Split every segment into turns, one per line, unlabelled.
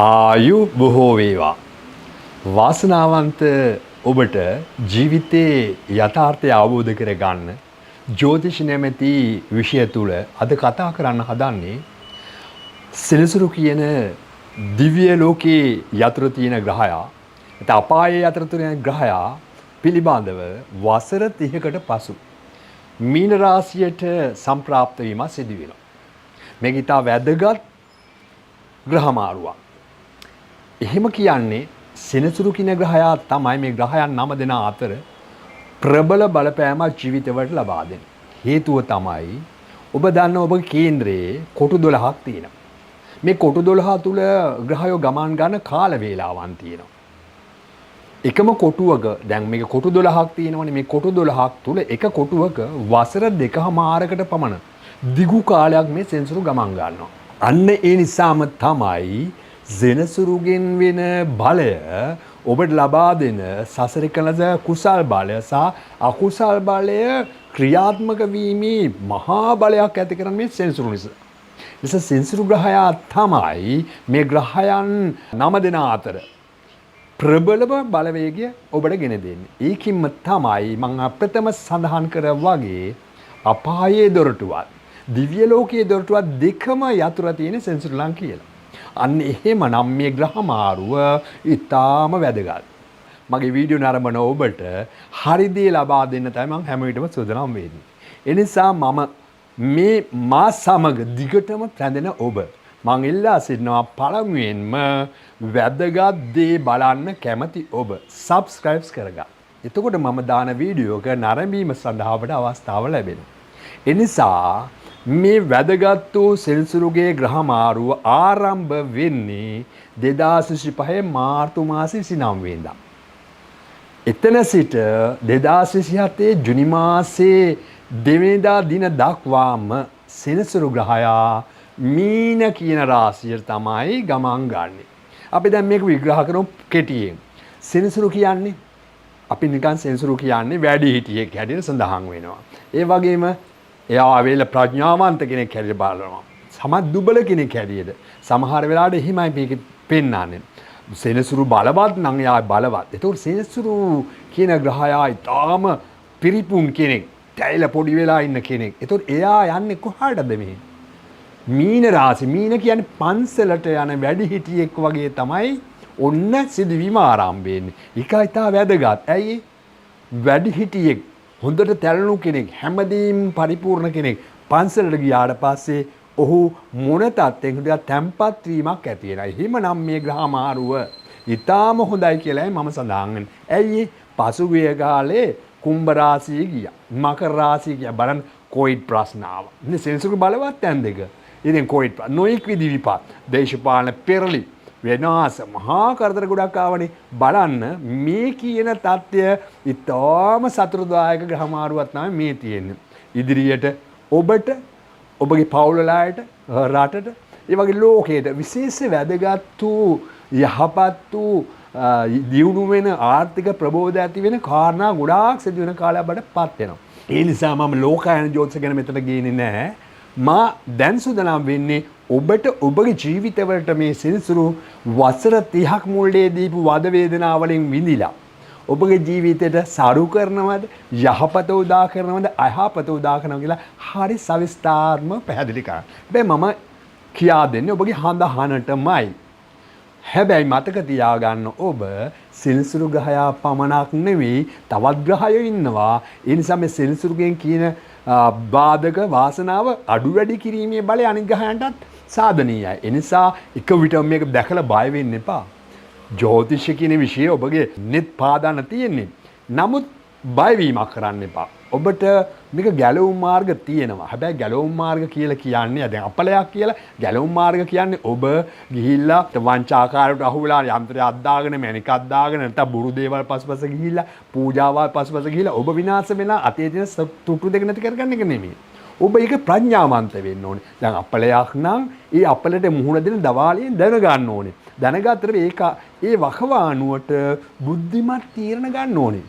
ආයු බොහෝ වේවා. වාසනාවන්ත ඔබට ජීවිතයේ යථාර්ථය අවබෝධ කරගන්න ජ්‍යොතිෂ නැමැති විෂය තුල අද කතා කරන්න හදන්නේ සෙනසුරු කියන දිව්‍ය ලෝකයේ යතුරු තියෙන ග්‍රහයා නැත්නම් අපායේ යතුරු තියෙන ග්‍රහයා පිළිබඳව වසර 30කට පසු මීන රාශියට සම්ප්‍රාප්ත වීම සිදු වෙනවා. මේක ඉතා වැදගත් ග්‍රහ මාරුවක්. එහෙම කියන්නේ සෙනසුරු කියන ග්‍රහයා තමයි මේ ග්‍රහයන් 9 දෙනා අතර ප්‍රබල බලපෑමක් ජීවිතවලට ලබා දෙන්නේ. හේතුව තමයි ඔබ දන්න ඔබ කේන්ද්‍රයේ කොටු 12ක් තියෙනවා. මේ කොටු 12 තුල ග්‍රහයෝ ගමන් ගන්න කාල වේලාවන් තියෙනවා. එකම කොටුවක දැන් මේක කොටු 12ක් තියෙනවනේ මේ කොටු 12ක් තුල එක කොටුවක වසර 2කමාරකට පමණ දිගු කාලයක් මේ සෙනසුරු ගමන් ගන්නවා. අන්න ඒ නිසාම තමයි සෙනසුරුගෙන් වෙන බලය ඔබට ලබා දෙන සසර කළ කුසල් බලය සහ අකුසල් බලය ක්‍රියාත්මක වීමේ මහා බලයක් ඇති කරන මේ සෙනසුරු නිසා. නිසා සෙනසුරු ග්‍රහයා තමයි මේ ග්‍රහයන් 9 දෙනා අතර ප්‍රබලම බලවේගය ඔබට ගෙන දෙන්නේ. ඒකින්ම තමයි මම අප්‍රථම සඳහන් කරා වගේ අපායේ දොරටුවත් දිව්‍ය ලෝකයේ දොරටුවත් දෙකම යතුරු තියෙන සෙනසුරුලන් කියලා. අන්න එහෙමනම් මේ ග්‍රහ මාරුව ඉතාම වැදගත්. මගේ වීඩියෝ නරඹන ඔබට හරි දේ ලබා දෙන්න තමයි මම හැම විටම සූදානම් වෙන්නේ. ඒ නිසා මම මේ මා සමග දිගටම රැඳෙන ඔබ මම ඉල්ලා සිටිනවා පළමුවෙන්ම වැදගත් දේ බලන්න කැමති ඔබ subscribe කරගන්න. එතකොට මම දාන වීඩියෝක නරඹීම සඳහා අපට අවස්ථාව ලැබෙනවා. ඒ නිසා මේ වැදගත් වූ සෙනසුරුගේ ග්‍රහ මාරුව ආරම්භ වෙන්නේ 2025 මාර්තු මාසේ 29 වෙනිදා. එතන සිට 2027 ජුනි මාසේ 2 වෙනිදා දින දක්වාම සෙනසුරු ග්‍රහයා මීන කියන රාශියට තමයි ගමන් ගන්නේ. අපි දැන් මේක විග්‍රහ කරමු කෙටියෙන්. සෙනසුරු කියන්නේ අපි නිකන් සෙනසුරු කියන්නේ වැඩිහිටියෙක් හැටියට සඳහන් වෙනවා. ඒ වගේම එයා ආවේල ප්‍රඥාවන්ත කෙනෙක් හැටියට බලනවා. සමත් දුබල කෙනෙක් හැටියට. සමහර වෙලාවට එහෙමයි මේක පෙන්වන්නේ. සෙනසුරු බලවත් නම් එයා බලවත්. ඒතකොට සෙනසුරු කියන ග්‍රහයා ඊටාම පිරිපුන් කෙනෙක්. තැයිලා පොඩි වෙලා ඉන්න කෙනෙක්. ඒතකොට එයා යන්නේ කොහාටද මේ? මීන රාශි. මීන කියන්නේ පන්සලට යන වැඩිහිටියෙක් වගේ තමයි ඔන්න සිදුවීම ආරම්භ වෙන්නේ. ඒකයි තා වැදගත්. ඇයි? වැඩිහිටියෙක් හොඳට තැළුණු කෙනෙක් හැමදේම පරිපූර්ණ කෙනෙක් පන්සලට ගියාට පස්සේ ඔහු මොන තත්ත්වයකද තැම්පත් වීමක් ඇති වෙනවා. එහෙමනම් මේ ග්‍රහ මාරුව ඊටාම හොඳයි කියලායි මම සඳහන් කරන්නේ. ඇයි? පසුගිය කාලේ කුම්භ රාශිය ගියා. මකර රාශිය ගියා. බලන්න කොයිඩ් ප්‍රශ්න ආවා. ඉතින් සෙනසුරු බලවත් තැන් දෙක. ඉතින් කොයිඩ් නොයෙක් විදි විපාක දේශපාලන පෙරලි වෙනස් මහා කරදර ගොඩක් ආවනේ. බලන්න මේ කියන தත්ත්වය ඉතාම සතුටුදායක ග්‍රහ මාරුවක් තමයි මේ තියෙන්නේ. ඉදිරියට ඔබට ඔබගේ පවුලලායට රටට ඒ වගේ ලෝකයට විශේෂ වැදගත් වූ යහපත් වූ දියුණු වෙන ආර්ථික ප්‍රබෝධ ඇති වෙන කාරණා ගොඩාක් සිදු වෙන කාලයක් බඩපත් වෙනවා. ඒ නිසා මම ලෝකායන ජ්‍යොතිෂ ගැන මෙතන ගේන්නේ නැහැ. මා දැන් සූදානම් වෙන්නේ ඔබට ඔබගේ ජීවිතවලට මේ සෙනසුරු වසර 30ක් මුල්ලේ දීපු වද වේදනා වලින් විඳිලා ඔබගේ ජීවිතයට සරු කරනවද යහපත උදා කරනවද අයහපත උදා කරනවද කියලා හරි සවිස්තරව පැහැදිලි කරන්න. හැබැයි මම කියා දෙන්නේ ඔබගේ හඳ අහනටමයි. හැබැයි මතක තියාගන්න ඔබ සෙනසුරු ග්‍රහයා පමණක් නෙවෙයි තවත් ග්‍රහයෝ ඉන්නවා. ඒ නිසා මේ සෙනසුරුගෙන් කියන බාධක වාසනාව අඩු වැඩි කිරීමේ බලය අනිත් ග්‍රහයන්ටත් සාධනීයයි. ඒ නිසා එක විටම මේක දැකලා බය වෙන්න එපා. ජ්‍යොතිෂ කියන විෂය ඔබගේ net පාදන්න තියෙන්නේ. නමුත් බය වීමක් කරන්න එපා. ඔබට මේක ගැලවුම් මාර්ග තියෙනවා. හැබැයි ගැලවුම් මාර්ග කියලා කියන්නේ දැන් අපලයක් කියලා ගැලවුම් මාර්ග කියන්නේ ඔබ ගිහිල්ලා වංචාකාරයට අහු වෙලා යන්ත්‍රය අද්දාගෙන මැණික අද්දාගෙන නැත්නම් බුරු දේවල් පස්පස ගිහිල්ලා පූජාවල් පස්පස ගිහිල්ලා ඔබ විනාශ වෙලා අතේ තියෙන තුටු දෙක නැති කරගන්න එක නෙමෙයි. ඔබ ඒක ප්‍රඥාවන්ත වෙන්න ඕනේ. දැන් අපලයක් නම් ඒ අපලට මුහුණ දෙන දවාලයෙන් දැනගන්න ඕනේ. දැනගත්තට ඒක ඒ වකවානුවට බුද්ධිමත් තීරණ ගන්න ඕනේ.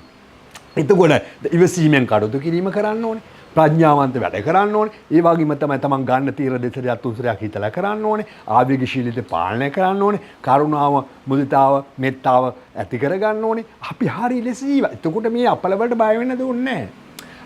එතකොට ඉවසීමෙන් කටයුතු කිරීම කරන්න ඕනේ. ප්‍රඥාවන්ත වැඩ කරන්න ඕනේ. ඒ වගේම තමයි තමන් ගන්න තීර දෙසරයක් තුන්සරයක් හිතලා කරන්න ඕනේ. ආවේගශීලීත්වය පාලනය කරන්න ඕනේ. කරුණාව, මුදිතාව, මෙත්තාව ඇති කරගන්න ඕනේ. අපි හරි ලෙස ජීවත්. එතකොට මේ අපල වලට බය වෙන්න දුන්නේ නැහැ.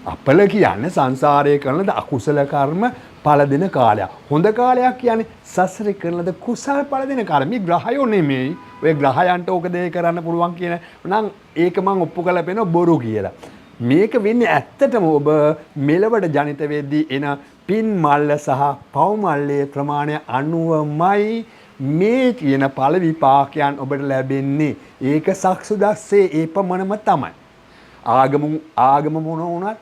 අපල කියන්නේ සංසාරයේ කරන ද අකුසල කර්ම පළ දෙන කාලයක්. හොඳ කාලයක් කියන්නේ සසරේ කරන ද කුසල පළ දෙන කාලය. මේ ග්‍රහයෝ නෙමෙයි. ඔය ග්‍රහයන්ට ඕක දෙය කරන්න පුළුවන් කියන නම් ඒක මම ඔප්පු කරලා පෙන්නන බොරු කියලා. මේක වෙන්නේ ඇත්තටම ඔබ මෙලවට ජනිත වෙද්දී එන පින් මල්ල සහ පව් මල්ලේ ප්‍රමාණය අනුවමයි මේ කියන ඵල විපාකයන් ඔබට ලැබෙන්නේ. ඒක සක්සුදස්සේ ඒ පමණම තමයි. ආගම මොන වුණත්,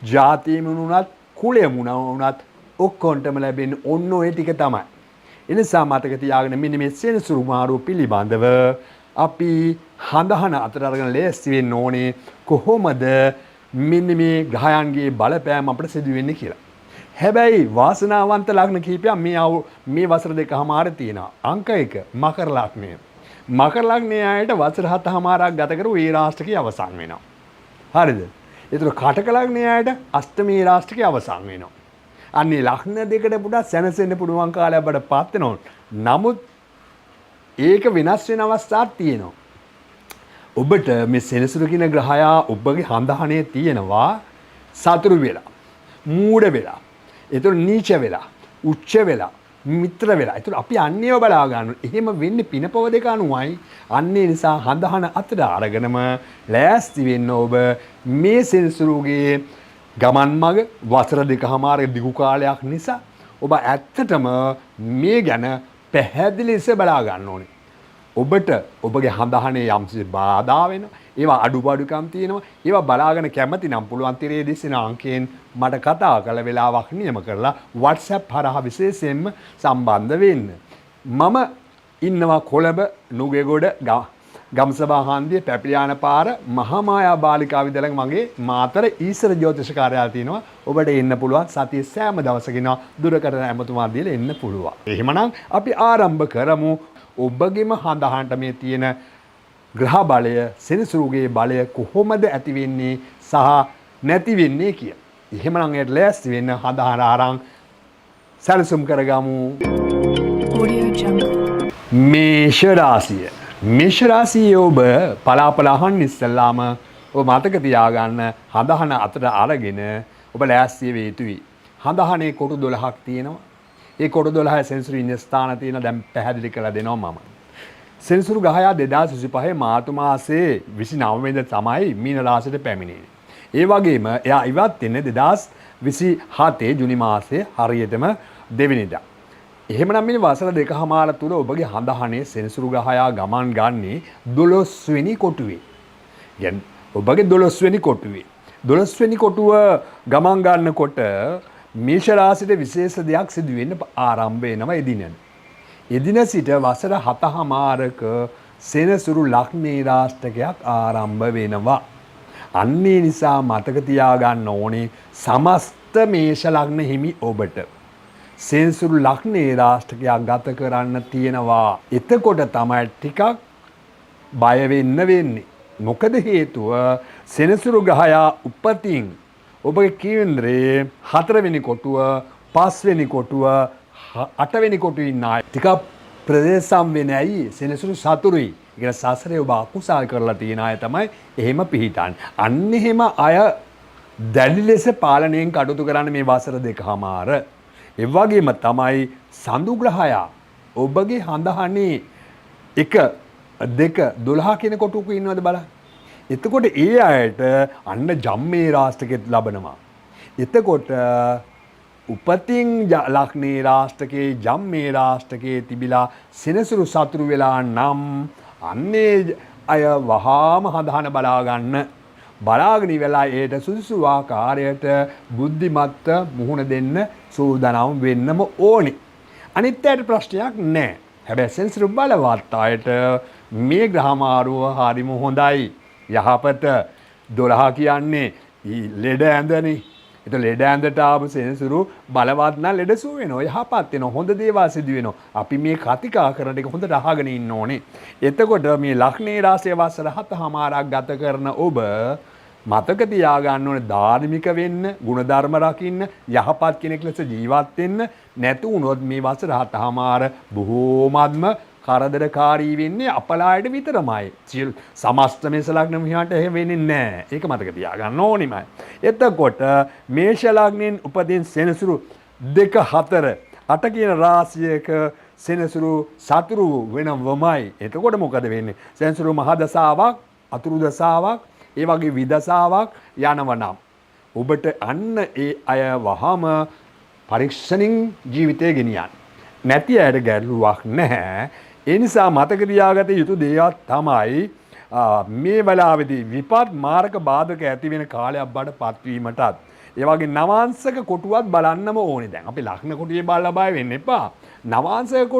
ජාතිය මොන වුණත්, කුලය මොන වුණත් ඔක්කොන්ටම ලැබෙන්නේ ඔන්න ඔය ටික තමයි. එනිසා මතක තියාගෙන මෙන්න මේ සෙනසුරු මාරුව පිළිබඳව අපි හඳහන අතර අරගෙන ලෑස්ති වෙන්න ඕනේ කොහොමද මෙන්න මේ ග්‍රහයන්ගේ බලපෑම අපිට සිදු වෙන්නේ කියලා. හැබැයි වාසනාවන්ත ලග්න කිහිපයක් මේ වසර දෙකමාරේ තියෙනවා. අංක 1 මකර ලග්නය. මකර ලග්නයේ අයට වසර 7මාරක් ගත කරු ඒ රාශිකේ අවසන් වෙනවා. හරිද? ඒතර කටක ලග්නයේ අයට අෂ්ටමී රාශිකේ අවසන් වෙනවා. අන්නේ ලග්න දෙකට පුඩා සැනසෙන්න පුළුවන් කාලයක් අපට පාත් වෙනවා. නමුත් ඒක වෙනස් වෙන අවස්ථාවක් තියෙනවා. ඔබට මේ සෙනසුරු කියන ග්‍රහයා ඔබගේ හඳහනේ තියෙනවා සතුරු වෙලා, මූඩ වෙලා, ඒතර නීච වෙලා, උච්ච වෙලා, මිත්‍ර වෙලා. ඒතර අපි අන්නේව බලා ගන්නවා. එහෙම වෙන්නේ පිනපව දෙක අනුවයි. අන්නේ නිසා හඳහන අතට අරගෙනම ලෑස්ති වෙන්න ඔබ මේ සෙනසුරුගේ ගමන් මග වසර දෙකමාරක දිගු කාලයක් නිසා ඔබ ඇත්තටම මේ ගැන පැහැදිලි ලෙස බලා ගන්න ඕනේ. ඔබට ඔබගේ හඳහනේ යම්සි බාධා වෙනවා. ඒවා අඩුපාඩුකම් තියෙනවා. ඒවා බලාගෙන කැමති නම් පුළුවන් තිරේ දිස්සින අංකයෙන් මට කතා කළ වෙලාවක් නියම කරලා WhatsApp හරහා විශේෂයෙන්ම සම්බන්ධ වෙන්න. මම ඉන්නවා කොළඹ නුගේගොඩ ගම්සභා හන්දියේ පැපිලියාන පාර මහාමායා බාලිකා විද්‍යාලයේ මගේ මාතර ඊශ්වර ජ්‍යොතිෂ කාර්යාලය තියෙනවා. ඔබට එන්න පුළුවන්. සතියේ සෑම දවසකින් දුරකථන ඇමතුමා දීලා එන්න පුළුවන්. එහෙමනම් අපි ආරම්භ කරමු. ඔබගේම හඳහනට මේ තියෙන ග්‍රහ බලය, සෙනසුරුගේ බලය කොහොමද ඇති වෙන්නේ සහ නැති වෙන්නේ කිය. එහෙමනම් ඒත් ලෑස්ති වෙන්න හඳහන ආරං සැලසුම් කරගමු. මේෂ රාශිය. මේෂ රාශියේ ඔබ පලාපල අහන්න ඉස්සෙල්ලාම ඔබ මතක තියාගන්න හඳහන අතට අරගෙන ඔබ ලෑස්ති වෙ යුතුයි. හඳහනේ කොටු 12ක් තියෙනවා. ඒ කොටු 12 සෙනසුරු ඉන්න ස්ථාන තියෙන දැන් පැහැදිලි කරලා දෙනවා මම. සෙනසුරු ග්‍රහයා 2025 මාර්තු මාසයේ 29 වෙනිදා තමයි මීන රාශියට පැමිණෙන්නේ. ඒ වගේම එයා ඉවත් වෙන්නේ 2027 ජුනි මාසයේ හරියටම 2 වෙනිදා. එහෙමනම් මේ වසර දෙකමාර තුල ඔබගේ හඳහනේ සෙනසුරු ග්‍රහයා ගමන් ගන්නේ 12 වෙනි කොටුවේ. කියන්නේ ඔබගේ 12 වෙනි කොටුවේ. 12 වෙනි කොටුව ගමන් ගන්නකොට මේෂ රාශියට විශේෂ දෙයක් සිදු වෙන්න ආරම්භ වෙනවා එදින. එදින සිට වසර 7මාරක සෙනසුරු ලග්නේ රාශිකයක් ආරම්භ වෙනවා. අන්නේ නිසා මතක තියාගන්න ඕනේ සමස්ත මේෂ ලග්න හිමි ඔබට සෙනසුරු ලග්නේ රාශිකයක් ගත කරන්න තියෙනවා. එතකොට තමයි ටිකක් බය වෙන්න වෙන්නේ. මොකද හේතුව සෙනසුරු ග්‍රහයා උපතින් ඔබගේ කේන්ද්‍රයේ 4 වෙනි කොටුව, 5 වෙනි කොටුව, 8 වෙනි කොටුවේ ඉන්න අය ටිකක් ප්‍රදේශම් වෙන්නේ ඇයි? සෙනසුරු සතුරුයි. ඒක සසරේ ඔබ අකුසල් කරලා තියෙන අය තමයි එහෙම පිහිටන්නේ. අන්න එහෙම අය දැඩි ලෙස පාලනයෙන් කටයුතු කරන්න මේ වසර දෙකමාර. ඒ වගේම තමයි සඳු ග්‍රහයා ඔබගේ හඳහනේ 1 2 12 කියන කොටුවක ඉන්නවද බලන්න. එතකොට ඒ අයට අන්න ජම්මේ රාශිකෙත් ලබනවා. එතකොට උපතින් ලග්නේ රාශිකේ ජම්මේ රාශිකේ තිබිලා සෙනසුරු සතුරු වෙලා නම් අන්නේ අය වහාම හඳහන බලා ගන්න. බලාගෙන ඉවලා ඒට සුදුසු ආකාරයට බුද්ධිමත්ව මුහුණ දෙන්න සූදානම් වෙන්නම ඕනේ. අනිත් අයට ප්‍රශ්නයක් නැහැ. හැබැයි සෙනසුරු බලවත් අයට මේ ග්‍රහමාරුව හරිම හොඳයි. යහපත 12 කියන්නේ ලෙඩ ඇඳනේ. ඒක ලෙඩ ඇඳට ආපු සෙනසුරු බලවත් නම් ලෙඩ සුව වෙනවා. යහපත් වෙනවා. හොඳ දේවල් සිදු වෙනවා. අපි මේ කතිකා කරන එක හොඳට අහගෙන ඉන්න ඕනේ. එතකොට මේ ලග්නේ රාශිය වසර 7මාරක් ගත කරන ඔබ මතක තියාගන්න ඕනේ ධාර්මික වෙන්න, ಗುಣධර්ම රකින්න, යහපත් කෙනෙක් ලෙස ජීවත් වෙන්න නැතු වුණොත් මේ වසර 7මාර බොහෝමත්ම කරදරකාරී වෙන්නේ අපලායට විතරමයි. සමස්ත මේෂ ලග්න මිනිහාට එහෙම වෙන්නේ නැහැ. ඒක මතක තියාගන්න ඕනිමයි. එතකොට මේෂ ලග්නෙන් උපදින සෙනසුරු 2 4 8 කියන රාශියක සෙනසුරු සතුරු වෙනවමයි. එතකොට මොකද වෙන්නේ? සෙනසුරු මහ දසාවක්, අතුරු දසාවක්, ඒ වගේ විදසාවක් යනවනම් ඔබට අන්න ඒ අය වහම පරීක්ෂණින් ජීවිතය ගෙනියන්න. නැති අයට ගැටලුවක් නැහැ. ඒ නිසා මතක තියාගත යුතු දෙයක් තමයි මේ වෙලාවේදී විපත් මාර්ග බාධක ඇති වෙන කාලයක් බඩ පත්වීමටත් ඒ වගේ නවාංශක කොටුවක් බලන්නම ඕනේ. දැන් අපි ලග්න කොටුවේ බලලා බය වෙන්න එපා. නවාංශක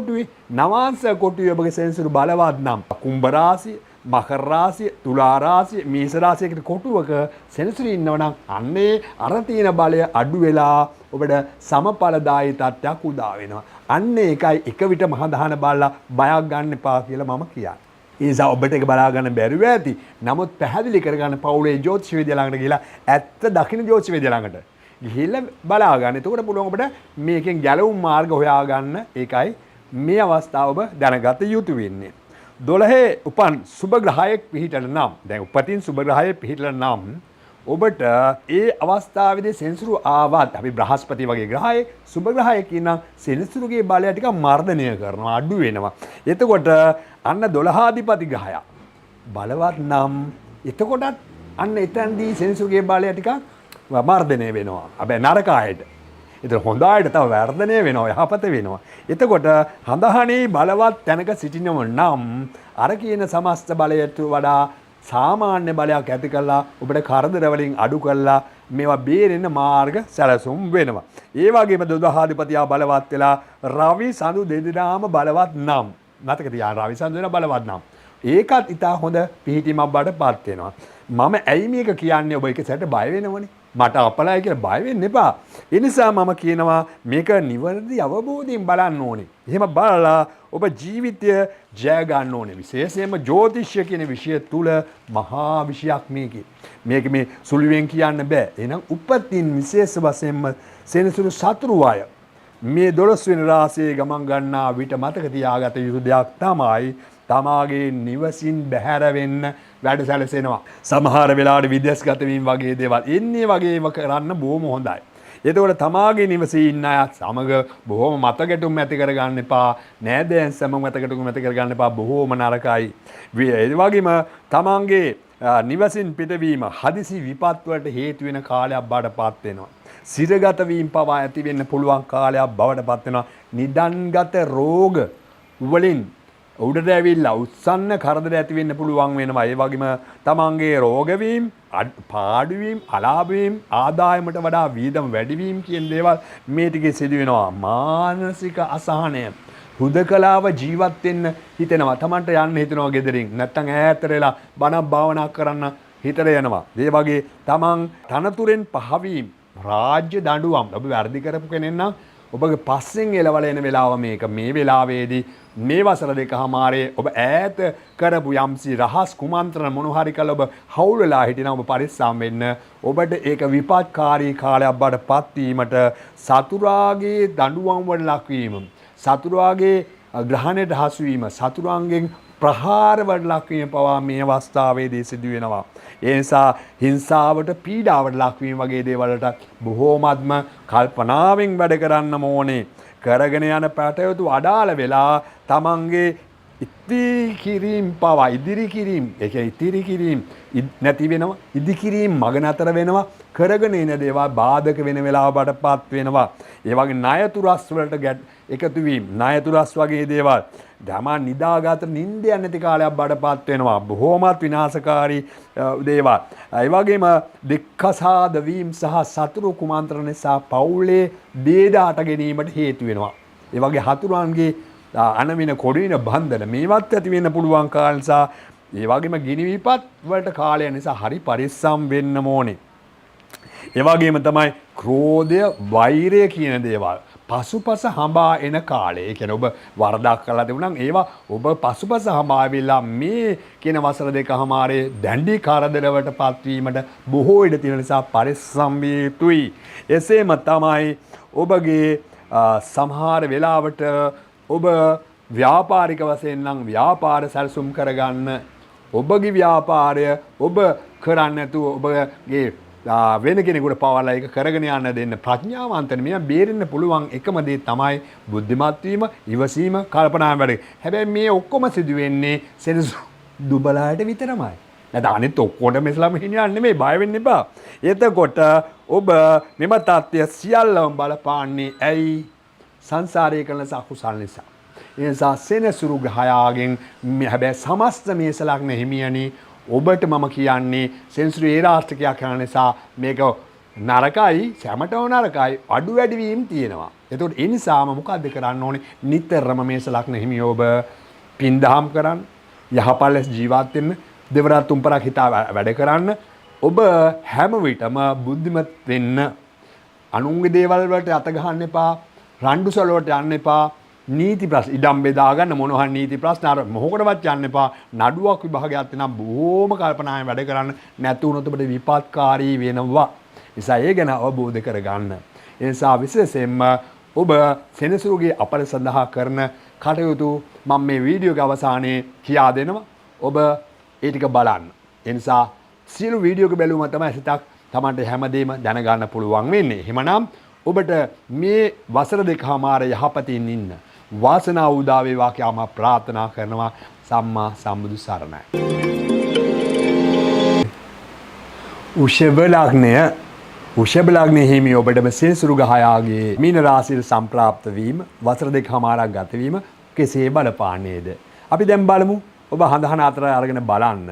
කොටුවේ ඔබගේ සෙන්සුරු බලවත් නම් කුම්භ රාශිය, මකර රාශිය, තුලා රාශිය, මේෂ රාශියකට කොටුවක සෙනසුරු ඉන්නවනම් අන්නේ අර තියෙන බලය අඩු වෙලා ඔබට සමඵලදායී තත්ත්වයක් උදා වෙනවා. අන්න ඒකයි එක විට මහදාන බලලා බයක් ගන්න එපා කියලා මම කියන්නේ. ඒ නිසා ඔබට ඒක බලා ගන්න බැරුව ඇති. නමුත් පැහැදිලි කරගන්න පවුලේ ජ්‍යොතිෂ විද්‍යාව ළඟට ගිහලා ඇත්ත දකින්න ජ්‍යොතිෂ විද්‍යාව ළඟට ගිහිල්ලා බලා ගන්න. එතකොට පුළුවන් ඔබට මේකෙන් ගැලවුම් මාර්ග හොයා ගන්න. ඒකයි මේ අවස්ථාව ඔබ දැනගත යුතු වෙන්නේ. 12 උපන් සුබ ග්‍රහයෙක් පිහිටල නම් දැන් උපතින් සුබ ග්‍රහයෙක් පිහිටල නම් ඔබට ඒ අවස්ථාවේදී සෙනසුරු ආවත් අපි බ්‍රහස්පති වගේ ග්‍රහයෙක් සුබ ග්‍රහයෙක් ඉන්නම් සෙනසුරුගේ බලය ටිකක් මර්ධනය කරනවා අඩු වෙනවා. එතකොට අන්න 12 අධිපති ග්‍රහය බලවත් නම් එතකොටත් අන්න එතනදී සෙනසුරුගේ බලය ටිකක් මර්ධනය වෙනවා. හැබැයි නරක අයට. ඒතර හොඳ අයට තව වර්ධනය වෙනවා යහපත වෙනවා. එතකොට හඳහනේ බලවත් තැනක සිටිනව නම් අර කියන සමස්ත බලයට වඩා සාමාන්‍ය බලයක් ඇති කළා ඔබට කරදර වලින් අඩු කළා මේවා බේරෙන්න මාර්ග සැලසුම් වෙනවා. ඒ වගේම 12 අධිපතියා බලවත් වෙලා රවි සඳු දෙදෙනාම බලවත් නම් මතක තියාගන්න රවි සඳු දෙනා බලවත් නම් ඒකත් ඉතා හොඳ පිහිටීමක් බඩපත් වෙනවා. මම ඇයි මේක කියන්නේ ඔබ එක සැරට බය වෙනවනේ. මට අපලයි කියලා බය වෙන්න එපා. ඒ නිසා මම කියනවා මේක නිවැරදි අවබෝධයෙන් බලන්න ඕනේ. එහෙම බලලා ඔබ ජීවිතය ජය ගන්න ඕනේ. විශේෂයෙන්ම ජ්‍යොතිෂය කියන විෂය තුල මහා විෂයක් මේකේ. මේක මේ සුළුවෙන් කියන්න බෑ. එහෙනම් උපතින් විශේෂ වශයෙන්ම සෙනසුරු සතුරු අය මේ 12 වෙනි රාශියේ ගමන් ගන්නා විට මතක තියාගත යුතු දෙයක් තමයි තමාගේ නිවසින් බැහැර වෙන්න වැඩ සැලසෙනවා. සමහර වෙලාවට විදේශගත වීම වගේ දේවල් එන්නේ වගේම කරන්න බොහොම හොඳයි. එතකොට තමාගේ නිවසේ ඉන්න අය සමග බොහොම මතකැටුම් ඇති කරගන්න එපා. නෑදෑයන් සමග මතකැටුම් ඇති කරගන්න එපා. බොහොම නරකයි. ඒ වගේම තමන්ගේ නිවසින් පිටවීම හදිසි විපත් වලට හේතු වෙන කාලයක් බාටපත් වෙනවා. සිරගත වීම පවා ඇති වෙන්න පුළුවන් කාලයක් බවටපත් වෙනවා. නිදන්ගත රෝග වලින් උඩට ඇවිල්ලා උත්සන්න කරදර ඇති වෙන්න පුළුවන් වෙනවා. ඒ වගේම තමන්ගේ රෝග වීම, පාඩු වීම, අලාභ වීම, ආදායමට වඩා වියදම් වැඩි වීම කියන දේවල් මේ ටිකේ සිදු වෙනවා. මානසික අසහනය, හුදකලාව ජීවත් වෙන්න හිතෙනවා. තමන්ට යන්න හිතෙනවා ගෙදරින්. නැත්තම් ඈතට වෙලා බණක් භාවනා කරන්න හිතට යනවා. ඒ වගේ තමන් තනතුරෙන් පහවීම, රාජ්‍ය දඬුවම් ඔබ වැඩි කරපු කෙනෙක් නම් ඔබගේ පස්සෙන් එළවල එන වෙලාව මේක. මේ වෙලාවේදී මේ වසර දෙකමාරේ ඔබ ඈත කරපු යම්සි රහස් කුමන්ත්‍රණ මොන හරි කළ ඔබ හවුල් වෙලා හිටිනා ඔබ පරිස්සම් වෙන්න. ඔබට ඒක විපත්කාරී කාලයක් බවට පත්වීමට සතුරාගේ දඬුවම් වල ලක්වීම, සතුරාගේ ග්‍රහණයට හසු වීම, සතුරාන්ගෙන් ප්‍රහාර වල ලක්වීම පවා මේ අවස්ථාවේදී සිදු වෙනවා. ඒ නිසා හිංසාවට, පීඩාවට ලක්වීම වගේ දේවල්ට බොහෝමත්ම කල්පනාවෙන් වැඩ කරන්න ඕනේ. කරගෙන යන පැටයුතු අඩාල වෙලා තමන්ගේ ඉතිරි කිරීම පවා ඉදිරි කිරීම නැති වෙනවා. ඉදි කිරීම මග නතර වෙනවා. කරගෙන එන දේවල් බාධක වෙන වෙලාව බඩපත් වෙනවා. ඒ වගේ ණයතුරස් වලට එකතු වීම, ණයතුරස් වගේ දේවල් තමා නිදාගත නිින්ද නැති කාලයක් බඩපත් වෙනවා. බොහෝමත් විනාශකාරී දේවල්. ඒ වගේම දික්කසාද වීම සහ සතුරු කුමන්ත්‍රණ නිසා පවුලේ දේදාට ගැනීමට හේතු වෙනවා. ඒ වගේ හතුරුන්ගේ අනවින කොඩින බන්ධන මේවත් ඇති වෙන්න පුළුවන් කාල නිසා ඒ වගේම ගිනි විපත් වලට කාලය නිසා හරි පරිස්සම් වෙන්න ඕනේ. ඒ වගේම තමයි ක්‍රෝධය, වෛරය කියන දේවල්, පසුපස හඹා එන කාලේ. ඒ කියන්නේ ඔබ වරදක් කළා තිබුණා නම් ඒවා ඔබ පසුපස හඹා වෙලා මේ කියන වසර දෙකමාරේ දැඬි කරදරවට පත්වීමට බොහෝ ඉඩ තියෙන නිසා පරිස්සම් විය යුතුයි. එසේම තමයි ඔබගේ සමහර වෙලාවට ඔබ ව්‍යාපාරික වශයෙන් නම් ව්‍යාපාර සැලසුම් කරගන්න ඔබගේ ව්‍යාපාරය ඔබ කරන්නේ නැතුව ඔබගේ වෙන කෙනෙකුට පවරලා ඒක කරගෙන යන්න දෙන්න ප්‍රඥාවන්තන මෙයා බේරෙන්න පුළුවන් එකම දේ තමයි බුද්ධිමත් වීම, ඉවසීම, කල්පනා වැඩ. හැබැයි මේ ඔක්කොම සිදු වෙන්නේ සෙනසු දුබලාට විතරමයි. නැත්නම් අනිත් ඔක්කොටම ඉස්ලාම හිණියන්නේ නෙමෙයි, බය වෙන්න එපා. එතකොට ඔබ මෙම තත්ත්වය සියල්ලම බලපාන්නේ ඇයි? සංසාරයේ කරන අකුසල් නිසා. ඒ නිසා සෙනසුරු ග්‍රහයාගෙන් හැබැයි සමස්ත මේස ලග්න හිමියනි ඔබට මම කියන්නේ සෙනසුරු ඒ රාශිකයක් කරන නිසා මේක නරකයි, සැමටම නරකයි, අඩු වැඩි වීම තියෙනවා. එතකොට ඒ නිසාම මොකද්ද කරන්න ඕනේ? නිතරම මේස ලග්න හිමියෝ ඔබ පින්දහම් කරන්න, යහපත් ලෙස ජීවත් වෙන්න, දෙවරක් තුන්පරක් හිතා වැඩ කරන්න, ඔබ හැම විටම බුද්ධිමත් වෙන්න, අනුන්ගේ දේවල් වලට අත ගහන්න එපා, රණ්ඩුසල වලට යන්න එපා, නීති ප්‍රශ්න ඉඩම් බෙදා ගන්න මොනවා නීති ප්‍රශ්න අර මොහොකටවත් යන්න එපා. නඩුවක් විභාගයක් තියෙනවා බොහොම කල්පනාවෙන් වැඩ කරන්න. නැතු වුණොත් ඔබට විපත්කාරී වෙනවා. නිසා ඒ ගැන අවබෝධ කරගන්න. ඒ නිසා විශේෂයෙන්ම ඔබ සෙනසුරුගේ අපල සඳහා කරන කටයුතු මම මේ වීඩියෝගේ අවසානයේ කියා දෙනවා. ඔබ ඒ ටික බලන්න. ඒ නිසා සියලු වීඩියෝක බැලුවම තමයි සිතක් Tamanට හැමදේම දැනගන්න පුළුවන් වෙන්නේ. එහෙමනම් ඔබට මේ වසර දෙකමාර යහපතින් ඉන්න වාසනාව උදා වේවා කියලා මම ප්‍රාර්ථනා කරනවා. සම්මා සම්බුදු සරණයි. උෂභ ලග්නයේ හිමි ඔබටම සෙනසුරු ගහයාගේ මීන රාශියට සම්ප්‍රාප්ත වීම වසර දෙකමාරක් ගත වීම කෙසේ බලපාන්නේද? අපි දැන් බලමු. ඔබ හඳහන අතර අරගෙන බලන්න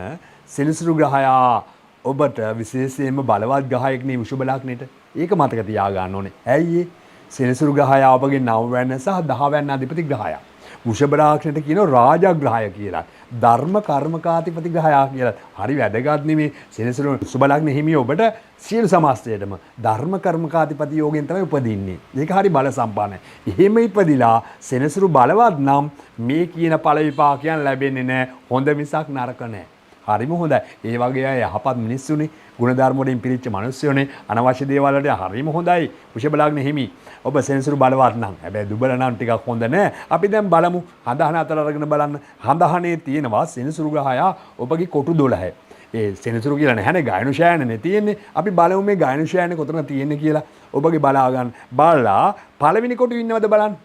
සෙනසුරු ග්‍රහයා ඔබට විශේෂයෙන්ම බලවත් ග්‍රහයෙක් නේ වෘෂභ ලග්නෙට. ඒක මතක තියාගන්න ඕනේ. ඇයි සෙනසුරු ග්‍රහයා ඔබගේ 9 වැන්න සහ 10 වැන්න අධිපති ග්‍රහයා. වෘෂභ ලග්නෙට කියනවා රාජග්‍රහය කියලා. ධර්ම කර්මකාතිපති ග්‍රහයා කියලා. හරි වැදගත් නෙමේ. සෙනසුරු වෘෂභ ලග්නෙ හිමි ඔබට සියලු සමස්තයටම ධර්ම කර්මකාතිපති යෝගයෙන් තමයි උපදින්නේ. ඒක හරි බල සම්පන්නයි. එහෙම ඉපදිලා සෙනසුරු බලවත් නම් මේ කියන ඵල විපාකයන් ලැබෙන්නේ නැහැ. හොඳ මිසක් නරක නැහැ. හරිම හොඳයි. ඒ වගේ අය යහපත් මිනිස්සුනේ, ගුණධර්ම වලින් පිරිච්ච මිනිස්සුනේ, අනවශ්‍ය දේවල් වලට හරිම හොඳයි. වෘෂභ ලග්න හිමි ඔබ සෙනසුරු බලවත් නම්. හැබැයි දුබල නම් ටිකක් හොඳ නැහැ. අපි දැන් බලමු. හඳහන අතර අරගෙන බලන්න. හඳහනේ තියෙනවා සෙනසුරු ග්‍රහයා ඔබගේ කොටු 12. ඒ සෙනසුරු කියලා නැහැනේ, ගායනුෂයනේ තියෙන්නේ. අපි බලමු මේ ගායනුෂයනේ කොතන තියෙන්නේ කියලා. ඔබගේ බලා ගන්න. බලලා පළවෙනි කොටු ඉන්නවද බලන්න.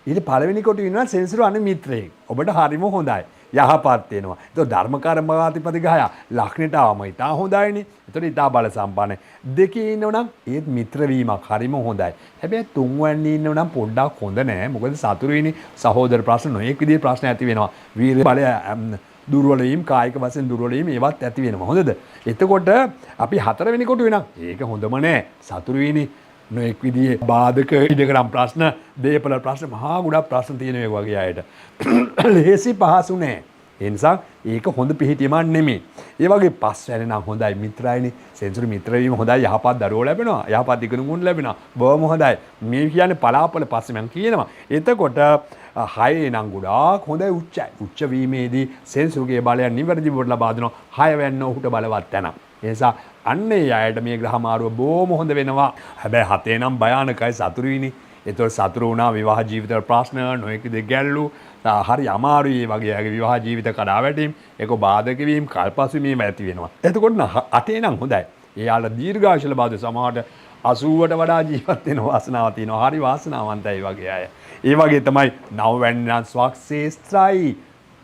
ඊට පළවෙනි කොටු ඉන්නවා සෙනසුරු අනු මිත්‍රයෙක්. ඔබට හරිම හොඳයි. යහපත් වෙනවා. ඒක ධර්ම කර්මවාතිපති ගහයා ලක්ෂණයට ආවම ඉතා හොඳයිනේ. ඒතකොට ඉතා බල සම්පන්නයි. දෙකේ ඉන්නවනම් ඒත් මිත්‍ර වීමක් හරිම හොඳයි. හැබැයි තුන්වැන්නේ ඉන්නවනම් පොඩ්ඩක් හොඳ නෑ. මොකද සතුරුයිනේ සහෝදර ප්‍රශ්න නොඑක් විදිහේ ප්‍රශ්න ඇති වෙනවා. වීර බලය දුර්වල වීම, කායික වශයෙන් දුර්වල වීම ඒවත් ඇති වෙනවා. හොඳද? එතකොට අපි හතරවෙනි කොටු වෙනම් ඒක හොඳම නෑ. සතුරුයිනේ නොඑක් විදිහේ බාධක ඉඩකඩම් ප්‍රශ්න, දේපල ප්‍රශ්න, මහා ගොඩක් ප්‍රශ්න තියෙන ඒ වගේ අයට. ලේසි පහසු නෑ. ඒ නිසා ඒක හොඳ පිහිටීමක් නෙමෙයි. ඒ වගේ පස්වැන්නේ නම් හොඳයි මිත්‍රයිනේ. සෙනසුරු මිත්‍ර වීම හොඳයි. යහපත් දරුවෝ ලැබෙනවා. යහපත් ඉගෙනුම් ලැබෙනවා. බොහොම හොඳයි. මේ කියන්නේ පලාපල පස්සේ මම කියනවා. එතකොට 6 නම් ගොඩාක් හොඳයි උච්චයි. උච්ච වීමේදී සෙනසුරුගේ බලය නිවැරදිව ලබා දෙනවා. 6 වෙන්න ඔහුට බලවත් තැනක්. ඒ නිසා අන්නේ අයට මේ ග්‍රහ මාරුව බොහොම හොඳ වෙනවා. හැබැයි 7 නම් භයානකයි සතුරුයිනේ. ඒතකොට සතුරු වුණා විවාහ ජීවිතවල ප්‍රශ්න නොයෙක් දෙයක් ගැල්ලු හරි අමාරුයි. ඒ වගේ අයගේ විවාහ ජීවිත කඩා වැටීම්, ඒක බාධක වීම, කල්පසු වීම ඇති වෙනවා. එතකොට 8 නම් හොඳයි. එයාලා දීර්ඝායුෂ ලබාද සමහරට 80ට වඩා ජීවත් වෙන වාසනාවක් තියෙනවා. හරි වාසනාවන්තයි වගේ අය. ඒ වගේ තමයි 9 වැන්න ස්වක්ෂේත්‍රයි,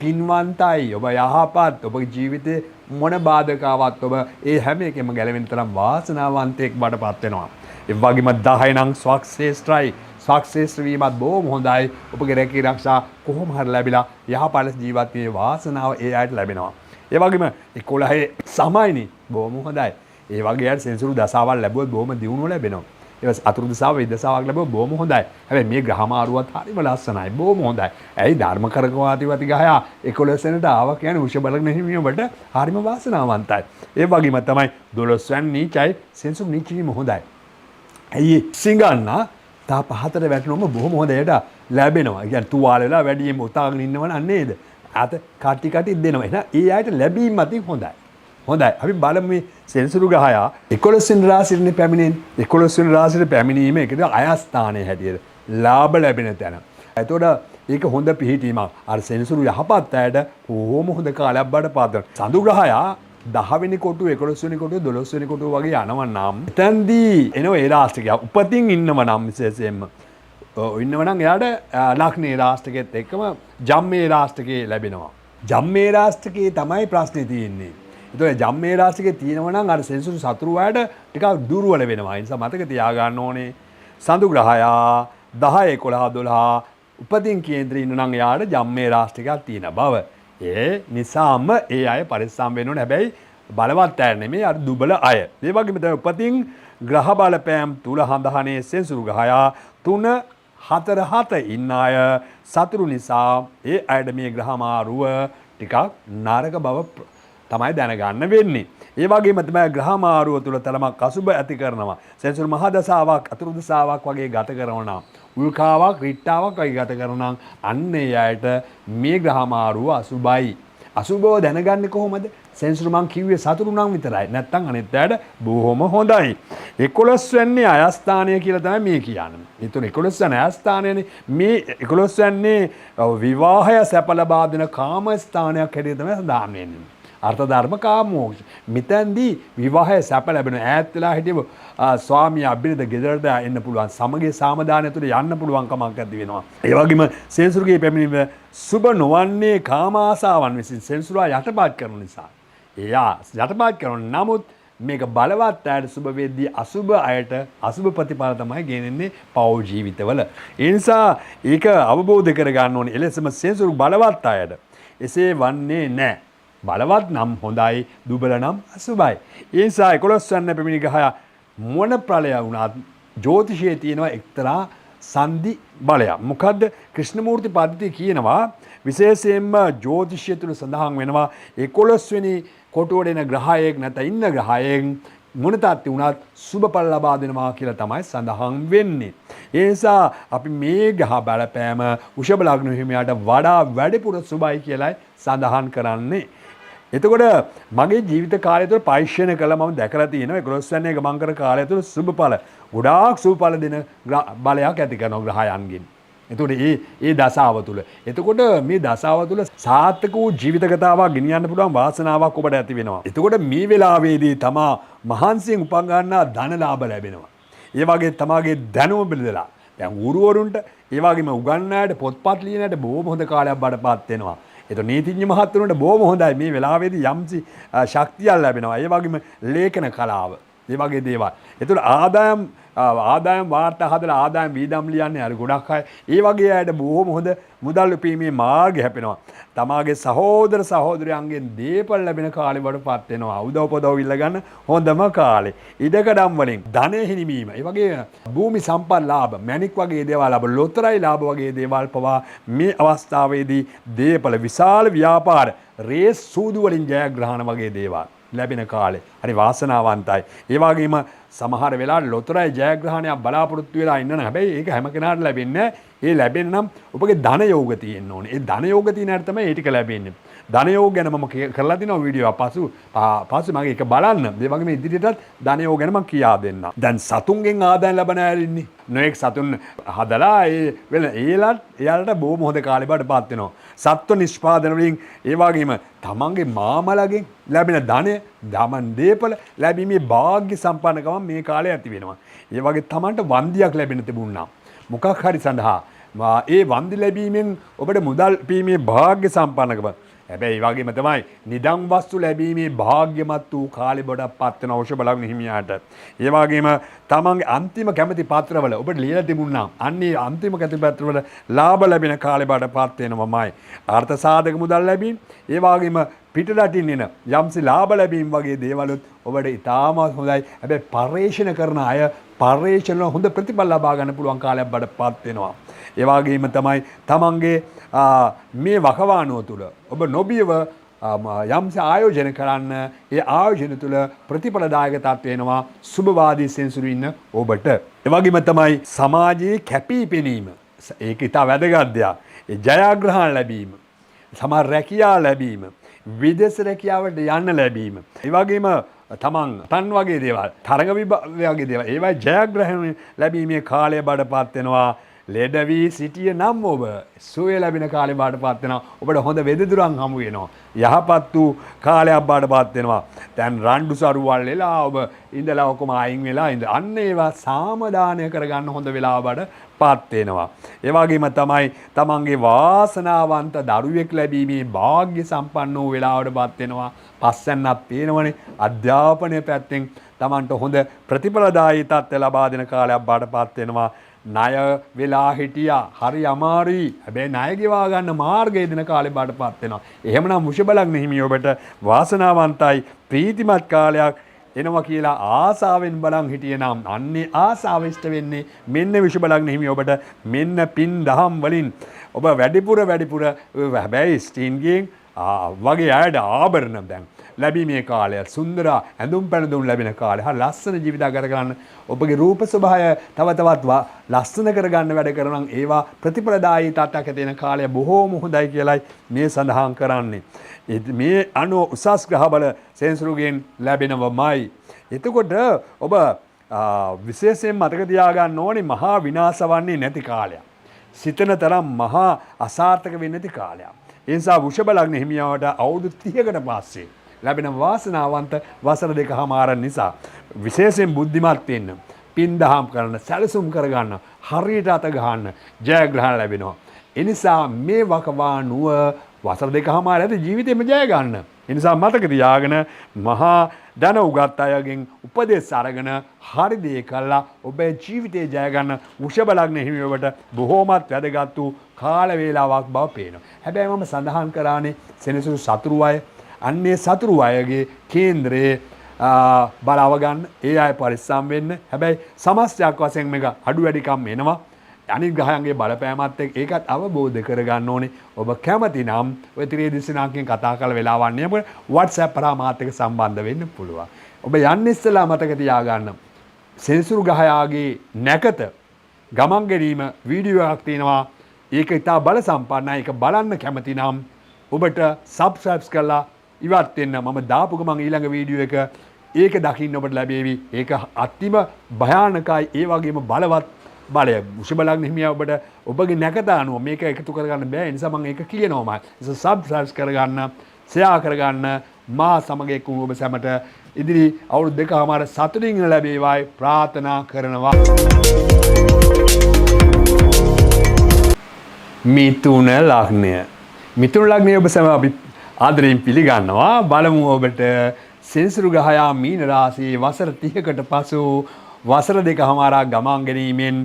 පින්වන්තයි, ඔබ යහපත්, ඔබගේ ජීවිතේ මොන බාධකාවක් ඔබ ඒ හැම එකෙම ගැලවෙන තරම් වාසනාවන්තයෙක් බඩපත් වෙනවා. ඒ වගේම 10 නම් ස්වක්ෂේත්‍රයි, ස්වක්ෂේත්‍ර වීමත් බොහොම හොඳයි. ඔබගේ රැකී ආරක්ෂා කොහොම හරි ලැබිලා යහපත් ජීවත් වීමේ වාසනාව ඒ අයට ලැබෙනවා. ඒ වගේම 11 සමයිනේ බොහොම හොඳයි. ඒ වගේ අය සෙනසුරු දසාවල් ලැබුවොත් බොහොම දියුණුව ලැබෙනවා. ඊට අතුරු දසාව වෙද දසාවක් ලැබුවොත් බොහොම හොඳයි. හැබැයි මේ ග්‍රහ මාරුවත් හරිම ලස්සනයි. බොහොම හොඳයි. ඇයි ධර්ම කරකවාතිපති ගහයා 11 වෙනිට ආවා කියන්නේ වෘෂභ ලග්න හිමියවට හරිම වාසනාවන්තයි. ඒ වගේම තමයි 12 වෙනි නීචයි සෙනසුරු නීච වීම හොඳයි. ඇයි සිංගන්න තා පහතට වැටෙනොම බොහොම හොඳට ලැබෙනවා. කියන්නේ තුවාල වෙලා වැඩියෙන් උතාගෙන ඉන්නවනම් නේද? අත කටි දෙනවා. එහෙනම් ඒ අයට ලැබීම අතින් හොඳයි. හොඳයි. අපි බලමු මේ සෙනසුරු ග්‍රහය 11 වෙනි රාශියේනේ පැමිණෙන්නේ. 11 වෙනි රාශියට පැමිණීම ඒකද අයස්ථානයේ හැටියට ලාභ ලැබෙන තැන. එතකොට ඒක හොඳ පිහිටීමක්. අර සෙනසුරු යහපත් අයට කොහොම හොඳ කාලයක් බඩ පාදන. සඳු ග්‍රහය 10 වෙනි කොටුව 11 වෙනි කොටුව 12 වෙනි කොටුව වගේ යනවා නම් එතෙන්දී එනවා ඒ රාශිය. උපතින් ඉන්නව නම් විශේෂයෙන්ම ඉන්නව නම් එයාට ලග්නේ රාශියකෙත් එක්කම ජම්මේ රාශියකේ ලැබෙනවා. ජම්මේ රාශියකේ තමයි ප්‍රශ්නේ තියෙන්නේ. ඒතකොට ජම්මේ රාශියකේ තියෙනවා නම් අර සෙනසුරු සතුරු වලට ටිකක් දුර්වල වෙනවා. ඒ නිසා මතක තියාගන්න ඕනේ සඳු ග්‍රහය 10 11 12 උපතින් කේන්ද්‍රේ ඉන්න නම් එයාට ජම්මේ රාශියකක් තියෙන බව. ඒ නිසාම ඒ අය පරිස්සම් වෙන්න ඕනේ. හැබැයි බලවත් අය නෙමෙයි අර දුබල අය. ඒ වගේම තමයි උපතින් ග්‍රහ බලපෑම් තුල හඳහනේ සෙනසුරු ග්‍රහය 3 4 7 ඉන්න අය සතුරු නිසා ඒ අයට මේ ග්‍රහ මාරුව ටිකක් නරක බව තමයි දැනගන්න වෙන්නේ. ඒ වගේම තමයි ග්‍රහ මාරුව තුල තරමක් අසුබ ඇති කරනවා. සෙනසුරු මහා දසාවක් අතුරු දසාවක් වගේ ගත කරනවා. උල්කාවක් රිට්ටාවක් වගේ ගත කරනවා නම් අන්න ඒ අයට මේ ග්‍රහ මාරුව අසුබයි. අසුබව දැනගන්නේ කොහොමද? සෙනසුරු මං කිව්වේ සතුරු නම් විතරයි. නැත්තම් අනිත් අයට බොහොම හොඳයි. 11 වෙනි අයස්ථානය කියලා තමයි මේ කියන්නේ. ඒතර 11 වෙනි අයස්ථානයනේ මේ 11 වෙනි විවාහය සැප ලබා දෙන කාම ස්ථානයක් හැටියට තමයි සඳහන් වෙන්නේ. අර්ථ ධර්ම කාමෝක්ෂ. මෙතෙන්දී විවාහය සැප ලැබෙන ඈත් වෙලා හිටියව ස්වාමියා බිරිඳ ගෙදරට එන්න පුළුවන්. සමගිය සාමදානය තුළ යන්න පුළුවන් කමක් ඇති වෙනවා. ඒ වගේම සෙනසුරුගේ පැමිණීම සුබ නොවන්නේ කාම ආසාවන් විසින් සෙනසුරා යටපත් කරන නිසා. එයා යටපත් කරන නමුත් මේක බලවත් අයට සුබ වෙද්දී අසුබ අයට අසුබ ප්‍රතිඵල තමයි ගෙනෙන්නේ පෞල් ජීවිතවල. ඒ නිසා ඒක අවබෝධ කරගන්න ඕනේ. එලෙසම සෙනසුරු බලවත් අයට එසේ වන්නේ නැහැ. බලවත් නම් හොඳයි, දුබල නම් අසුබයි. ඒ නිසා 11 වෙනි පැමිණි ග්‍රහය මොන ප්‍රලය වුණත් ජ්‍යොතිෂයේ තියෙනවා එක්තරා සංදි බලයක්. මොකද්ද? ක්‍රිෂ්ණමූර්ති පද්ධතිය කියනවා විශේෂයෙන්ම ජ්‍යොතිෂය තුළ සඳහන් වෙනවා 11 වෙනි කොටුවට එන ග්‍රහයෙක් නැත්නම් ඉන්න ග්‍රහයෙක් මොන තාත්ති වුණත් සුබඵල ලබා දෙනවා කියලා තමයි සඳහන් වෙන්නේ. ඒ නිසා අපි මේ ග්‍රහ බලපෑම වෘෂභ ලග්න හිමියාට වඩා වැඩිපුර සුබයි කියලායි සඳහන් කරන්නේ. එතකොට මගේ ජීවිත කාලය තුළ පරීක්ෂණ කළා මම දැකලා තියෙනවා 11 වෙනි ගමන් කර කාලය තුළ සුබඵල ගොඩාක් සුබඵල දෙන බලයක් ඇති කරන ග්‍රහයන්ගෙන්. එතකොට ඒ දසාව තුළ. එතකොට මේ දසාව තුළ සාර්ථක වූ ජීවිත කතාවක් ගෙනියන්න පුළුවන් වාසනාවක් ඔබට ඇති වෙනවා. එතකොට මේ වෙලාවේදී තමා මහන්සියෙන් උපන් ගන්නා ධන ලාභ ලැබෙනවා. ඒ වගේ තමාගේ දැනුම බෙදලා දැන් ගුරුවරුන්ට ඒ වගේම උගන්වන්නට පොත්පත් ලියනට බොහොම හොඳ කාලයක් බඩපත් වෙනවා. ඒතකොට නීතිඥ මහත්තුරුන්ට බොහොම හොඳයි මේ වෙලාවේදී යම්සි ශක්තියක් ලැබෙනවා. ඒ වගේම ලේඛන කලාව. ඒ වගේ දේවල්. ඒතකොට ආදායම් වාර්තා හදලා ආදායම් වීදම් ලියන්නේ අර ගොඩක් අය. ඒ වගේ අයට බොහොම හොඳ මුදල් උපීමේ මාර්ගය හැපෙනවා. තමාගේ සහෝදර සහෝදරයන්ගෙන් දීපල් ලැබෙන කාලේ වඩපත් වෙනවා. උදව් පොදව් ඉල්ල ගන්න හොඳම කාලේ. ඉඩකඩම් වලින් ධනෙ හිමිවීම. ඒ වගේ භූමි සම්පත් ලාභ, මැණික් වගේ දේවල් ලාභ, ලොතරැයි ලාභ වගේ දේවල් පවා මේ අවස්ථාවේදී දීපල විශාල ව්‍යාපාර, රේස් සූදු වලින් ජයග්‍රහණ වගේ දේවල් ලැබෙන කාලේ. හරි වාසනාවන්තයි. ඒ වගේම සමහර වෙලාවට ලොතරැයි ජයග්‍රහණයක් බලාපොරොත්තු වෙලා ඉන්න හැබැයි ඒක හැම කෙනාට ලැබෙන්නේ නැහැ. ඒ ලැබෙන්න නම් ඔබගේ ධන යෝග තියෙන්න ඕනේ. ඒ ධන යෝග තියෙන අයට තමයි ඒ ටික ලැබෙන්නේ. ධන යෝග ගැන මම කරලා තිනවා වීඩියෝ පස්සේ මගේ ඒක බලන්න. ඒ වගේම ඉදිරියටත් ධන යෝග ගැන මම කියා දෙන්නම්. දැන් සතුන්ගෙන් ආදායම් ලබන අය ඉන්නේ. නොඑක් සතුන් හදලා එයාලට බොහොම හොඳ කාලේ බඩපත් වෙනවා. සත්ව නිෂ්පාදන වලින් ඒ වගේම තමන්ගේ මාමලගෙන් ලැබෙන ධනය, දමන් දීපල ලැබීමේ වාග්ය සම්පන්නකම මේ කාලේ ඇති වෙනවා. ඒ වගේ තමන්ට වන්දියක් ලැබෙන තිබුණා. මොකක් හරි සඳහා ඒ වන්දි ලැබීමෙන් ඔබට මුදල් පීමේ වාග්ය සම්පන්නකම. හැබැයි ඒ වගේම තමයි නිදන් වස්තු ලැබීමේ වාග්යමත් වූ කාලේ බඩපත් වෙන වෘෂභ ලග්න හිමියාට. ඒ වගේම තමන්ගේ අන්තිම කැමැති පත්‍රවල ඔබට ලියලා තිබුණා. අන්නේ අන්තිම කැමැති පත්‍රවල ලාභ ලැබෙන කාලේ බඩපත් වෙනවමයි. අර්ථ සාධක මුදල් ලැබීම, ඒ වගේම පිටරටින් එන යම්සි ලාභ ලැබීම වගේ දේවලුත් ඔබට ඉතාමත් හොඳයි. හැබැයි පරිශ්‍රණ කරන අය පරිශ්‍රණ හොඳ ප්‍රතිඵල ලබා ගන්න පුළුවන් කාලයක් බඩපත් වෙනවා. ඒ වගේම තමයි තමන්ගේ මේ වකවානුව තුළ ඔබ නොබියව යම්ස ආයෝජන කරන්න ඒ ආයෝජන තුළ ප්‍රතිඵලදායක තත්ත්ව වෙනවා සුභවාදී සෙන්සුරු ඉන්න ඔබට. ඒ වගේම තමයි සමාජයේ කැපී පෙනීම. ඒක ඉතා වැදගත් දෙයක්. ඒ ජයග්‍රහණ ලැබීම, සමහර රැකියා ලැබීම, විදේශ රැකියාවට යන්න ලැබීම. ඒ වගේම තමන් තන් වගේ දේවල්, තරඟ වගේ දේවල්, ඒවයි ජයග්‍රහණ ලැබීමේ කාලය බඩපත් වෙනවා. ලෙඩ වී සිටිය නම් ඔබ සුවය ලැබෙන කාලේ බාටපත් වෙනවා. ඔබට හොඳ වෙදදුරන් හමු වෙනවා. යහපත් වූ කාලයක් බාටපත් වෙනවා. දැන් රණ්ඩු සරුවල් වෙලා ඔබ ඉඳලා ඔකම අයින් වෙලා අන්න ඒවා සාමදානය කරගන්න හොඳ වෙලාව බාටපත් වෙනවා. ඒ වගේම තමයි තමන්ගේ වාසනාවන්ත දරුවෙක් ලැබීමේ වාග්ය සම්පන්න වූ වෙලාවටපත් වෙනවා. පස්සෙන්නක් පේනවනේ අධ්‍යාපනය පැත්තෙන් තමන්ට හොඳ ප්‍රතිඵලදායී තත්ත්ව ලබා දෙන කාලයක් බාටපත් වෙනවා. ණය වෙලා හිටියා හරි අමාරුයි. හැබැයි ණය ගෙවා ගන්න මාර්ගය දෙන කාලේ බාටපත් වෙනවා. එහෙමනම් වෘෂභ හිමි ඔබට වාසනාවන්තයි ප්‍රීතිමත් කාලයක් එනවා කියලා ආසාවෙන් බලන් හිටියනම් අන්නේ ආසාව ඉෂ්ට වෙන්නේ මෙන්න වෘෂභ හිමි ඔබට මෙන්න පින් දහම් වලින් ඔබ වැඩිපුර හැබැයි ස්ටීන්ගෙන් වගේ අයට ආභරණ දැන් ලැබීමේ කාලය සුන්දර ඇඳුම් පැළඳුම් ලැබෙන කාලය හරි ලස්සන ජීවිතයක් ගත කරන්න ඔබගේ රූප ස්වභාවය තව තවත් ලස්සන කරගන්න වැඩ කරනම් ඒවා ප්‍රතිඵලදායී තත්ත්වයක තියෙන කාලය බොහෝම හොඳයි කියලයි මේ සඳහන් කරන්නේ. මේ අනුව උසස් ග්‍රහ බල සෙන්සුරුගෙන් ලැබෙනවමයි. එතකොට ඔබ විශේෂයෙන් මතක තියාගන්න ඕනේ මහා විනාශ වන්නේ නැති කාලයක්. සිතන තරම් මහා අසාර්ථක වෙන්නේ නැති කාලයක්. ඒ නිසා වෘෂභ ලග්න හිමියාට අවුරුදු 30කට පස්සේ ලැබෙන වාසනාවන්ත වසර දෙකමාර නිසා විශේෂයෙන් බුද්ධිමත් වෙන්න, පින් දහම් කරන, සැලසුම් කරගන්න, හරියට අත ගන්න ජයග්‍රහණ ලැබෙනවා. ඒ නිසා මේ වකවානුව වසර දෙකමාර ඇති ජීවිතේම ජය ගන්න. ඒ නිසා මතක තියාගෙන මහා ධන උගත් අයගෙන් උපදෙස් අරගෙන හරි දේ කළා ඔබේ ජීවිතේ ජය ගන්න වෘෂභ ලග්න හිමියවට බොහෝමත් වැදගත් වූ කාල වේලාවක් බව පේනවා. හැබැයි මම සඳහන් කරානේ සෙනසුරු සතුරු අය අන්නේ සතුරු අයගේ කේන්ද්‍රයේ බලාව ගන්න ඒ අය පරිස්සම් වෙන්න. හැබැයි සමස්තයක් වශයෙන් මේක අඩු වැඩිකම් එනවා. අනිත් ග්‍රහයන්ගේ බලපෑමත් එක්ක ඒකත් අවබෝධ කරගන්න ඕනේ. ඔබ කැමති නම් ඔය ත්‍රිදිශනාංකයෙන් කතා කරලා වෙලාවක් නෑ. මොකද WhatsApp කරා මාත් එක්ක සම්බන්ධ වෙන්න පුළුවන්. ඔබ යන්නේ ඉස්සලා මතක තියාගන්න. සෙනසුරු ග්‍රහයාගේ නැකත ගමන් ගැනීම වීඩියෝ එකක් තියෙනවා. ඒක ඉතා බල සම්පන්නයි. ඒක බලන්න කැමති නම් ඔබට subscribe කරලා ඉවත් වෙන්න. මම දාපු ගමන් ඊළඟ වීඩියෝ එක ඒක දකින්න ඔබට ලැබේවි. ඒක අතිම භයානකයි. ඒ වගේම බලවත් බලය. වෘෂභ ලග්න හිමියා ඔබට ඔබගේ නැකත අනුව මේක එකතු කරගන්න බෑ. ඒ නිසා මම ඒක කියනවා. ඒක subscribe කරගන්න, share කරගන්න. මා සමග එක්ක ඔබ සැමට ඉදිරි අවුරුදු දෙකමාර සතුටින් ලැබේවායි ප්‍රාර්ථනා කරනවා. මිථුන ලග්නය. මිථුන ලග්නය ඔබ සැම අපි ආදරයෙන් පිළිගන්නවා. බලමු ඔබට සෙනසුරු ග්‍රහයා මීන රාශියේ වසර 30කට පසු වසර දෙකමාරක් ගමන් ගැනීමෙන්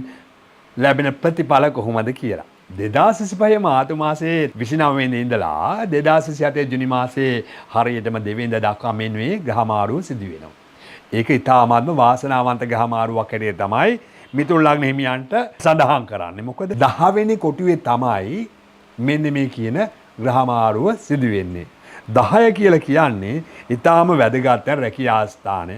ලැබෙන ප්‍රතිඵල කොහොමද කියලා. 2025 මාර්තු මාසයේ 29 වෙනිදා ඉඳලා 2027 ජුනි මාසයේ හරියටම 2 වෙනිදා දක්වා මෙන්වේ ග්‍රහ මාරුව සිදු වෙනවා. ඒක ඉතාමත්ම වාසනාවන්ත ග්‍රහ මාරුවක් හැටියට තමයි මිථුන ලග්න හිමියන්ට සඳහන් කරන්නේ. මොකද 10 වෙනි කොටුවේ තමයි මෙන්න මේ කියන ග්‍රහ මාරුව සිදු වෙන්නේ. 10 කියලා කියන්නේ ඊටාම වැදගත් රැකියා ස්ථානය.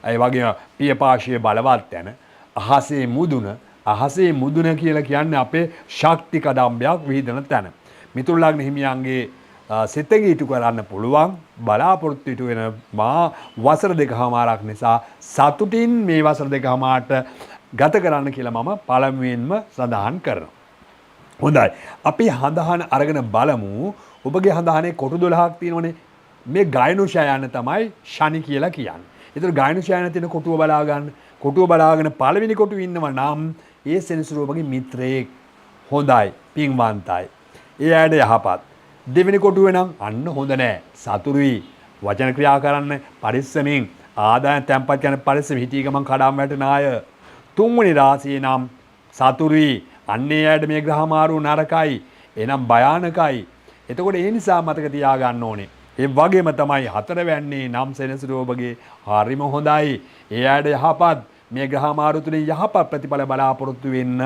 ඒ වගේම පියපාශයේ බලවත් තැන, අහසේ මුදුන කියලා කියන්නේ අපේ ශක්ති කදම්බයක් විහිදෙන තැන. මිථුන ලග්න හිමියන්ගේ සිත ඊට කරන්න පුළුවන් බලාපොරොත්තු ඉටු වෙන මා වසර දෙකමාරක් නිසා සතුටින් මේ වසර දෙකමාරට ගත කරන්න කියලා මම පළමුවෙන්ම සඳහන් කරනවා. හොඳයි. අපි හඳහන අරගෙන බලමු. ඔබගේ හඳහනේ කොටු 12ක් තියෙනවනේ. මේ ගායනුෂයන තමයි ශනි කියලා කියන්නේ. ඒතර ගායනුෂයන තියෙන කොටුව බලා ගන්න. කොටුව බලාගෙන පළවෙනි කොටුවේ ඉන්නව නම් ඒ සෙනසුරු ඔබගේ මිත්‍රයෙක් හොඳයි, පින්වන්තයි. ඒ ඇයට යහපත්. දෙවෙනි කොටුවේ නම් අන්න හොඳ නෑ. සතුරුයි. වචන ක්‍රියා කරන්න පරිස්සමින් ආදායම් තැන්පත් කරන පරිස්සම හිතී ගමන් කඩාම් වැටෙන අය. තුන්වෙනි රාශියේ නම් සතුරුයි. අන්නේ ඇයට මේ ග්‍රහ මාරු නරකයි. එනම් භයානකයි. එතකොට ඒ නිසා මතක තියාගන්න ඕනේ. ඒ වගේම තමයි හතරවැන්නේ නම් සෙනසුරු ඔබගේ හරිම හොඳයි. ඒ ඇයට යහපත් මේ ග්‍රහ මාරු තුලින් යහපත් ප්‍රතිඵල බලාපොරොත්තු වෙන්න.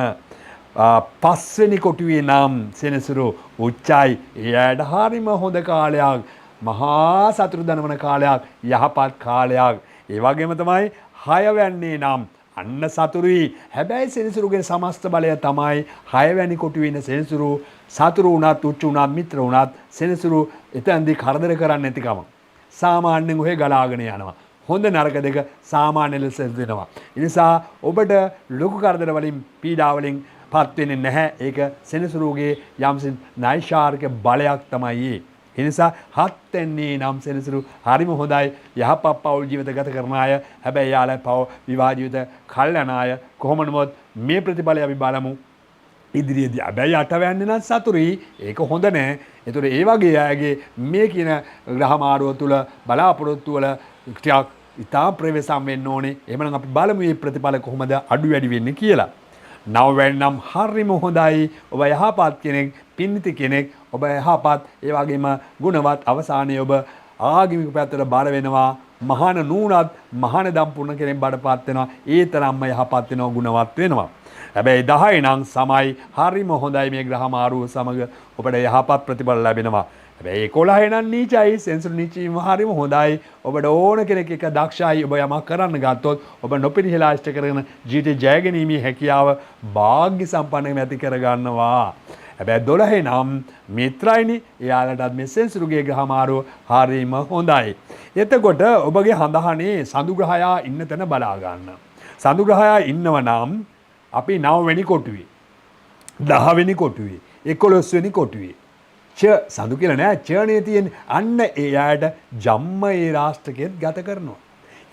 පස්වෙනි කොටුවේ නම් සෙනසුරු උච්චයි. ඒ ඇයට හරිම හොඳ කාලයක්. මහා සතුරු දනවන කාලයක්, යහපත් කාලයක්. ඒ වගේම තමයි 6 වැන්නේ නම් අන්න සතුරුයි. හැබැයි සෙනසුරුගේ සමස්ත බලය තමයි 6 වැනි කොටුවේ ඉන්න සෙනසුරු සතුරු වුණත්, උච්ච වුණත්, මිත්‍ර වුණත් සෙනසුරු එතෙන්දී කරදර කරන්නේ නැතිකම. සාමාන්‍යයෙන් ඔහෙ ගලාගෙන යනවා. හොඳ නරක දෙක සාමාන්‍ය ලෙස දෙනවා. ඒ නිසා ඔබට ලොකු කරදර වලින් පීඩා වලින් පත් වෙන්නේ නැහැ. ඒක සෙනසුරුගේ යම්සි නෛශාර්ක බලයක් තමයි. ඒ නිසා 7 වෙනි නම් සෙනසුරු හරිම හොඳයි. යහපත් පෞල් ජීවිත ගත කරන අය. හැබැයි යාළුවා පව විවාහ ජීවිත කල් යන අය කොහොම නමුත් මේ ප්‍රතිඵලය අපි බලමු. ඉදිරියේදී හැබැයි 8 වෙනි නම් සතුරුයි. ඒක හොඳ නෑ. ඒතකොට ඒ වගේ අයගේ මේ කියන ග්‍රහ මාරුව තුල බලාපොරොත්තු වල ටිකක් ඉතා ප්‍රවේශම් වෙන්න ඕනේ. එහෙමනම් අපි බලමු මේ ප්‍රතිඵල කොහොමද අඩු වැඩි වෙන්නේ කියලා. 9 වෙනි නම් හරිම හොඳයි. ඔබ යහපත් කෙනෙක්, පින්නිති කෙනෙක්, ඔබ යහපත් ඒ වගේම ගුණවත්. අවසානයේ ඔබ ආගමික පැත්තට බර වෙනවා. මහාන නූණත් මහාන දම්පුර්ණ කෙනෙක් බඩපත් වෙනවා. ඒ තරම්ම යහපත් වෙනවා, ගුණවත් වෙනවා. හැබැයි 10 නම් සමයි හරිම හොඳයි මේ ග්‍රහ මාරුව සමග ඔබට යහපත් ප්‍රතිඵල ලැබෙනවා. හැබැයි 11 නම් නීචයි. සෙන්සුරු නීචීම හරිම හොඳයි. ඔබට ඕන කෙනෙක් එක දක්ෂයි. ඔබ යමක් කරන්න ගත්තොත් ඔබ නොපිරිහෙලා ඉෂ්ට කරගෙන ජීවිතේ ජය ගැනීමේ හැකියාව වාග්ය සම්පන්නව ඇති කරගන්නවා. හැබැයි 12 නම් මිත්‍රයිනි. එයාලටත් මේ සෙන්සුරුගේ ග්‍රහ මාරුව හරිම හොඳයි. එතකොට ඔබගේ හඳහනේ සඳු ග්‍රහයා ඉන්න තැන බලා ගන්න. සඳු ග්‍රහයා ඉන්නව නම් අපි 9 වෙනි කොටුවේ, 10 වෙනි කොටුවේ, 11 වෙනි කොටුවේ සඳු කියලා නෑ, චර්ණයේ තියෙන අන්න ඒ අයට ජම්ම ඒ රාෂ්ට්‍රකෙත් ගත කරනවා.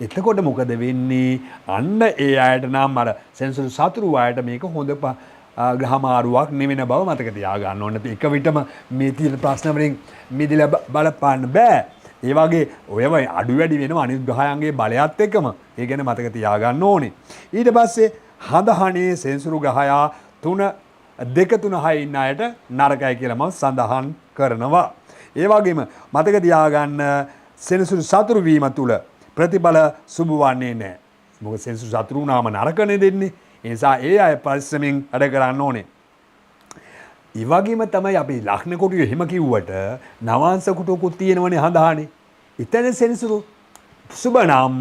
එතකොට මොකද වෙන්නේ? අන්න ඒ අයට නම් අර සෙන්සුරු සතුරු අයට මේක හොඳ ග්‍රහ මාරුවක් නෙවෙන බව මතක තියාගන්න ඕන. එක විටම මේ තියෙන ප්‍රශ්න වලින් මිදලා බලපාන්න බෑ. ඒ වගේ ඔයව අඩු වැඩි වෙනවා අනිත් ග්‍රහයන්ගේ බලයත් එක්කම. ඒ ගැන මතක තියාගන්න ඕනේ. ඊට පස්සේ හඳහනේ සෙන්සුරු ග්‍රහයා 2 3 6 ඉන්න අයට නරකයි කියලා මම සඳහන් කරනවා. ඒ වගේම මතක තියාගන්න සෙනසුරු සතුරු වීම තුල ප්‍රතිඵල සුබ වන්නේ නැහැ. මොකද සෙනසුරු සතුරු නාම නරකනේ දෙන්නේ. ඒ නිසා ඒ අය පරිස්සමින් වැඩ කරන්න ඕනේ. ඒ වගේම තමයි අපි ලග්න කොටුවේ එහෙම කිව්වට නවාංශ කොටුකුත් තියෙනවනේ හඳහනේ. ඉතින් සෙනසුරු සුබ නම්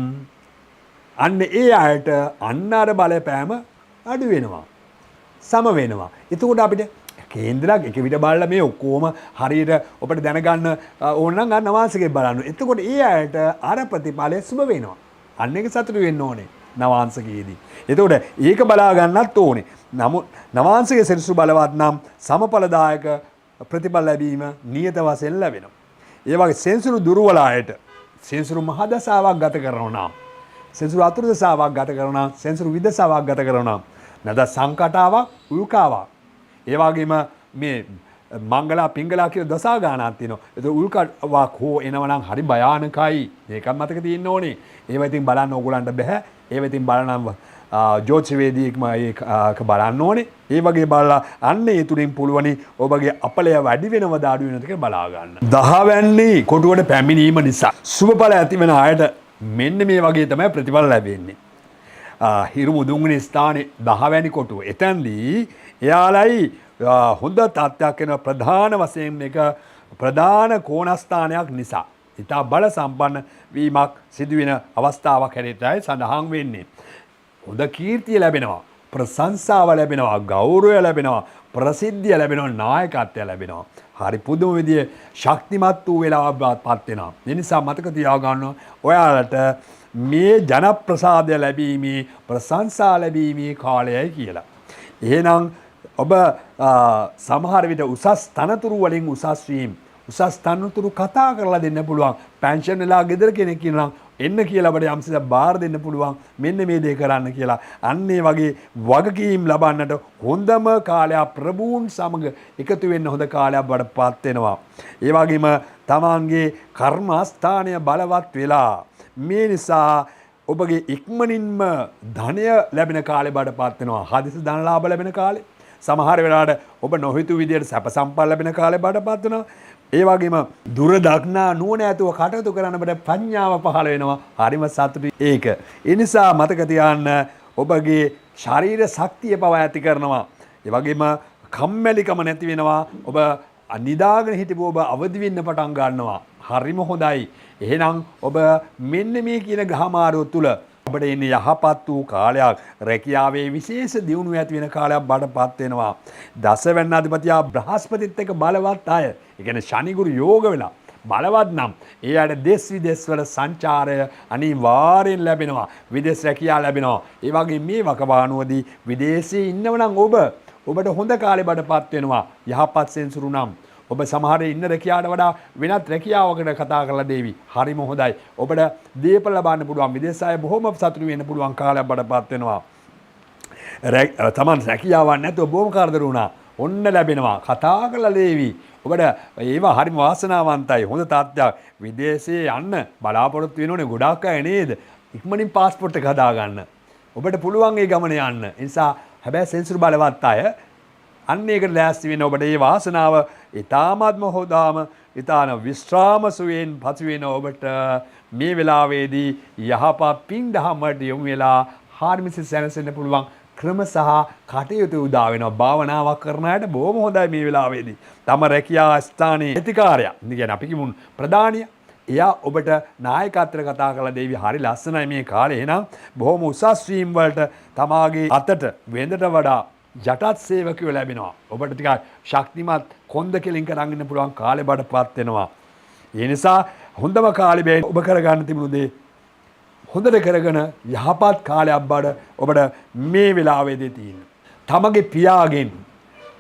අන්න ඒ අයට අන්න අර බලපෑම අඩු වෙනවා. සම වෙනවා. එතකොට අපිට කේන්ද්‍රයක් එක විට බලලා මේ ඔක්කොම හරියට ඔබට දැනගන්න ඕන නම් අන්න නවාංශකේ බලන්න. එතකොට ඒ අයට අර ප්‍රතිඵලය සුබ වෙනවා. අන්න ඒක සතුටු වෙන්න ඕනේ නවාංශකයේදී. එතකොට ඒක බලා ගන්නත් ඕනේ. නමුත් නවාංශකයේ සෙනසුරු බලවත් නම් සමඵලදායක ප්‍රතිඵල ලැබීම නියත වශයෙන් ලැබෙනවා. ඒ වගේ සෙනසුරු දුර්වල අයට සෙනසුරු මහදසාවක් ගත කරනවා නම්, සෙනසුරු අතුරුදසාවක් ගත කරනවා නම්, සෙනසුරු විදසාවක් ගත කරනවා නම්, නැද සංකටාවක්, උල්කාවක්. ඒ වගේම මේ මංගලා පිංගලා කියලා දසා ගානක් තියෙනවා. ඒක උල්කාවක් හෝ එනවනම් හරි භයානකයි. මේකත් මතක තියෙන්න ඕනේ. ඒව ඉතින් බලන්න ඕගොල්ලන්ට බෑ. ඒව ඉතින් බලනම් ජෝතිෂවේදීෙක්ම ඒක බලන්න ඕනේ. ඒ වගේ බලලා අන්න ඒ තුලින් පුළුවනි ඔබගේ අපලය වැඩි වෙනවද අඩු වෙනවද කියලා බලා ගන්න. 10 වැනි කොටුවට පැමිණීම නිසා සුබඵල ඇති වෙන අයට මෙන්න මේ වගේ තමයි ප්‍රතිඵල ලැබෙන්නේ. හිරු මුදුන්ගුණේ ස්ථානයේ 10 වැනි කොටුව. එතෙන්දී එයාලයි හොඳ තත්ත්වයක් වෙන ප්‍රධාන වශයෙන් මේක ප්‍රධාන කෝණස්ථානයක් නිසා ඉතා බල සම්පන්න වීමක් සිදුවෙන අවස්ථාවක් හැටියටයි සඳහන් වෙන්නේ. හොඳ කීර්තිය ලැබෙනවා, ප්‍රශංසාව ලැබෙනවා, ගෞරවය ලැබෙනවා, ප්‍රසිද්ධිය ලැබෙනවා, නායකත්වය ලැබෙනවා. හරි පුදුම විදිහේ ශක්තිමත් වූ වෙලාවක්පත් වෙනවා. ඒ නිසා මතක තියාගන්න ඔයාලට මේ ජනප්‍රසාදය ලැබීමේ, ප්‍රශංසා ලැබීමේ කාලයයි කියලා. එහෙනම් ඔබ සමහර විට උසස් තනතුරු වලින් උසස් වීම, උසස් තනතුරු කතා කරලා දෙන්න පුළුවන්. පෙන්ෂන් වෙලා ගෙදර කෙනෙක් කියනවා එන්න කියලා අපිට යම්සි බාර දෙන්න පුළුවන්. මෙන්න මේ දේ කරන්න කියලා. අන්න ඒ වගේ වගකීම් ලබන්නට හොඳම කාලයක් ප්‍රභූන් සමග එකතු වෙන්න හොඳ කාලයක් වඩපත් වෙනවා. ඒ වගේම තමන්ගේ කර්මස්ථානය බලවත් වෙලා මේ නිසා ඔබගේ ඉක්මනින්ම ධනය ලැබෙන කාලේ බඩපත් වෙනවා. හදිසි ධන ලාභ ලැබෙන කාලේ. සමහර වෙලාවට ඔබ නොහිතු විදියට සැප සම්පත් ලැබෙන කාලේ බඩපත් වෙනවා. ඒ වගේම දුර දක්නා නුවණ ඇතුව කටයුතු කරන්න බඩ ප්‍රඥාව පහළ වෙනවා. හරිම සතුටුයි ඒක. ඒ නිසා මතක තියාගන්න ඔබගේ ශරීර ශක්තිය පව ඇති කරනවා. ඒ වගේම කම්මැලිකම නැති වෙනවා. ඔබ නිදාගෙන හිටපුව ඔබ අවදි වෙන්න පටන් ගන්නවා. හරිම හොඳයි. එහෙනම් ඔබ මෙන්න මේ කියන ග්‍රහමාරුව තුල ඔබට ඉන්නේ යහපත් වූ කාලයක්, රැකියාවේ විශේෂ දියුණුව ඇති වෙන කාලයක් බඩපත් වෙනවා. දසවැන්න අධිපතියා බ්‍රහස්පතිත් එක්ක බලවත් අය. ඒ කියන්නේ ශනි ගුරු යෝග වෙලා බලවත් නම් ඒ අයට දෙස් විදෙස් වල සංචාරය අනිවාර්යෙන් ලැබෙනවා. විදේශ රැකියාව ලැබෙනවා. ඒ වගේ මේ වකවානුවදී විදේශයේ ඉන්නව නම් ඔබට හොඳ කාලේ බඩපත් වෙනවා. යහපත් සෙන්සුරු නම් ඔබ සමහර ඉන්න රැකියාවට වඩා වෙනත් රැකියාවකට කතා කරලා දේවි. හරිම හොඳයි. ඔබට දීපල ලබන්න පුළුවන්. විදේශ අය බොහොම සතුටු වෙන්න පුළුවන් කාලයක් බඩපත් වෙනවා. තමන් රැකියාවක් නැතුව බොහොම කරදර වුණා. ඔන්න ලැබෙනවා. කතා කරලා දේවි. ඔබට ඒවා හරිම වාසනාවන්තයි. හොඳ තත්ත්වයක්. විදේශයේ යන්න බලාපොරොත්තු වෙනෝනේ ගොඩාක් අය නේද? ඉක්මනින් પાස්පෝර්ට් එක හදා ගන්න. ඔබට පුළුවන් ඒ ගමන යන්න. ඒ නිසා හැබැයි සෙන්සුරු බලවත් අය අන්න ඒකට ලෑස්ති වෙන්න ඔබට මේ වාසනාව ඊ타ත්ම හොදාම ඊතාන විශ්‍රාම සුවයෙන් පසු වෙන ඔබට මේ වෙලාවේදී යහපත් පින් දහමට යොමු වෙලා හාර්මිස සැනසෙන්න පුළුවන් ක්‍රම සහ කටයුතු උදා වෙනවා. භාවනාවක් කරන අයට බොහොම හොඳයි මේ වෙලාවේදී. තම රැකියා ස්ථානයේ අධිකාරියා කියන්නේ අපි කිමුන් ප්‍රධානිය එයා ඔබට නායකත්වයට කතා කරලා දේවි හරි ලස්සනයි මේ කාලේ. එහෙනම් බොහොම උසස් ස්ට්‍රීම් වලට තමාගේ අතට වෙනදට වඩා යටත් සේවකයෝ ලැබෙනවා. ඔබට ටිකක් ශක්තිමත් කොන්ද කෙලින් කරන් ඉන්න පුළුවන් කාලේ බඩපත් වෙනවා. ඒ නිසා හොඳම කාලේ බෑ ඔබ කරගන්න තිබුණු දේ හොඳට කරගෙන යහපත් කාලයක් බඩ ඔබට මේ වෙලාවේදී තියෙන. තමගේ පියාගෙන්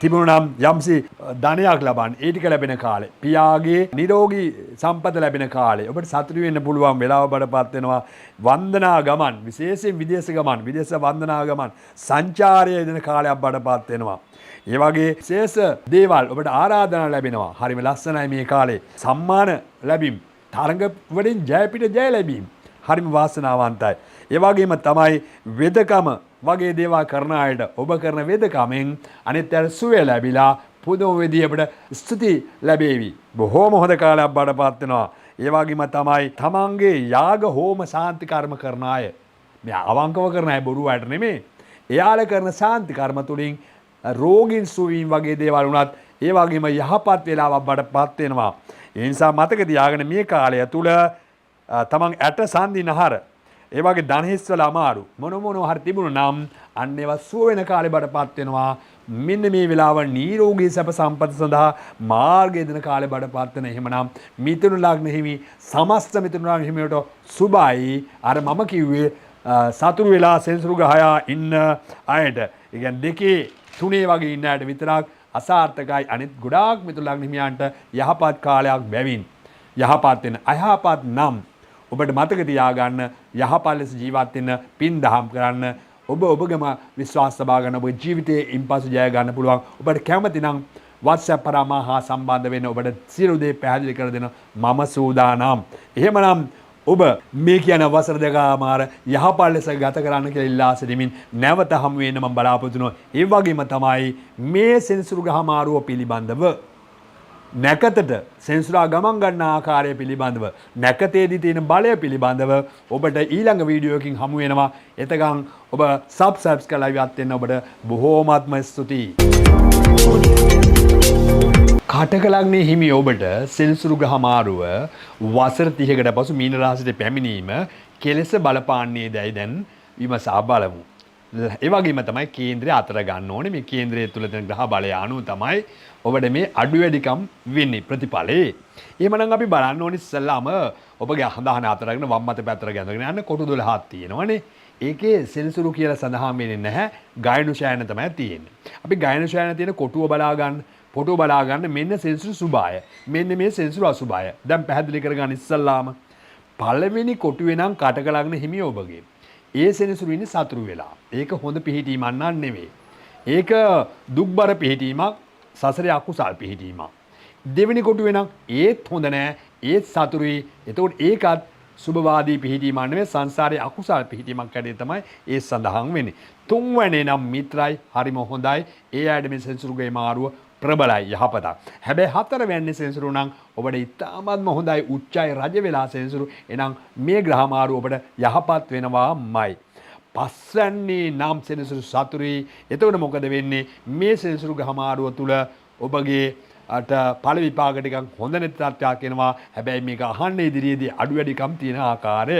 තිබුණු නම් යම්සි ධනයක් ලබන්න ඒ ටික ලැබෙන කාලේ. පියාගේ නිරෝගී සම්පත ලැබෙන කාලේ. ඔබට සතුටු වෙන්න පුළුවන් වෙලාව බඩපත් වෙනවා. වන්දනා ගමන් විශේෂයෙන් විදේශ ගමන් විදේශ වන්දනා ගමන් සංචාරය දෙන කාලයක් බඩපත් වෙනවා. ඒ වගේ විශේෂ දේවල් ඔබට ආරාධනා ලැබෙනවා. හරිම ලස්සනයි මේ කාලේ. සම්මාන ලැබීම් තරඟ වලින් ජය පිට ජය ලැබීම් හරිම වාසනාවන්තයි. ඒ වගේම තමයි වෙදකම වගේ දේවල් කරන අයට ඔබ කරන වෙදකමෙන් අනිත් අය සුවය ලැබිලා පුදුම විදිහට අපිට ස්තුති ලැබේවි. බොහෝම හොඳ කාලයක් බඩපත් වෙනවා. ඒ වගේම තමයි තමන්ගේ යාග හෝම ශාන්ති කර්ම කරන අය. මේ අවංකව කරන අය බොරු අයට නෙමෙයි. එයාලා කරන ශාන්ති කර්ම තුලින් රෝගීන් සුවීම් වගේ දේවල් වුණත් ඒ වගේම යහපත් වෙලාවක් බඩපත් වෙනවා. ඒ නිසා මතක තියාගන්න මේ කාලය තුල තමන් ඇට සන්දි නහර ඒ වගේ දණහිස් වල අමාරු මොන හරි තිබුණු නම් අන්න ඒවා සුව වෙන කාලේ බඩපත් වෙනවා. මෙන්න මේ වෙලාව නිරෝගී සැප සම්පත සඳහා මාර්ගය දෙන කාලේ බඩපත් වෙන. එහෙමනම් මිථුන ලග්න හිමි සමස්ත මිථුන ලග්න හිමියට සුබයි. අර මම කිව්වේ සතුරු වෙලා සෙන්සුරු ගහයා ඉන්න අයට. ඒ කියන්නේ දෙකේ තුනේ වගේ ඉන්න අයට විතරක් අසාර්ථකයි. අනිත් ගොඩාක් මිථුන ලග්න හිමියන්ට යහපත් කාලයක් බැවින් යහපත් වෙන අයහපත් නම් ඔබට මතක තියාගන්න යහපත් ලෙස ජීවත් වෙන්න පින් දහම් කරන්න ඔබගේම විශ්වාස සබා ගන්න ඔබ ජීවිතයේ ඉම්පසු ජය ගන්න පුළුවන්. ඔබට කැමති නම් WhatsApp පරාමා හා සම්බන්ධ වෙන්න ඔබට සියලු දේ පැහැදිලි කර දෙන මම සූදානම්. එහෙමනම් ඔබ මේ කියන වසර දෙකමාර යහපත් ලෙස ගත කරන්න කියලා ඉල්ලා සිටිමින් නැවත හමු වෙන්න මම බලාපොරොත්තු වෙනවා. ඒ වගේම තමයි මේ සෙනසුරු ග්‍රහ මාරුව පිළිබඳව නැකතට සෙන්සුරා ගමන් ගන්න ආකාරය පිළිබඳව නැකතේදී තියෙන බලය පිළිබඳව ඔබට ඊළඟ වීඩියෝ එකකින් හමු වෙනවා. එතකන් ඔබ සබ්ස්ක්‍රයිබ් කරලා ඉවත් වෙන්න ඔබට බොහෝමත්ම ස්තුතියි. කටක ලග්නේ හිමි ඔබට සෙන්සුරු ග්‍රහ මාරුව වසර 30කට පසු මීන රාශියට පැමිණීම කෙලෙස බලපාන්නේ දැයි දැන් විමසා බලමු. ඒ වගේම තමයි කේන්ද්‍රය අතර ගන්න ඕනේ. මේ කේන්ද්‍රය තුල තියෙන ග්‍රහ බලය අනුව තමයි ඔබට මේ අඩු වැඩිකම් වෙන්නේ ප්‍රතිඵලේ. එහෙමනම් අපි බලන්න ඕනේ ඉස්සල්ලාම ඔබගේ අහඳහන අතරගෙන වම් අත පැත්තට ගැඳගෙන යන්න කොටු 12ක් තියෙනවනේ. ඒකේ සෙන්සුරු කියලා සඳහන් වෙන්නේ නැහැ. ගායන ශයන තමයි තියෙන්නේ. අපි ගායන ශයන තියෙන කොටුව බලා ගන්න, පොටුව බලා ගන්න මෙන්න සෙන්සුරු සුභාය. මෙන්න මේ සෙන්සුරු අසුභාය. දැන් පැහැදිලි කරගන්න ඉස්සල්ලාම පළවෙනි කොටුවේ නම් කටක ලග්න හිමි ඔබගේ. ඒ සෙනසුරු ඉන්නේ සතුරු වෙලා. ඒක හොඳ පිහිටීමක් නන් නෙවෙයි. ඒක දුක්බර පිහිටීමක්, සසරේ අකුසල් පිහිටීමක්. දෙවෙනි කොටුවේ නම් ඒත් හොඳ නෑ, ඒත් සතුරුයි. එතකොට ඒකත් සුභවාදී පිහිටීමක් නෙවෙයි, සංසාරේ අකුසල් පිහිටීමක් ඇදී තමයි ඒ සඳහන් වෙන්නේ. තුන්වැනේ නම් මිත්‍රයි, හරිම හොඳයි. ඒ ආයත මේ සෙනසුරුගේ මාරුව ප්‍රබලයි යහපතක්. හැබැයි හතරවැන්නේ සෙන්සුරු නම් ඔබට ඉතාමත්ම හොඳයි, උච්චයි, රජ වෙලා සෙන්සුරු. එහෙනම් මේ ග්‍රහ මාරුව ඔබට යහපත් වෙනවාමයි. පස්වැන්නේ නම් සෙන්සුරු සතුරුයි. එතකොට මොකද වෙන්නේ? මේ සෙන්සුරු ග්‍රහ මාරුව තුල ඔබගේ අට ඵල විපාක ටිකක් හොඳ නැති තත්ත්වයක් එනවා. හැබැයි මේක අහන්න ඉදිරියේදී අඩු වැඩිකම් තියෙන ආකාරය.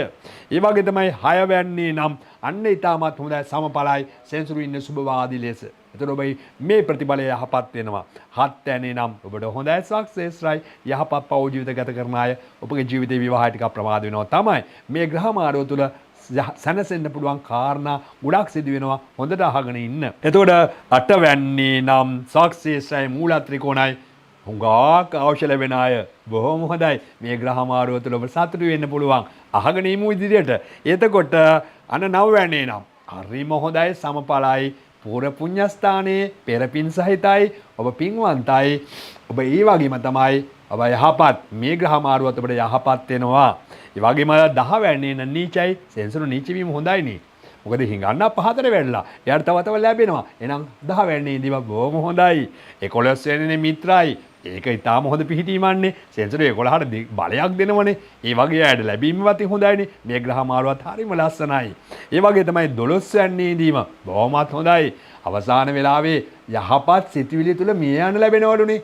ඒ වගේ තමයි 6 වැන්නේ නම් අන්න ඊටමත් හොඳයි සමඵලයි සෙන්සුරු ඉන්න සුභවාදී ලෙස. එතකොට ඔබ මේ ප්‍රතිඵලය යහපත් වෙනවා. 7 වැන්නේ නම් ඔබට හොඳයි සක්සස් රයි යහපත් පෞ ජීවිත ගත කරන අය ඔබගේ ජීවිතේ විවාහය ටිකක් ප්‍රමාද වෙනවා තමයි. මේ ග්‍රහ මාරුව තුළ සැනසෙන්න පුළුවන් කාරණා ගොඩක් සිදු වෙනවා. හොඳට අහගෙන ඉන්න. එතකොට 8 වැන්නේ නම් සක්සේසයි මූල ත්‍රිකෝණයි හුඟක් අවශ්‍ය ලැබෙන අය බොහොම හොඳයි. මේ ග්‍රහ මාරුව තුළ ඔබ සතුටු වෙන්න පුළුවන්. අහගෙන ඉමු ඉදිරියට. එතකොට අන 9 වැන්නේ නම් හරිම හොඳයි සමඵලයි පූර්ව පුණ්‍යස්ථානයේ පෙරපින් සහිතයි ඔබ පින්වන්තයි. ඔබ ඒ වගේම තමයි ඔබ යහපත් මේ ග්‍රහ මාරුවත් ඔබට යහපත් වෙනවා. ඒ වගේම 10 වැන්නේ නම් නීචයි සෙන්සුරු නීච වීම හොඳයි නේ. මොකද හිඟන්න පහතට වැඩලා. එයාට තව තව ලැබෙනවා. එහෙනම් 10 වැන්නේ ඉඳීම බොහොම හොඳයි. 11 වෙනිනේ මිත්‍රායි. ඒක ඊටාම හොඳ පිහිටීමන්නේ. සෙන්සුරු 11ට බලයක් දෙනවනේ. ඒ වගේ අයට ලැබීමවත් හොඳයිනේ. මේ ග්‍රහ මාරුවත් හරිම ලස්සනයි. ඒ වගේ තමයි 12 වැන්නේ ඉඳීම බොහොමත් හොඳයි. අවසාන වෙලාවේ යහපත් සිතුවිලි තුල මිය යන්න ලැබෙනවලුනේ.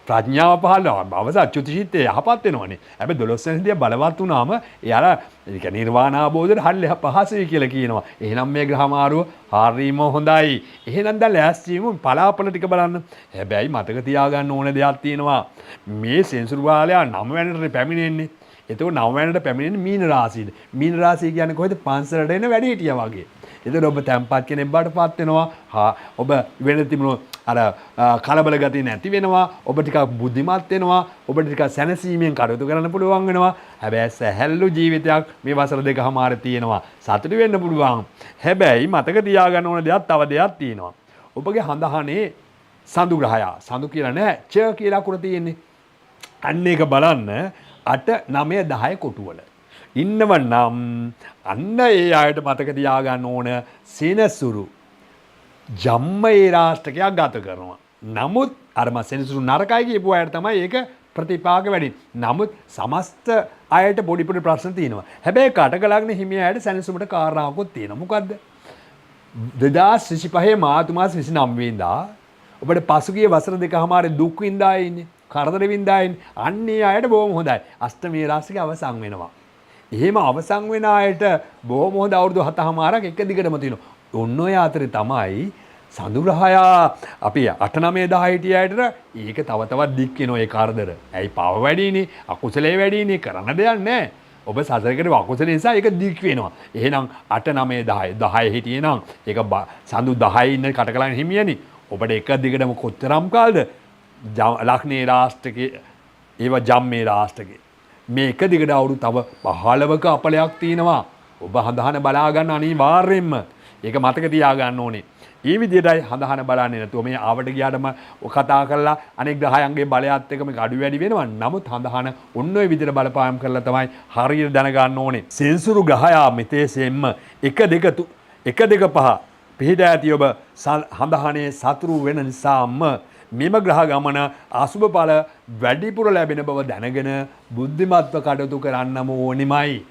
ප්‍රඥාව පහළ අවසත් චුතිචිත්තේ යහපත් වෙනවනේ. හැබැයි 12 වෙනි දිය බලවත් වුණාම එයාලා ඒක නිර්වාණ අවබෝධයට හරිය පහසුයි කියලා කියනවා. එහෙනම් මේ ග්‍රහ මාරුව හරිම හොඳයි. එහෙනම් දැන් ලෑස්ති වෙමු පලාපල ටික බලන්න. හැබැයි මතක තියාගන්න ඕන දෙයක් තියෙනවා. මේ සෙන්සුරු බාලයා 9 වෙනිට පැමිණෙන්නේ. එතකොට 9 වෙනිට පැමිණෙන්නේ මීන රාශියද. මීන රාශිය කියන්නේ කොහෙද? පන්සලට එන වැඩිහිටියා වගේ. එතකොට ඔබ තැම්පත් කෙනෙක් බාටපත් වෙනවා. ඔබ වෙන තිබුණු අර කලබල ගතිය නැති වෙනවා. ඔබ ටිකක් බුද්ධිමත් වෙනවා. ඔබ ටිකක් සැනසීමෙන් කටයුතු කරන්න පුළුවන් වෙනවා. හැබැයි සැහැල්ලු ජීවිතයක් මේ වසර දෙකමාරේ තියෙනවා. සතුටු වෙන්න පුළුවන්. හැබැයි මතක තියාගන්න ඕන දෙයක් තව දෙයක් තියෙනවා. ඔබගේ හඳහනේ සඳු ග්‍රහය. සඳු කියලා නෑ. ච කියලා අකුර තියෙන්නේ. අන්න ඒක බලන්න 8 9 10 කොටුවල. ඉන්නව නම් අන්න ඒ අයට මතක තියාගන්න ඕන සෙනසුරු ජම්මේ රාෂ්ටකයක් ගත කරනවා. නමුත් අර සෙනසුරු නරකයි කියපු අයට තමයි ඒක ප්‍රතිපාක වැඩි. නමුත් සමස්ත අයට පොඩි පොඩි ප්‍රශ්න තියෙනවා. හැබැයි කටකලග්න හිමිය අයට සෙනසුමට කාරණාවකුත් තියෙනවා. මොකද්ද? 2025 මාර්තු මාස 29 වෙනිදා ඔබට පසුගිය වසර දෙකමාරේ දුක් විඳා ඉන්නේ. කරදර විඳා ඉන්නේ. අන්නේ අයට බොහොම හොඳයි. අෂ්ටමී රාශිය අවසන් වෙනවා. එහෙම අවසන් වෙන අයට බොහොම හොඳ අවුරුදු 7මාරක් එක දිගටම තියෙනවා. ඔන්න ඔය අතරේ තමයි සඳු ග්‍රහය අපි 8 9 10 හිටියට ඒක තව තවත් දික් වෙනවා ඒ කරදර. ඇයි පාව වැඩිනේ, අකුසලයේ වැඩිනේ, කරන්න දෙයක් නැහැ. ඔබ සසරකට අකුසල නිසා ඒක දික් වෙනවා. එහෙනම් 8 9 10 10 හිටියේ නම් ඒක සඳු 10 ඉන්න කටකලන් හිමියනේ. ඔබට එක දිගටම කොතරම් කාලද ලග්නේ රාෂ්ටකේ ඒවා ජම්මේ රාෂ්ටකේ මේ එක දිගට අවුරුදු තව 15ක අපලයක් තියෙනවා. ඔබ හඳහන බලා ගන්න අනිවාර්යෙන්ම. ඒක මතක තියාගන්න ඕනේ. මේ විදිහටයි හඳහන බලන්නේ නැතුව මේ ආවට ගියාටම කතා කරලා අනෙක් ග්‍රහයන්ගේ බලයත් එක්ක මේක අඩු වැඩි වෙනවා. නමුත් හඳහන ඔන්න ඔය විදිහට බලපායම් කරලා තමයි හරියට දැනගන්න ඕනේ. සෙන්සුරු ග්‍රහයා මෙතේසෙම්ම 1 2 1 2 5 පිහිට ඇති ඔබ හඳහනේ සතුරු වෙන නිසාම මෙම ග්‍රහ ගමන අසුබ ඵල වැඩිපුර ලැබෙන බව දැනගෙන බුද්ධිමත්ව කටයුතු කරන්නම ඕනිමයි.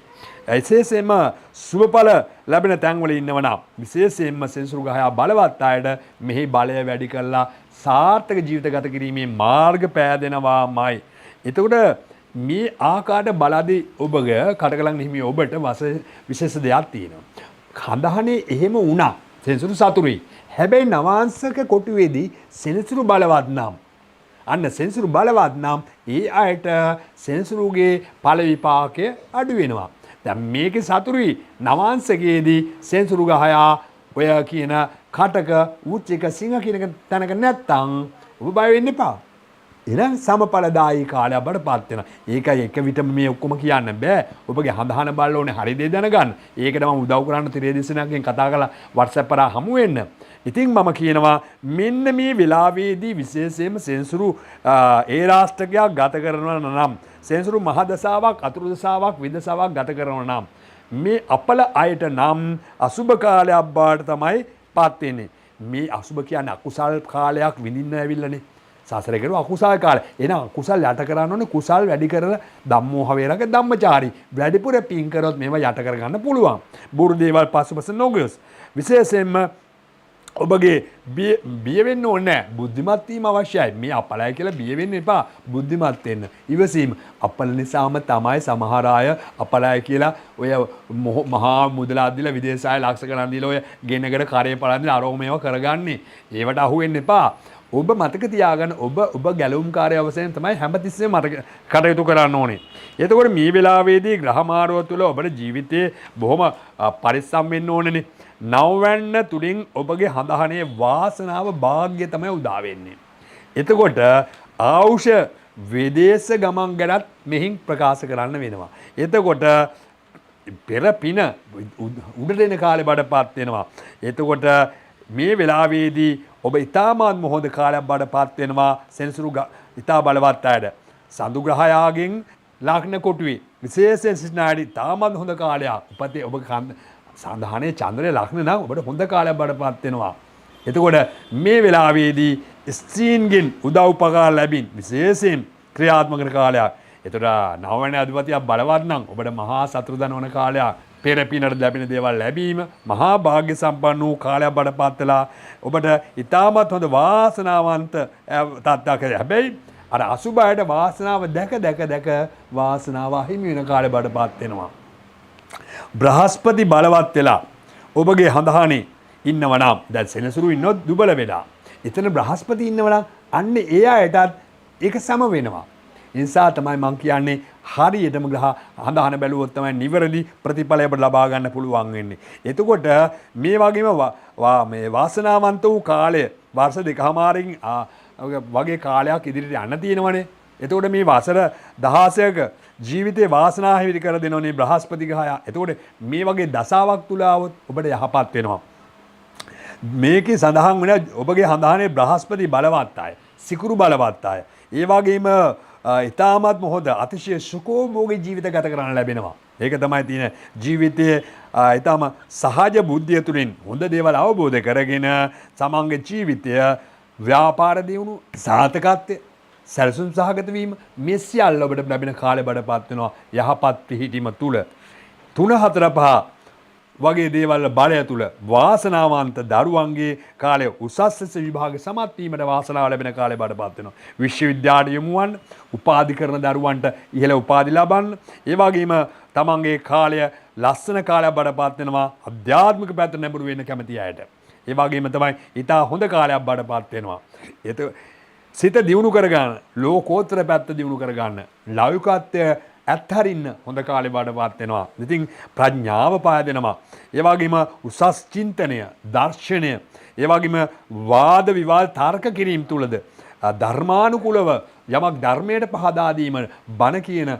විශේෂයෙන්ම සුබ ඵල ලැබෙන තැන්වල ඉන්නවනම් විශේෂයෙන්ම සෙන්සුරු ග්‍රහය බලවත් අයට මෙහි බලය වැඩි කරලා සාර්ථක ජීවිත ගත කිරීමේ මාර්ග පෑදෙනවාමයි. එතකොට මේ ආකාරයට බලදී ඔබගේ කටකලන් හිමි ඔබට විශේෂ දෙයක් තියෙනවා. හඳහනේ එහෙම වුණා සෙන්සුරු සතුරුයි. හැබැයි නවාංශක කොටුවේදී සෙනසුරු බලවත් නම් අන්න සෙන්සුරු බලවත් නම් ඒ අයට සෙන්සුරුගේ ඵල විපාකය අඩු වෙනවා. දැන් මේකේ සතුරුයි නවාංශකයේදී සෙන්සුරු ගහය ඔය කියන කටක උච්චක සිංහ කියන තැනක නැත්තම් ඔබ බය වෙන්න එපා. එහෙනම් සමඵලදායී කාලයක් බඩපත් වෙනවා. ඒකයි එක විටම මේ ඔක්කොම කියන්න බෑ. ඔබගේ හඳහන බලන්න ඕනේ හරි දේ දැනගන්න. ඒකට මම උදව් කරන්න ත්‍රිදේශනයන්ගෙන් කතා කරලා WhatsApp කරා හමු වෙන්න. ඉතින් මම කියනවා මෙන්න මේ වෙලාවේදී විශේෂයෙන්ම සෙන්සුරු ඒ රාෂ්ටකයක් ගත කරනවා නම් සෙන්සුරු මහදසාවක් අතුරු දසාවක් විදසාවක් ගත කරනවා නම් මේ අපල අයට නම් අසුබ කාලයක් බාට තමයි පත් වෙන්නේ. මේ අසුබ කියන්නේ අකුසල් කාලයක් විඳින්න ඇවිල්ලානේ. සසරේ කරන අකුසල් කාලය. එහෙනම් අකුසල් යට කරන්න ඕනේ කුසල් වැඩි කරලා ධම්මෝහ වේරක ධම්මචාරී. වැඩිපුර පින් කරොත් මේවා යට කර ගන්න පුළුවන්. බුරු දේවල් පසුපස නොගොස්. විශේෂයෙන්ම ඔබගේ බිය වෙන්න ඕනේ නැහැ. බුද්ධිමත් වීම අවශ්‍යයි. මේ අපලයි කියලා බිය වෙන්න එපා. බුද්ධිමත් වෙන්න. ඉවසීම. අපල නිසාම තමයි සමහර අය අපලයි කියලා ඔය මහා මුදලක් දීලා විදේශාය ලක්ෂ ගණන් දීලා ඔය ගෙනගෙන කරේ පලන් දීලා අරෝ මේව කරගන්නේ. ඒවට අහු වෙන්න එපා. ඔබ මතක තියාගන්න ඔබ ගැලවුම්කාරය අවසයෙන් තමයි හැමතිස්සෙම මතක කටයුතු කරන්න ඕනේ. එතකොට මේ වෙලාවේදී ග්‍රහ මාරුව තුළ ඔබේ ජීවිතේ බොහොම පරිස්සම් වෙන්න ඕනේනේ. නවවැන්න තුලින් ඔබගේ හඳහනේ වාසනාව වාග්ය තමයි උදා වෙන්නේ. එතකොට ආවුෂ විදේශ ගමන් ගැනත් මෙහින් ප්‍රකාශ කරන්න වෙනවා. එතකොට පෙර පින උඩට එන කාලේ බඩපත් වෙනවා. එතකොට මේ වෙලාවේදී ඔබ ඉතාමත් මොහොත කාලයක් බඩපත් වෙනවා සෙනසුරු ඉතා බලවත් අයට. සඳු ග්‍රහයාගෙන් ලග්න කොටුවේ විශේෂයෙන් සිටිනාට ඉතාමත් හොඳ කාලයක්. උපතේ ඔබ සඳහනේ චන්ද්‍රයේ ලග්න නම් ඔබට හොඳ කාලයක් බඩපත් වෙනවා. එතකොට මේ වෙලාවේදී ස්ත්‍රීන්ගෙන් උදව් උපකාර ලැබින් විශේෂයෙන් ක්‍රියාත්මක වෙන කාලයක්. එතකොට නවවැනි අධිපතියක් බලවත් නම් ඔබට මහා සතුටුදන වන කාලයක්. පෙර පිනට ලැබෙන දේවල් ලැබීම මහා භාග්‍ය සම්පන්න වූ කාලයක් බඩපත් වෙලා ඔබට ඉතාමත් හොඳ වාසනාවන්ත තත්ත්වයක්. හැබැයි අර අසුබයට වාසනාව දැක වාසනාව අහිමි වෙන කාලේ බඩපත් වෙනවා. බ්‍රහස්පති බලවත් වෙලා ඔබගේ හඳහනේ ඉන්නවා නම් දැන් සෙනසුරු ඉන්නොත් දුබල වෙලා. එතන බ්‍රහස්පති ඉන්නවා නම් අන්න ඒ අයටත් ඒක සම වෙනවා. ඒ නිසා තමයි මම කියන්නේ හරියටම ග්‍රහ හඳහන බැලුවොත් තමයි නිවැරදි ප්‍රතිඵලයක් ලබා ගන්න පුළුවන් වෙන්නේ. එතකොට මේ වගේම මේ වාසනාවන්ත වූ කාලය වර්ෂ දෙකමාරකින් වගේ කාලයක් ඉදිරියට යන්න තියෙනවනේ. එතකොට මේ වසර 16ක ජීවිතේ වාසනාව හිමි කර දෙනෝනේ බ්‍රහස්පති ග්‍රහය. එතකොට මේ වගේ දසාවක් තුල આવොත් ඔබට යහපත් වෙනවා. මේකේ සඳහන් වෙන ඔබගේ හඳහනේ බ්‍රහස්පති බලවත් අය, සිකුරු බලවත් අය. ඒ වගේම ඉතාමත් මොහොත අතිශය සුඛෝභෝගී ජීවිත ගත කරන්න ලැබෙනවා. ඒක තමයි තියෙන ජීවිතයේ ඉතාම සහජ බුද්ධිය තුළින් හොඳ දේවල් අවබෝධ කරගෙන සමන්ගේ ජීවිතය ව්‍යාපාර දියුණු සාර්ථකත්වය සැලසුම් සහගත වීම මේ සියල්ල ඔබට ලැබෙන කාලේ බඩපත් වෙනවා යහපත් පිහිටීම තුල 3-4-5 වගේ දේවල් බලය තුල වාසනාවන්ත දරුවන්ගේ කාලය උසස් විභාග සමත් වීමට වාසනාව ලැබෙන කාලේ බඩපත් වෙනවා. විශ්වවිද්‍යාලයට යොමු වන්න, උපාධි කරන දරුවන්ට ඉහළ උපාධි ලබන්න, ඒ වගේම තමන්ගේ කාලය ලස්සන කාලයක් බඩපත් වෙනවා අධ්‍යාත්මික පැත්තට නැඹුරු වෙන්න කැමති අයට. ඒ වගේම තමයි ඊට හොඳ කාලයක් බඩපත් වෙනවා. සිත දියුණු කරගන්න, ලෝකෝත්තර පැත්ත දියුණු කරගන්න, ලෞකිකත්වය ඇත්හරින්න හොඳ කාලේ බඩපත් වෙනවා. ඉතින් ප්‍රඥාව පාදෙනවා. ඒ වගේම උසස් චින්තනය, දර්ශනය, ඒ වගේම වාද විවාද තර්ක කිරීම තුලද ධර්මානුකූලව යමක් ධර්මයට පහදා දීම බණ කියන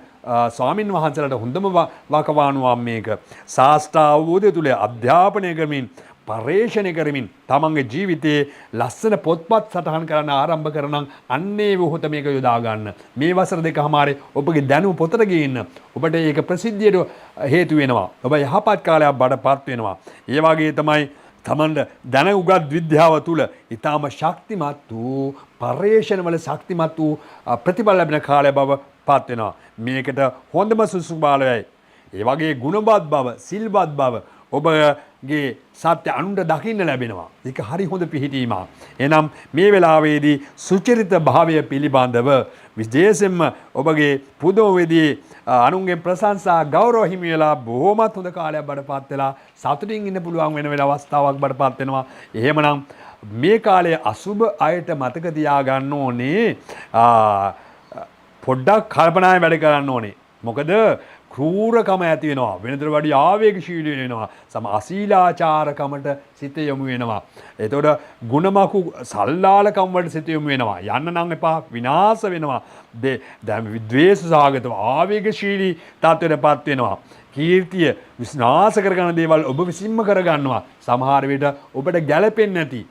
ස්වාමින් වහන්සේලාට හොඳම වකවානුවක් මේක. ශාස්ත්‍ර අවබෝධය තුල අධ්‍යාපනය කරමින් පරේෂණය කරමින් තමන්ගේ ජීවිතයේ ලස්සන පොත්පත් සටහන් කරන්න ආරම්භ කරනම් අන්නේ වොහොත මේක යොදා ගන්න. මේ වසර දෙකමාරේ ඔබගේ දැනුම පොතට ගේන්න. ඔබට ඒක ප්‍රසිද්ධියට හේතු වෙනවා. ඔබ යහපත් කාලයක් බඩපත් වෙනවා. ඒ වගේ තමයි තමන්ට දැන උගත් විද්‍යාව තුළ ඊටාම ශක්තිමත් වූ පරේෂණවල ශක්තිමත් වූ ප්‍රතිඵල ලැබෙන කාලය බව පත් වෙනවා. මේකට හොඳම සුසු බාලයයි. ඒ වගේ ගුණවත් බව, සිල්වත් බව ඔබගේ සත්‍ය අනුන්ට දකින්න ලැබෙනවා. ඒක හරි හොඳ පිහිටීමක්. එනම් මේ වෙලාවේදී සුචරිත භාවය පිළිබඳව විශේෂයෙන්ම ඔබගේ පුදෝවේදී අනුන්ගේ ප්‍රශංසා ගෞරව හිමි වෙලා බොහොමත් හොඳ කාලයක් බඩපත් වෙලා සතුටින් ඉන්න පුළුවන් වෙන අවස්ථාවක් බඩපත් වෙනවා. එහෙමනම් මේ කාලයේ අසුබ අයට මතක තියාගන්න ඕනේ පොඩ්ඩක් කල්පනාවෙන් වැඩ කරන්න ඕනේ. මොකද ක්‍රූරකම ඇති වෙනවා. වෙනතට වඩා ආවේගශීලී වෙනවා. සම අශීලාචාරකමට සිත යොමු වෙනවා. එතකොට ගුණමකු සල්ලාලකම් වලට සිත යොමු වෙනවා. යන්න නම් එපා, විනාශ වෙනවා. දැන් ද්වේෂ සහගතව ආවේගශීලී තත්ත්වයටපත් වෙනවා. කීර්තිය විනාශ කරගන්න දේවල් ඔබ විසින්ම කරගන්නවා. සමහර විට ඔබට ගැළපෙන්නේ නැති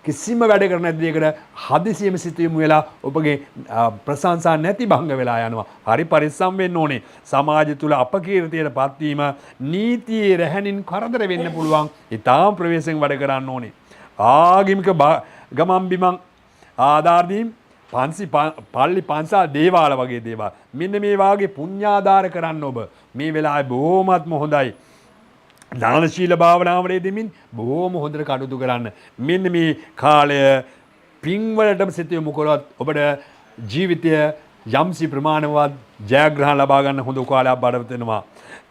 කිසිම වැඩ කරන දෙයකට හදිසියෙම සිත යොමු වෙලා ඔබගේ ප්‍රශංසා නැති භංග වෙලා යනවා. හරි පරිස්සම් වෙන්න ඕනේ. සමාජය තුල අපකීර්තියට පත්වීම නීතියේ රැහැනින් කරදර වෙන්න පුළුවන්. ඊටාම් ප්‍රවේශයෙන් වැඩ කරන්න ඕනේ. ආගමික ගමන් බිමන් ආධාර දීම් පල්ලි පන්සල් දේවාල වගේ දේවල්. මෙන්න මේ වාගේ පුණ්‍යාදාර කරන්න ඔබ මේ වෙලාවේ බොහොමත්ම හොඳයි. දානශීල භාවනාවලේ දෙමින් බොහෝම හොඳට කටයුතු කරන්න. මෙන්න මේ කාලය පින්වලටම සිත යොමු කරොත් ඔබට ජීවිතය යම්සි ප්‍රමාණවත් ජයග්‍රහණ ලබා ගන්න හොඳ කාලයක් බවට වෙනවා.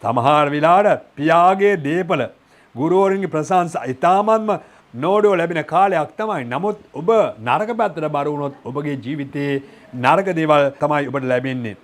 සමහර වෙලාවට පියාගේ දීපල ගුරුවරුන්ගේ ප්‍රශංසා ඊ타මත්ම නෝඩෝ ලැබෙන කාලයක් තමයි. නමුත් ඔබ නරක පැත්තට බර වුණොත් ඔබගේ ජීවිතයේ නරක දේවල් තමයි ඔබට ලැබෙන්නේ.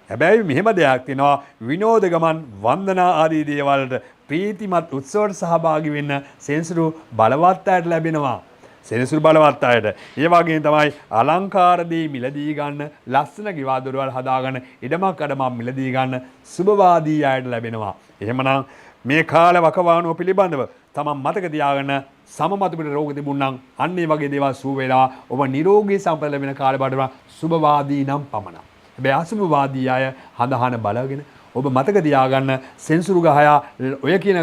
හැබැයි මෙහෙම දෙයක් තියෙනවා විනෝද ගමන් වන්දනා ආදී දේවල්ට ප්‍රීතිමත් උත්සවයට සහභාගී වෙන්න සෙන්සුරු බලවත් අයට ලැබෙනවා. සෙනසුරු බලවත් අයට. ඒ වගේම තමයි අලංකාර දී මිලදී ගන්න, ලස්සන ගෙවල් දොරවල් හදාගන්න, ඉඩමක් අඩමක් මිලදී ගන්න සුබවාදී අයට ලැබෙනවා. එහෙමනම් මේ කාල වකවානුව පිළිබඳව තමන් මතක තියාගන්න සමමතු පිට රෝග තිබුණනම් අන්න ඒ වගේ දේවල් සුව වෙලා ඔබ නිරෝගී සම්පත ලැබෙන කාලේ බඩවල සුබවාදී නම් පමණක්. හැබැයි අසුබවාදී අය හඳහන බලගෙන ඔබ මතක තියාගන්න සෙන්සුරු ගහයා ඔය කියන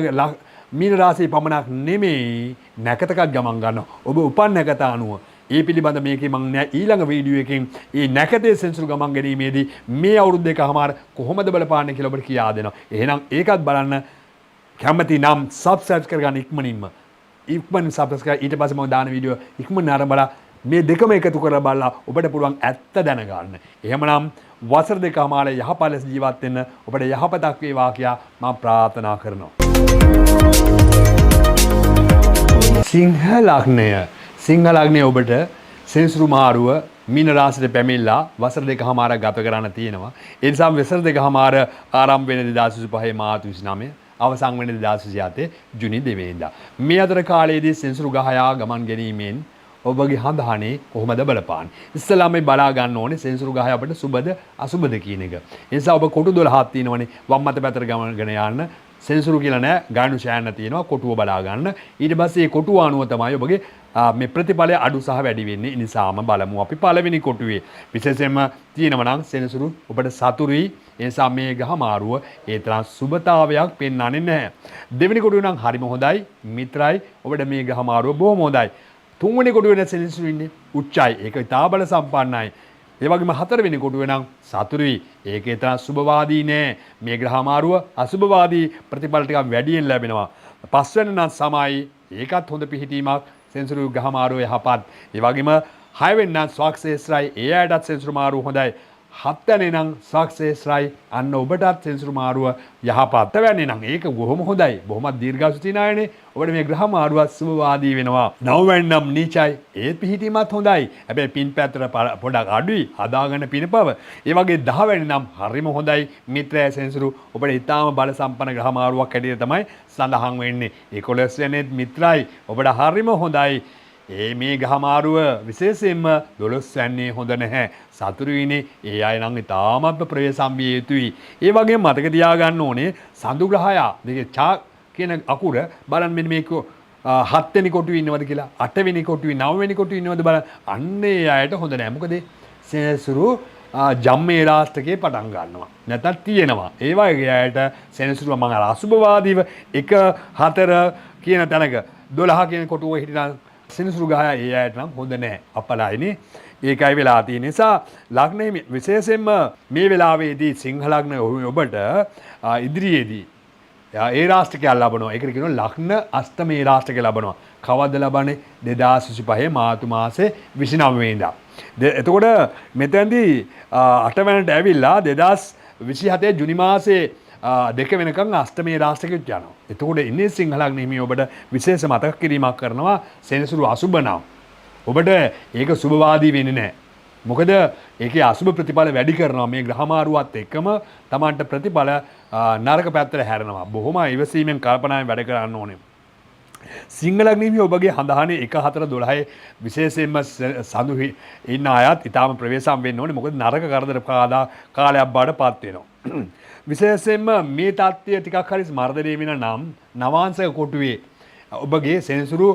මීන රාශිය පමණක් නෙමෙයි නැකතකක් ගමන් ගන්නවා. ඔබ උපන් නැකත අනුව ඒ පිළිබඳ මේකේ මම නෑ ඊළඟ වීඩියෝ එකෙන් මේ නැකතේ සෙන්සුරු ගමන් ගැනීමේදී මේ අවුරුදු දෙකමාර කොහොමද බලපාන්නේ කියලා ඔබට කියා දෙනවා. එහෙනම් ඒකත් බලන්න කැමති නම් සබ්ස්ක්‍රයිබ් කරගන්න ඉක්මනින් සබ්ස්ක්‍රයිබ් ඊට පස්සේ මම දාන වීඩියෝ ඉක්මනින් ආරම්භලා මේ දෙකම එකතු කරලා බලලා ඔබට පුළුවන් ඇත්ත දැනගන්න. එහෙමනම් වසර දෙකමාර යහපත් ලෙස ජීවත් වෙන්න ඔබට යහපතක් වේවා කියා මම ප්‍රාර්ථනා කරනවා. සිංහ ලග්නය ඔබට සෙන්සුරු මාරුව මීන රාශියට පැමිණලා වසර දෙකමාරක් ගත කරන්න තියෙනවා. ඒ නිසා වසර දෙකමාර ආරම්භ වෙන 2025 මාර්තු 29 අවසන් වෙන 2027 ජුනි 2 වෙනිදා. මේ අතර කාලයේදී සෙන්සුරු ගහයා ගමන් ගැනීමෙන් ඔබගේ හඳහනේ කොහොමද බලපාන්නේ? ඉස්සෙල්ලා මේ බලා ගන්න ඕනේ සෙන්සුරු ගහය අපිට සුබද අසුබද කියන එක. ඒ නිසා ඔබ කොටු 12ක් තියෙනවනේ වම් අත පැත්තට ගමනගෙන යන්න. සෙන්සුරු කියලා නෑ ගානු ශයන්න තියෙනවා කොටුව බලා ගන්න. ඊට පස්සේ මේ කොටුව අනුව තමයි ඔබගේ මේ ප්‍රතිඵලය අඩු සහ වැඩි වෙන්නේ. ඒ නිසාම බලමු අපි පළවෙනි කොටුවේ විශේෂයෙන්ම තියෙනවා නම් සෙන්සුරු ඔබට සතුරුයි. ඒ නිසා මේ ගහ මාරුව ඒ තරම් සුබතාවයක් පෙන්වන්නේ නැහැ. දෙවෙනි කොටුව නම් හරිම හොඳයි මිත්‍රයි. ඔබට මේ ගහ මාරුව බොහොම හොඳයි. තුන්වෙනි කොටුවේ සෙන්සුරු ඉන්නේ උච්චයි. ඒක ඉතා බල සම්පන්නයි. ඒ වගේම හතරවෙනි කොටුවේ නම් සතුරුයි. ඒකේ තරම් සුබවාදී නෑ. මේ ග්‍රහ මාරුව අසුබවාදී ප්‍රතිඵල ටිකක් වැඩියෙන් ලැබෙනවා. පස්වෙනි නම් සමයි. ඒකත් හොඳ පිහිටීමක්. සෙන්සුරු ග්‍රහ මාරුව යහපත්. ඒ වගේම හයවෙනි නම් ස්වක්ෂේත්‍රයි. ඒ අයටත් සෙන්සුරු මාරුව හොඳයි. හත්වෙනි නම් ස්වක්ෂේත්‍රයි. අන්න ඔබටත් සෙන්සුරු මාරුව යහපත්. හත්වෙනි නම් ඒක බොහොම හොඳයි. බොහොමත් දීර්ඝායුෂ තියන අයනේ. ඔබට මේ ග්‍රහ මාරුව සුබවාදී වෙනවා. නවවෙනි නම් නීචයි. ඒත් පිහිටීමත් හොඳයි. හැබැයි පින් පැත්තට පොඩක් අඩුයි. හදාගන්න පිනපව. ඒ වගේ 10වෙනි නම් හරිම හොඳයි. මිත්‍රය සෙන්සුරු ඔබට ඊටාම බල සම්පන්න ග්‍රහ මාරුවක් හැටියට තමයි සඳහන් වෙන්නේ. 11 වෙනිත් මිත්‍රයි. ඔබට හරිම හොඳයි. මේ ගහ මාරුව විශේෂයෙන්ම 12 වැන්නේ හොඳ නැහැ. සතුරුයිනේ. ඒ අය නම් ඉතාමත්ම ප්‍රවේශම්විය යුතුයි. ඒ වගේම මතක තියාගන්න ඕනේ සඳු ග්‍රහයා දෙකේ චා කියන අකුර බලන්න මෙන්න මේක 7 වෙනි කොටුවේ ඉන්නවද කියලා 8 වෙනි කොටුවේ 9 වෙනි කොටුවේ ඉන්නවද බලන්න. අන්න ඒ අයට හොඳ නැහැ. මොකද සෙනසුරු ජම්මේ රාෂ්ටකේ පටන් ගන්නවා. නැත්නම් තියෙනවා. ඒ වගේ අයට සෙනසුරු මම අසුබවාදීව 1 4 කියන තැනක 12 කියන කොටුවේ හිටිනා සෙනසුරු ගහය ඒ අයට නම් හොඳ නැහැ. අපලයිනේ. ඒකයි වෙලා තියෙන නිසා ලග්නේ විශේෂයෙන්ම මේ වෙලාවේදී සිංහ ලග්න ඔබට ඉදිරියේදී ඒ රාෂ්ටකයක් ලබනවා. ඒකට කියනවා ලග්න අෂ්ටමේ රාෂ්ටකය ලබනවා. කවද්ද ලබන්නේ? 2025 මාර්තු මාසේ 29 වෙනිදා. එතකොට මෙතෙන්දී 8 වෙනිදාට ඇවිල්ලා 2027 ජුනි මාසේ 2 වෙනකන් අෂ්ටමේ රාෂ්ටකෙත් යනවා. එතකොට ඉන්නේ සිංහ ලග්න හිමි ඔබට විශේෂ මතක කිරීමක් කරනවා සෙනසුරු අසුබ නම්. ඔබට ඒක සුබවාදී වෙන්නේ නැහැ. මොකද ඒකේ අසුබ ප්‍රතිඵල වැඩි කරනවා. මේ ග්‍රහ මාරුවත් එක්කම Tamanට ප්‍රතිඵල නරක පැත්තට හැරෙනවා. බොහොම ඉවසීමෙන් කල්පනාවෙන් වැඩ කරන්න ඕනේ. සිංහ ලග්නෙහි ඔබගේ හඳහනේ 1 4 12 විශේෂයෙන්ම සඳු ඉන්න අයත් ඊටාම ප්‍රවේශම් වෙන්න ඕනේ. මොකද නරක කරදර කාලයක් බාටපත් වෙනවා. විශේෂයෙන්ම මේ தත්ත්වය ටිකක් හරි මර්ධනය වෙන නම් නවාංශක කොටුවේ ඔබගේ සෙනසුරු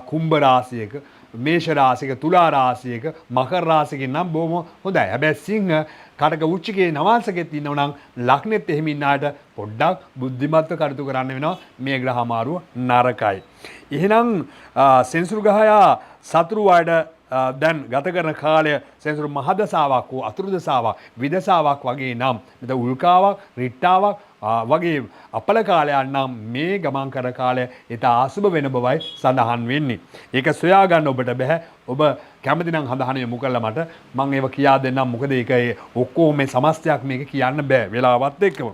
කුම්භ රාශියක මේෂ රාශියක තුලා රාශියක මකර රාශියක නම් බොහොම හොඳයි. හැබැයි සිංහ කටක උච්චකේ නවාංශකෙත් ඉන්නව නම් ලග්නෙත් එහෙම ඉන්නාට පොඩ්ඩක් බුද්ධිමත්ව කටයුතු කරන්න වෙනවා. මේ ග්‍රහ මාරුව නරකයි. එහෙනම් සෙනසුරු ගහයා සතුරු වලට දැන් ගත කරන කාලය සෙනසුරු මහදසාවක් හෝ අතුරුදසාවක් විදසාවක් වගේ නම් මෙතන උල්කාවක් රිට්ටාවක් වගේ අපල කාලයක් නම් මේ ගමන් කර කාලය ඉතා අසුබ වෙන බවයි සඳහන් වෙන්නේ. ඒක සොයා ගන්න ඔබට බෑ. ඔබ කැමති නම් හඳහන යොමු කළා මට මම ඒව කියා දෙන්නම්. මොකද ඒක ඔක්කොම මේ සමස්තයක් මේක කියන්න බෑ වෙලාවත් එක්කම.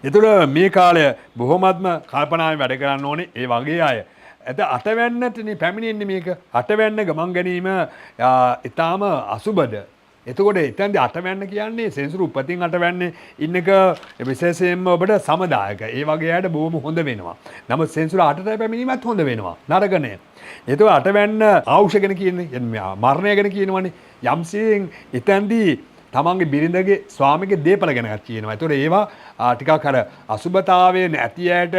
ඒතර මේ කාලය බොහොමත්ම කල්පනාවෙන් වැඩ කරන්න ඕනේ ඒ වගේ අය. අටවැන්නටනේ පැමිණෙන්නේ මේක. අටවැන්න ගමන් ගැනීම ඊටාම අසුබද. එතකොට එතෙන්දී අටවැන්න කියන්නේ සෙන්සුරු උපතින් අටවැන්නේ ඉන්නක විශේෂයෙන්ම ඔබට සමදායක. ඒ වගේ අයට බොහොම හොඳ වෙනවා. නමුත් සෙන්සුරු අටට පැමිණීමත් හොඳ වෙනවා. නරක නෑ. ඒතකොට අටවැන්න ආවුෂ ගැන කියන්නේ මරණය ගැන කියනවනේ. යම්සෙන් එතෙන්දී තමන්ගේ බිරිඳගේ ස්වාමිගේ දීපල ගැන කියනවා. ඒතකොට ඒවා ටිකක් අර අසුබතාවයේ නැති අයට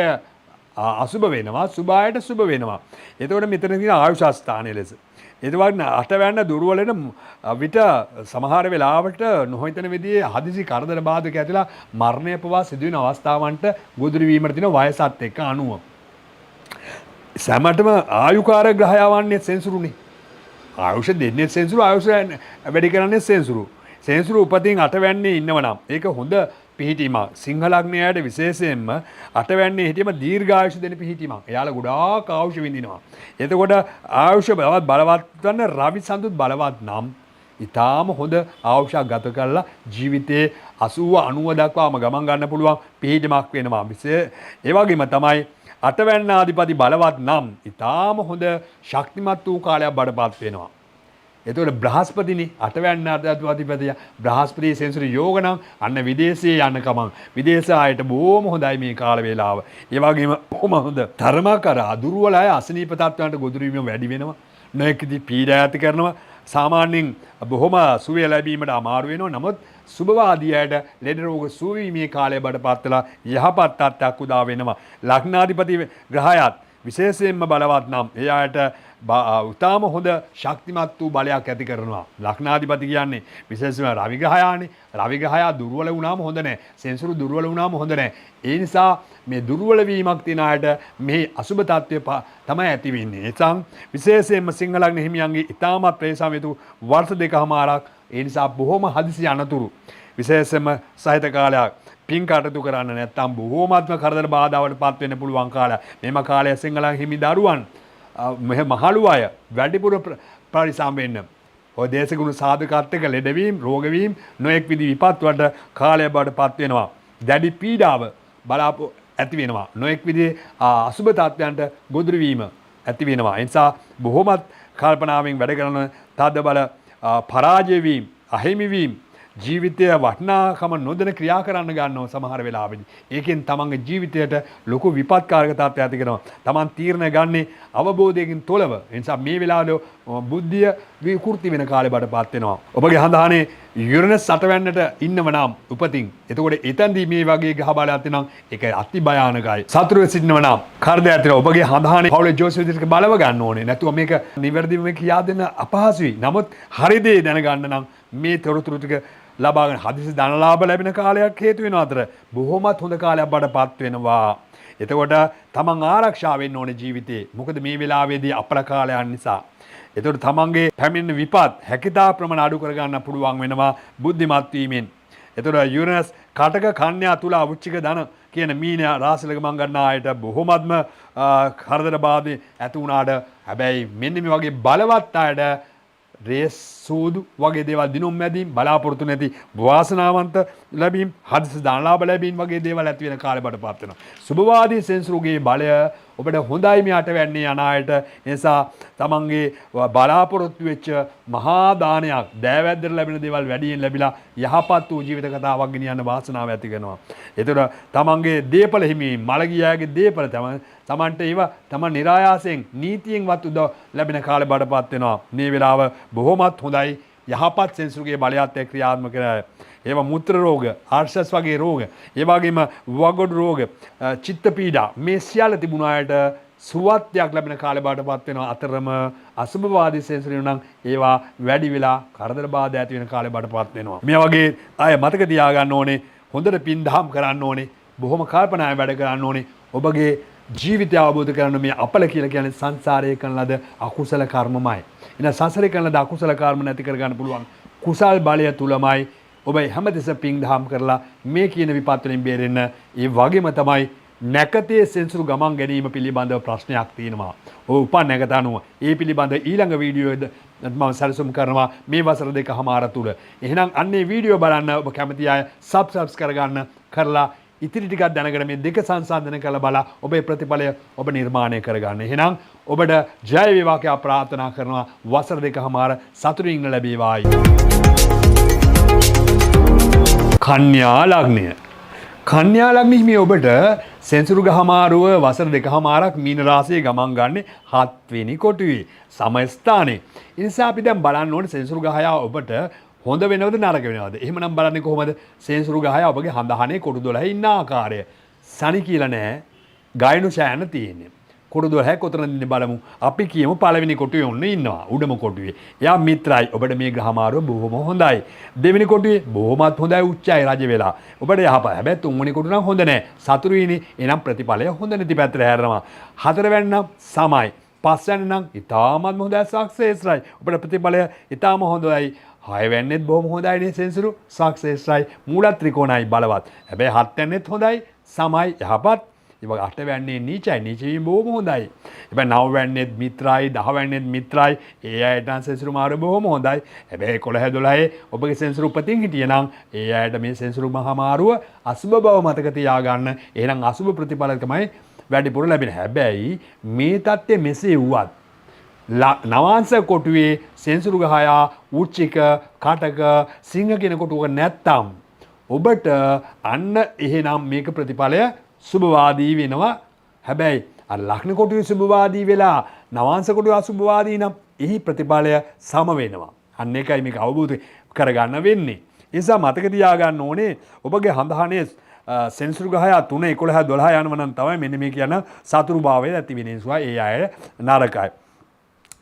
අසුබ වෙනවා, සුභායට සුබ වෙනවා. එතකොට මෙතන තියෙන ආයුෂ ස්ථානයේ ලෙස. ඒතවත් අටවැන්න දුර්වල වෙන විට සමහර වෙලාවට නොහිතන විදිහේ හදිසි කරදර බාධක ඇතිලා මරණය පවා සිදුවෙන අවස්ථාවන්ට ගොදුරු වීමට තියෙන වයසත් එක්ක අනුව. සෑමටම ආයුකාර ග්‍රහයවන්නේ සෙන්සුරුනේ. ආයුෂ දෙන්නේ සෙන්සුරු, ආයුෂ වැඩි කරන්නේ සෙන්සුරු. සෙන්සුරු උපතින් අටවැන්නේ ඉන්නවනම් ඒක හොඳ පිහිටීමක්. සිංහලග්නයාට විශේෂයෙන්ම අටවැන්නේ හිටියම දීර්ඝායුෂ දෙන පිහිටීමක්. එයාලා ගොඩාක් ආයුෂ විඳිනවා. එතකොට ආයුෂ බලවත් වන්න රවි සඳුත් බලවත් නම් ඊටාම හොඳ ආයුෂයක් ගත කරලා ජීවිතේ 80 90 දක්වාම ගමන් ගන්න පුළුවන් පිහිටීමක් වෙනවා. ඒ වගේම තමයි අටවැන්න ආධිපති බලවත් නම් ඊටාම හොඳ ශක්තිමත් වූ කාලයක් බඩපත් වෙනවා. එතකොට බ්‍රහස්පතිනි අටවැන්න අධිපතිය බ්‍රහස්පති සෙන්සුරු යෝග නම් අන්න විදේශයේ යන්න කමං විදේශ ආයට බොහොම හොඳයි මේ කාල වේලාව. ඒ වගේම බොහොම හොඳ ධර්මකර දුර්වල අය අසනීප තත්ත්වයන්ට ගොදුරු වීම වැඩි වෙනවා. නොයෙක්දී පීඩා ඇති කරනවා. සාමාන්‍යයෙන් බොහොම සුවය ලැබීමට අමාරු වෙනවා. නමුත් සුභවාදී අයට ලෙඩ රෝග සුවීමේ කාලය බඩපත් වෙලා යහපත් තත්ත්වයක් උදා වෙනවා. ලග්නාධිපති ග්‍රහයත් විශේෂයෙන්ම බලවත් නම් එයාට උතාම හොඳ ශක්තිමත් වූ බලයක් ඇති කරනවා. ලග්නාධිපති කියන්නේ විශේෂයෙන්ම රවි ග්‍රහයානේ. රවි ග්‍රහයා දුර්වල වුණාම හොඳ නැහැ. සෙන්සුරු දුර්වල වුණාම හොඳ නැහැ. ඒ නිසා මේ දුර්වල වීමක් තියන අයට මේ අසුබ තත්ත්වය තමයි ඇති වෙන්නේ. එතනම් විශේෂයෙන්ම සිංහ ලග්න හිමියන්ගේ ඊටමත් ප්‍රේසාමිතු වර්ෂ දෙකමාරක් ඒ නිසා බොහොම හදිසි අනතුරු විශේෂයෙන්ම සහිත කාලයක් පින් කටයුතු කරන්න නැත්නම් බොහෝමත්ම කරදර බාධාවට පත් වෙන්න පුළුවන් කාලයක්. මේම කාලය සිංහල හිමි දරුවන් මහලු අය වැඩිපුර පරිසම් වෙන්න. ඔය දේශගුණ සාධකත් එක්ක ලෙඩවීම, රෝගවීම, නොඑක් විදි විපත් වලට කාලය බවට පත් වෙනවා. දැඩි පීඩාව ඇති වෙනවා. නොඑක් විදිහේ අසුබ තත්ත්වයන්ට ගොදුරු වීම ඇති වෙනවා. ඒ නිසා බොහොමත් කල්පනාවෙන් වැඩ කරන තද බල පරාජය වීම, අහිමි වීම ජීවිතය වටිනාකම නොදෙන ක්‍රියා කරන්න ගන්නවා සමහර වෙලාවෙදි. ඒකෙන් තමන්ගේ ජීවිතයට ලොකු විපත්කාරක තත්ත්වයක් ඇති කරනවා. තමන් තීරණ ගන්නේ අවබෝධයකින් තොරව. ඒ නිසා මේ වෙලාවේ බුද්ධිය විකෘති වෙන කාලේ බඩපත් වෙනවා. ඔබගේ හඳහනේ යුරනස් අටවැන්නට ඉන්නව නම් උපතින්. එතකොට එතෙන්දී මේ වගේ ග්‍රහ බලයක් තියෙනම් ඒක අති භයානකයි. සතුරු සිටිනව නම් කරදරයක් තියෙනවා. ඔබගේ හඳහනේ පවුලේ ජෝතිෂ විදිහට බලව ගන්න ඕනේ. නැතුව මේක නිවැරදිව කියා දෙන්න අපහසුයි. නමුත් හරි දේ දැනගන්න නම් මේ තොරතුරු ටික ලබාගෙන හදිසි ධනලාභ ලැබෙන කාලයක් හේතු වෙන අතර බොහොමත් හොඳ කාලයක් බඩපත් වෙනවා. එතකොට තමන් ආරක්ෂා වෙන්න ඕනේ ජීවිතේ. මොකද මේ වෙලාවේදී අපල කාලයන් නිසා. එතකොට තමන්ගේ පැමිණෙන විපත් හැකිතා ප්‍රමාණ අඩු කර ගන්න පුළුවන් වෙනවා බුද්ධිමත් වීමෙන්. එතකොට යුරනස් කටක කන්‍යා තුල අවුච්චික ධන කියන මීන රාශිලක මං ගන්න ආයත බොහොමත්ම කරදර බාධා ඇති වුණාට හැබැයි මෙන්න මේ වගේ බලවත් අයට රේස් සූදු වගේ දේවල් දිනුම් මැදීම් බලාපොරොත්තු නැති වාසනාවන්ත ලැබීම් හදිසි ධනලාභ ලැබීම් වගේ දේවල් ඇති වෙන කාලේ බඩපත් වෙනවා. සුභවාදී සෙන්සුරුගේ බලය ඔබට හොඳයි මේ අටවැන්නේ යන අයට. නිසා තමන්ගේ බලාපොරොත්තු වෙච්ච මහා දානයක් දෑවැද්දට ලැබෙන දේවල් වැඩියෙන් ලැබිලා යහපත් වූ ජීවිත කතාවක් ගෙනියන්න වාසනාව ඇති කරනවා. ඒතර තමන්ගේ දීපල හිමි මළගියාගේ දීපල තමන්ට ඒවා තමන් નિરાයාසයෙන් නීතියෙන්වත් උදව් ලැබෙන කාලේ බඩපත් වෙනවා. මේ වෙලාව බොහොමත් හොඳයි. යහපත් සෙන්සුරුගේ බලයත් එක්ක ක්‍රියාත්මක කරනවා. ඒවා මුත්‍ර රෝග, ආර්ශස් වගේ රෝග, ඒ වගේම වගොඩු රෝග, චිත්ත පීඩා මේ සියල්ල තිබුණ අයට සුවත්යක් ලැබෙන කාලේ බාටපත් වෙනවා. අතරම අසුභවාදී සෙන්සුරු නම් ඒවා වැඩි වෙලා කරදර බාධා ඇති වෙන කාලේ බාටපත් වෙනවා. මේ වගේ අය මතක තියාගන්න ඕනේ. හොඳට පින් දහම් කරන්න ඕනේ. බොහොම කල්පනාවෙන් වැඩ කරන්න ඕනේ. ඔබගේ ජීවිතය අවබෝධ කරගන්න මේ අපල කියලා කියන්නේ සංසාරයේ කරන ලද අකුසල කර්මමයි. එන සංසාරයේ කරන ලද අකුසල කර්ම නැති කරගන්න පුළුවන් කුසල් බලය තුලමයි ඔබ හැමතිස්සෙම පිං දහම් කරලා මේ කියන විපත් වලින් බේරෙන්න. ඒ වගේම තමයි නැකතේ සෙන්සුරු ගමන් ගැනීම පිළිබඳව ප්‍රශ්නයක් තියෙනවා. ඔය උපන් නැකත අනුව ඒ පිළිබඳ ඊළඟ වීඩියෝද මම සැලසුම් කරනවා මේ වසර දෙකමාර තුල. එහෙනම් අන්නේ වීඩියෝ බලන්න ඔබ කැමති අය සබ්ස්ක්‍රයිබ් කරගන්න කරලා ඉතිරි ටිකක් දැනගෙන මේ දෙක සංසන්දනය කරලා බලා ඔබේ ප්‍රතිඵලය ඔබ නිර්මාණය කරගන්න. එහෙනම් ඔබට ජය වේවා කියලා ප්‍රාර්ථනා කරනවා. වසර දෙකමාර සතුටින් ඉන්න ලැබේවායි. කන්‍යා ලග්නය. කන්‍යා ලග්න හිමි ඔබට සෙන්සුරු ගහමාරුව වසර දෙකමාරක් මීන රාශියේ ගමන් ගන්නේ 7 වෙනි කොටුවේ සම ස්ථානයේ. ඒ නිසා අපි දැන් බලන්න ඕනේ සෙන්සුරු ගහයා ඔබට හොඳ වෙනවද නරක වෙනවද? එහෙමනම් බලන්නේ කොහොමද? සෙන්සුරු ගහයා ඔබගේ හඳහනේ කොටු 12 ඉන්න ආකාරය. සනි කියලා නෑ. ගායනු ඡායන තියෙන්නේ. කොටු 12 කොතනද ඉන්නේ බලමු. අපි කියමු පළවෙනි කොටුවේ ඔන්න ඉන්නවා. උඩම කොටුවේ. එයා මිත්‍රායි. ඔබට මේ ග්‍රහමාරුව බොහොම හොඳයි. දෙවෙනි කොටුවේ බොහොමත් හොඳයි උච්චයි රජ වෙලා. ඔබට යහපත්. හැබැයි තුන්වෙනි කොටුව නම් හොඳ නෑ. සතුරුයිනේ. එනම් ප්‍රතිඵලය හොඳ නැති පැත්තට හැරෙනවා. හතරවැන්න නම් සමයි. පස්වැන්න නම් ඊටාමත් හොඳයි සක්සෙස්යි. ඔබට ප්‍රතිඵලය ඊටාම හොඳයි. 6 වැන්නෙත් බොහොම හොඳයිනේ සෙන්සුරු සක්සෙස්යි. මූල ත්‍රිකෝණයි බලවත්. හැබැයි 7 වැන්නෙත් හොඳයි සමයි යහපත්. ඒ වගේ 8 වැන්නේ නීචයි. නීච වීම බොහොම හොඳයි. හැබැයි 9 වැන්නෙත් මිත්‍රායි 10 වැන්නෙත් මිත්‍රායි. ඒ අයට නම් සෙන්සුරු මාරු බොහොම හොඳයි. හැබැයි 11 12 ඔබගේ සෙන්සුරු උපතින් හිටියනම් ඒ අයට මේ සෙන්සුරු මහා මාරුව අසුබ බව මතක තියාගන්න. එහෙනම් අසුබ ප්‍රතිඵල තමයි වැඩිපුර ලැබෙන්නේ. හැබැයි මේ தත්ත්වය මෙසේ වුවත් නවාංශ කොටුවේ සෙන්සුරු ගහයා උච්චික කටක සිංහ කියන කොටුවක නැත්තම් ඔබට අන්න එහෙනම් මේක ප්‍රතිඵලය සුභවාදී වෙනවා. හැබැයි අර ලග්න කොටුවේ සුභවාදී වෙලා නවාංශ කොටුවේ අසුභවාදී නම් එහි ප්‍රතිඵලය සම වෙනවා. අන්න ඒකයි මේක අවබෝධ කරගන්න වෙන්නේ. ඒ නිසා මතක තියාගන්න ඕනේ ඔබගේ හඳහනේ සෙන්සුරු ගහයා 3 11 12 යනවා නම් තමයි මෙන්න මේ කියන සතුරු භාවය ඇති වෙන නිසා ඒ අය නරකයි.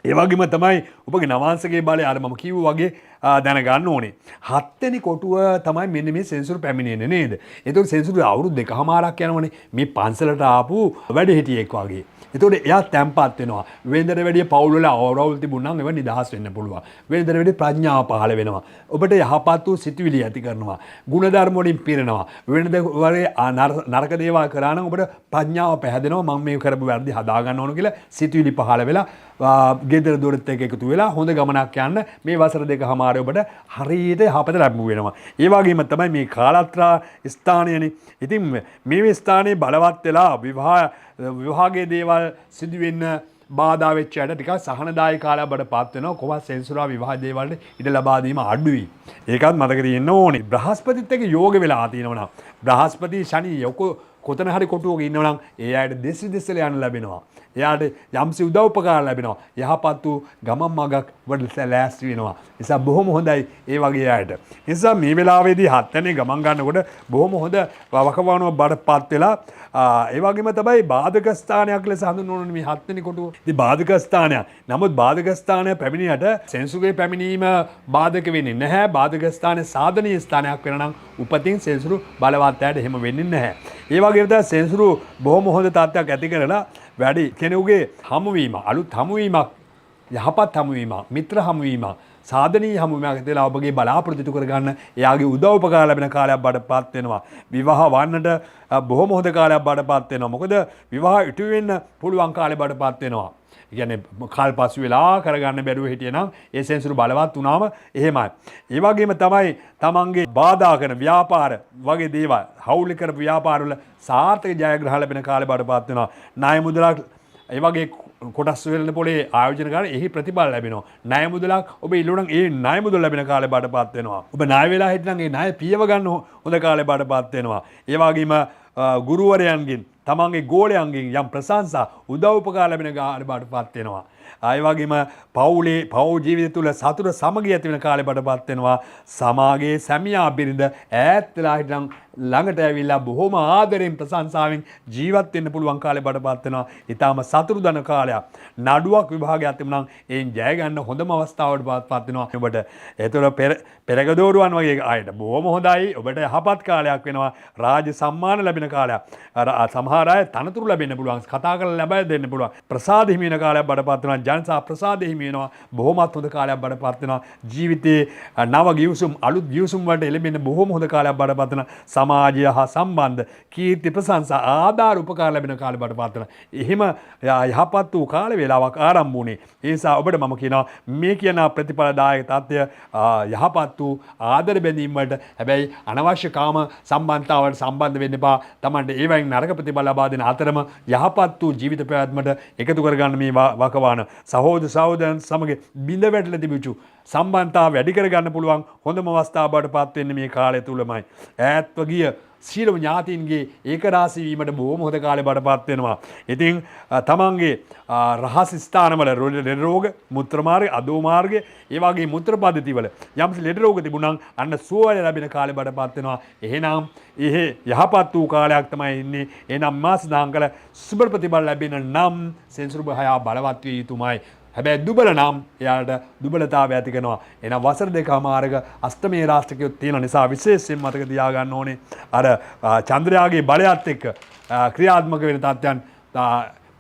ඒ වගේම තමයි ඔබගේ නවාංශකයේ බලය අර මම කිව්වා වගේ දැනගන්න ඕනේ. 7 වෙනි කොටුව තමයි මෙන්න මේ සෙන්සුරු පැමිණෙන්නේ නේද? ඒතකොට සෙන්සුරු අවුරුදු දෙකමාරක් යනවනේ. මේ පන්සලට ආපු වැඩිහිටියෙක් වගේ. ඒතකොට එයා තැම්පත් වෙනවා. වෙනදට වැඩිය පවුල් වල අවරවල් තිබුණා නම් ඒව නිදහස් වෙන්න පුළුවන්. වෙනදට වැඩිය ප්‍රඥාව පහළ වෙනවා. ඔබට යහපත් වූ සිතුවිලි ඇති කරනවා. ගුණධර්ම වලින් පිරෙනවා. වෙනද වගේ නරක දේවල් කරා නම් ඔබට ප්‍රඥාව පැහැදෙනවා. මම මේ කරපු වැරදි හදා ගන්න ඕන කියලා සිතුවිලි පහළ වෙලා ගෙදර දොරත් එක්ක එකතු වෙලා හොඳ ගමනක් යන්න මේ වසර දෙකමාරේ ඔබට හරියට යහපත ලැබු වෙනවා. ඒ වගේම තමයි මේ කාලත්‍රා ස්ථානයනේ. ඉතින් මේ ස්ථානයේ බලවත් වෙලා විවාහයේ දේවල් සිදු වෙන්න බාධා වෙච්ච අයට ටිකක් සහනදායී කාලයක් බඩපත් වෙනවා. කොහොමද සෙන්සුරා විවාහ දේවල්ට ඉඩ ලබා දීම අඩුයි. ඒකත් මතක තියෙන්න ඕනේ. බ්‍රහස්පතිත් එක්ක යෝග වෙලා තියෙනවා නම් බ්‍රහස්පති ශනි කොතන හරි කොටුවක ඉන්නවා නම් ඒ අයට දෙස් විදෙස්වල යන්න ලැබෙනවා. එයාට යම්සි උදව් උපකාර ලැබෙනවා. යහපත් වූ ගමන් මගක් වලට ලෑස්ති වෙනවා. නිසා බොහොම හොඳයි ඒ වගේ අයට. නිසා මේ වෙලාවේදී 7 වෙනි ගමන් ගන්නකොට බොහොම හොඳ වකවානුව බඩපත් වෙලා ඒ වගේම තමයි බාධක ස්ථානයක් ලෙස හඳුන්වන්නේ මේ 7 වෙනි කොටුව. ඉතින් බාධක ස්ථානයක්. නමුත් බාධක ස්ථානය පැමිණියට සෙන්සුගේ පැමිණීම බාධක වෙන්නේ නැහැ. බාධක ස්ථානයේ සාධනීය ස්ථානයක් වෙන නම් උපතින් සෙන්සුරු බලවත් ඇයට එහෙම වෙන්නේ නැහැ. ඒ වගේම තමයි සෙන්සුරු බොහොම හොඳ තත්ත්වයක් ඇති කරලා වැඩි කෙනෙකුගේ හමුවීම අලුත් හමුවීමක් යහපත් හමුවීමක් මිත්‍ර හමුවීමක් සාධනීය හමුවීමක් කියලා ඔබගේ බලාපොරොත්තු ඉටු කරගන්න එයාගේ උදව් උපකාර ලැබෙන කාලයක් බඩපත් වෙනවා. විවාහ වන්නට බොහොම හොඳ කාලයක් බඩපත් වෙනවා. මොකද විවාහ ඉටු වෙන්න පුළුවන් කාලේ බඩපත් වෙනවා. කියන්නේ කාල් පසු වෙලා කරගන්න බැරුව හිටියනම් ඒ සෙන්සුරු බලවත් වුණාම එහෙමයි. ඒ වගේම තමයි තමන්ගේ බාධා කරන ව්‍යාපාර වගේ දේවල් හවුල් කරපු ව්‍යාපාර වල සාර්ථක ජයග්‍රහණ ලැබෙන කාලේ බඩපත් වෙනවා. ණය මුදලක් ඒ වගේ කොටස් වෙන පොලේ ආයෝජන කරන එහි ප්‍රතිඵල ලැබෙනවා. ණය මුදලක් ඔබ ඉල්ලුවනම් ඒ ණය මුදල ලැබෙන කාලේ බඩපත් වෙනවා. ඔබ ණය වෙලා හිටනම් ඒ ණය පියව ගන්න හොඳ කාලේ බඩපත් වෙනවා. ඒ වගේම ගුරුවරයන්ගෙන් තමන්ගේ ගෝලයන්ගෙන් යම් ප්‍රශංසා උදව් උපකාර ලැබෙන කාලේ බඩපත් වෙනවා. ඒ වගේම පවුල් ජීවිතය තුළ සතුට සමගිය ඇති වෙන කාලේ බඩපත් වෙනවා. සමාගයේ සැමියා බිරිඳ ඈත් වෙලා හිටනම් ළඟට ඇවිල්ලා බොහොම ආදරෙන් ප්‍රශංසාවෙන් ජීවත් වෙන්න පුළුවන් කාලේ බඩපත් වෙනවා. ඊටාම සතුටුදන කාලයක්. නඩුවක් විභාගයක් තිබුණනම් එයින් ජය ගන්න හොඳම අවස්ථාවට පත් වෙනවා. ඔබට ඒතර පෙරගදෝරුවන් වගේ අයට බොහොම හොඳයි. ඔබට යහපත් කාලයක් වෙනවා. රාජ්‍ය සම්මාන ලැබෙන කාලයක්. සමහර අය තනතුරු ලැබෙන්න පුළුවන්. කතා කරලා ලැබෙන්න දෙන්න පුළුවන්. ප්‍රසාද හිමි වෙන කාලයක් බඩපත් වෙනවා. ජනතා ප්‍රසාදය හිමි වෙනවා. බොහොමත් හොඳ කාලයක් බඩපත් වෙනවා. ජීවිතේ නව ගිවිසුම් අලුත් ගිවිසුම් වලට එළඹෙන බොහොම හොඳ කාලයක් බඩපත් වෙනවා. සමාජය හා සම්බන්ධ කීර්ති ප්‍රශංසා ආදාර උපකාර ලැබෙන කාලයක් බඩපත් වෙනවා. එහෙම යහපත් වූ කාල වේලාවක් ආරම්භ වුණේ. ඒ නිසා ඔබට මම කියනවා මේ කියන ප්‍රතිඵලදායක තත්ත්වය යහපත් වූ ආදර බැඳීම් වලට හැබැයි අනවශ්‍ය කාම සම්බන්ධතාවලට සම්බන්ධ වෙන්න එපා. Tamante ඒවයින් නරක ප්‍රතිඵල ලබා දෙන අතරම යහපත් වූ ජීවිත පැවැත්මට එකතු කරගන්න මේ වකවාන සහෝදර සහෝදරයන් සමග බිඳ වැටලා තිබුණු සම්බන්ධතාව වැඩි කරගන්න පුළුවන් හොඳම අවස්ථාව බඩපත් වෙන්නේ මේ කාලය තුලමයි. ඈත්ව ගිය සීලම ඥාතීන්ගේ ඒකරාශී වීමට බොහොම හොඳ කාලේ බඩපත් වෙනවා. ඉතින් තමන්ගේ රහස් ස්ථානවල ලෙඩ රෝග, මුත්‍ර මාර්ග, අදෝ මාර්ග, ඒ වගේ මුත්‍ර පද්ධතිවල යම් ලෙඩ රෝග තිබුණා නම් අන්න සුවය ලැබෙන කාලේ බඩපත් වෙනවා. එහෙනම් එහෙ යහපත් වූ කාලයක් තමයි ඉන්නේ. එහෙනම් මාස දාංකල සුබ ප්‍රතිඵල ලැබෙන නම් සෙන්සුරු භායා බලවත් විය යුතුමයි. හැබැයි දුබල නම් එයාට දුබලතාවය ඇති කරනවා. එහෙනම් වසර දෙකමාරක අෂ්ටමේ රාශිකයොත් තියෙන නිසා විශේෂයෙන් මතක තියාගන්න ඕනේ. අර චන්ද්‍රයාගේ බලයත් එක්ක ක්‍රියාත්මක වෙන තත්යන්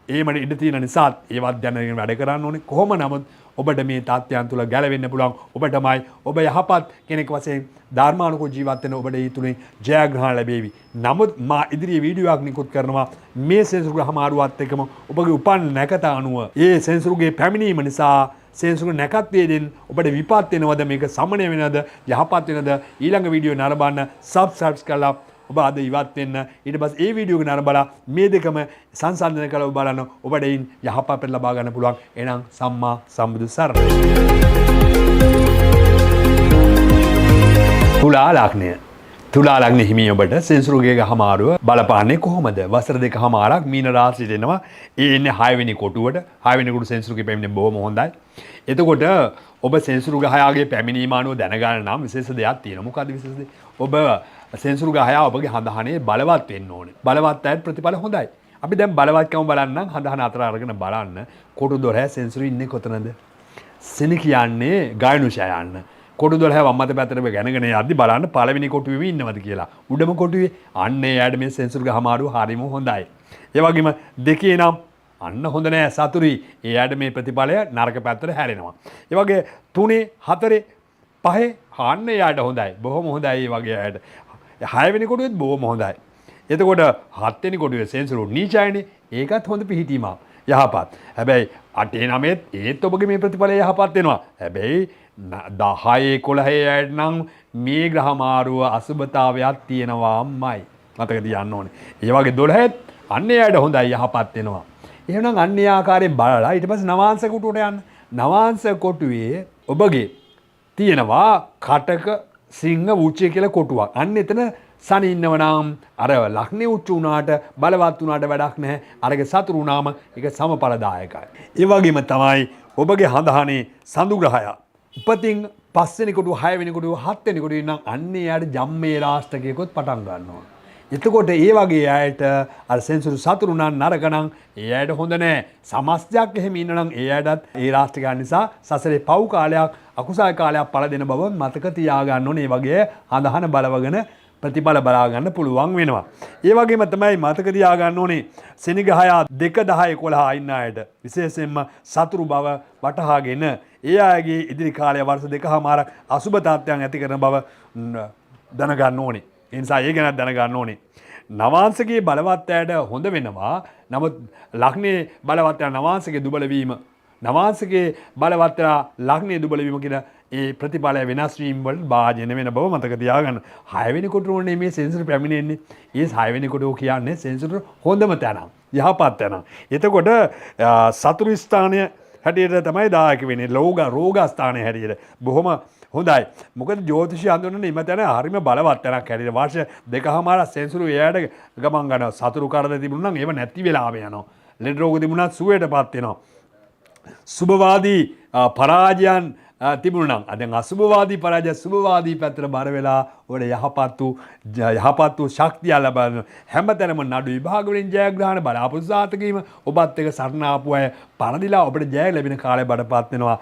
ඒමඩ ඉඳ තියෙන නිසා ඒවත් දැනගෙන වැඩ කරන්න ඕනේ. කොහොම නමුත් ඔබට මේ තත්යන් තුල ගැලවෙන්න පුළුවන්. ඔබටමයි ඔබ යහපත් කෙනෙක් වශයෙන් ධර්මානුකූල ජීවත් වෙන ඔබට ඒ තුලින් ජයග්‍රහණ ලැබේවි. නමුත් මා ඉදිරියේ වීඩියෝවක් නිකුත් කරනවා මේ සෙන්සුරු හමාරුවත් එක්කම ඔබගේ උපන් නැකත අනුව ඒ සෙන්සුරුගේ පැමිණීම නිසා සෙන්සුරු නැකත් වේදෙන් ඔබට විපත් වෙනවද මේක සමනය වෙනවද යහපත් වෙනවද ඊළඟ වීඩියෝ නරඹන්න සබ්ස්ක්‍රයිබ් කරලා ඔබ අද ඉවත් වෙන්න. ඊට පස්සේ ඒ වීඩියෝ එක නරඹලා මේ දෙකම සංසන්දනය කරලා ඔබ බලන්න ඔබට එයින් යහපත් ලබා ගන්න පුළුවන්. එහෙනම් සම්මා සම්බුදු සරණයි. තුලා ලග්නය. තුලා ලග්න හිමි ඔබට සෙන්සුරුගේ ගහමාරුව බලපාන්නේ කොහොමද? වසර දෙකමාරක් මීන රාශියට එනවා. ඒ එන්නේ 6 වෙනි කොටුවට. 6 වෙනි කොටු සෙන්සුරුගේ පැමිණෙන්නේ බොහොම හොඳයි. එතකොට ඔබ සෙන්සුරු ගහයාගේ පැමිණීම අනුව දැනගන්න නම් විශේෂ දෙයක් තියෙනවා. මොකද්ද විශේෂ දෙය? ඔබ සෙන්සුරු ගහයා ඔබගේ හඳහනේ බලවත් වෙන්න ඕනේ. බලවත් අයට ප්‍රතිඵල හොඳයි. අපි දැන් බලවත්කම බලන්නම් හඳහන අතර අරගෙන බලන්න. කොටු 12 සෙන්සුරු ඉන්නේ කොතනද? සෙන කියන්නේ ගායනුෂය යන්න. කොටු 12 වම්මත පැත්තට ගැනගෙන යද්දි බලන්න පළවෙනි කොටුවේ ඉන්නවද කියලා. උඩම කොටුවේ අන්න එයාට මේ සෙන්සුරු ගහමාරුව හරිම හොඳයි. ඒ වගේම දෙකේ නම් අන්න හොඳ නෑ සතුරුයි. එයාට මේ ප්‍රතිඵලය නරක පැත්තට හැරෙනවා. ඒ වගේ 3 4 5 අන්න එයාට හොඳයි. බොහොම හොඳයි ඒ වගේ අයට. 6 වෙනි කොටුවෙත් බොහොම හොඳයි. එතකොට 7 වෙනි කොටුවේ සෙන්සුරු නීචයිනේ. ඒකත් හොඳ පිහිටීමක්. යහපත්. හැබැයි 8 9 ඒත් ඔබගේ මේ ප්‍රතිඵලය යහපත් වෙනවා. හැබැයි 10 11 අයට නම් මේ ග්‍රහ මාරුව අසුබතාවයක් තියෙනවාමයි. මතක තියාගන්න ඕනේ. ඒ වගේ 12ත් අන්න එයාට හොඳයි යහපත් වෙනවා. එහෙනම් අන්න ඒ ආකාරයෙන් බලලා ඊට පස්සේ නවාංශ කොටුවට යන්න. නවාංශ කොටුවේ ඔබගේ තියෙනවා කටක සිංහ වූචය කියලා කොටුවක්. අන්න එතන සනි ඉන්නව නම් අර ලග්නේ උච්ච උනාට බලවත් උනාට වැඩක් නැහැ. අරගේ සතුරු උනාම ඒක සමඵලදායකයි. ඒ වගේම තමයි ඔබගේ හඳහනේ සඳු ග්‍රහයා උපතින් 5 වෙනි කොටුව 6 වෙනි කොටුව 7 වෙනි කොටුවේ නම් අන්න එයාට ජම්මේ රාෂ්ටකයකොත් පටන් ගන්නවා. එතකොට ඒ වගේ අයට අර සෙන්සුරු සතුරු නම් නරක නම් ඒ අයට හොඳ නැහැ. සමස්තයක් එහෙම ඉන්න නම් ඒ අයටත් ඒ රාෂ්ටකයන් නිසා සසරේ පව් කාලයක් අකුසල කාලයක් පළ දෙන බව මතක තියාගන්න ඕනේ. ඒ වගේ හඳහන බලවගෙන ප්‍රතිඵල බලා ගන්න පුළුවන් වෙනවා. ඒ වගේම තමයි මතක තියාගන්න ඕනේ සෙනගහයා 2 10 11 ඉන්න අයට විශේෂයෙන්ම සතුරු බව වටහාගෙන ඒ අයගේ ඉදිරි කාලය වර්ෂ දෙකමාරක් අසුබ තාත්ත්වයන් ඇති කරන බව දැනගන්න ඕනේ. ඒ නිසා ඒ ගැන දැනගන්න ඕනේ. නවාංශකයේ බලවත් අයට හොඳ වෙනවා. නමුත් ලග්නේ බලවත් අය නවාංශකයේ දුබල වීම නවාංශකයේ බලවත් ලග්නේ දුබල වීම කියන ඒ ප්‍රතිඵලය වෙනස් වීම වලට භාජන වෙන බව මතක තියාගන්න. 6 වෙනි කොටුවනේ මේ සෙන්සර් පැමිණෙන්නේ. ඒ 6 වෙනි කොටුව කියන්නේ සෙන්සර් හොඳම තැන. යහපත් තැන. එතකොට සතුරු ස්ථානය හැටියට තමයි දායක වෙන්නේ. රෝග ස්ථානය හැටියට. බොහොම හොඳයි. මොකද ජ්‍යොතිෂය හඳුන්වන ඉම තැන හරිම බලවත් තැනක් හැටියට. වර්ෂ දෙකමාරක් සෙන්සර් එයාට ගමන් ගන්නවා. සතුරු කරදර තිබුණා නම් ඒව නැති වෙලාම යනවා. ලෙඩ රෝග තිබුණා සුවයටපත් වෙනවා. සුභවාදී පරාජයන් තිබුණනම් දැන් අසුභවාදී පරාජය සුභවාදී පැත්තට බර වෙලා ඔය යහපත් වූ ශක්තිය ලබන හැමතැනම නඩු විභාග වලින් ජයග්‍රහණ බලාපොරොත්තු සාර්ථකවීම ඔබත් එක්ක සරණ ආපු අය පරදිලා ඔබට ජය ලැබෙන කාලය බඩපත් වෙනවා.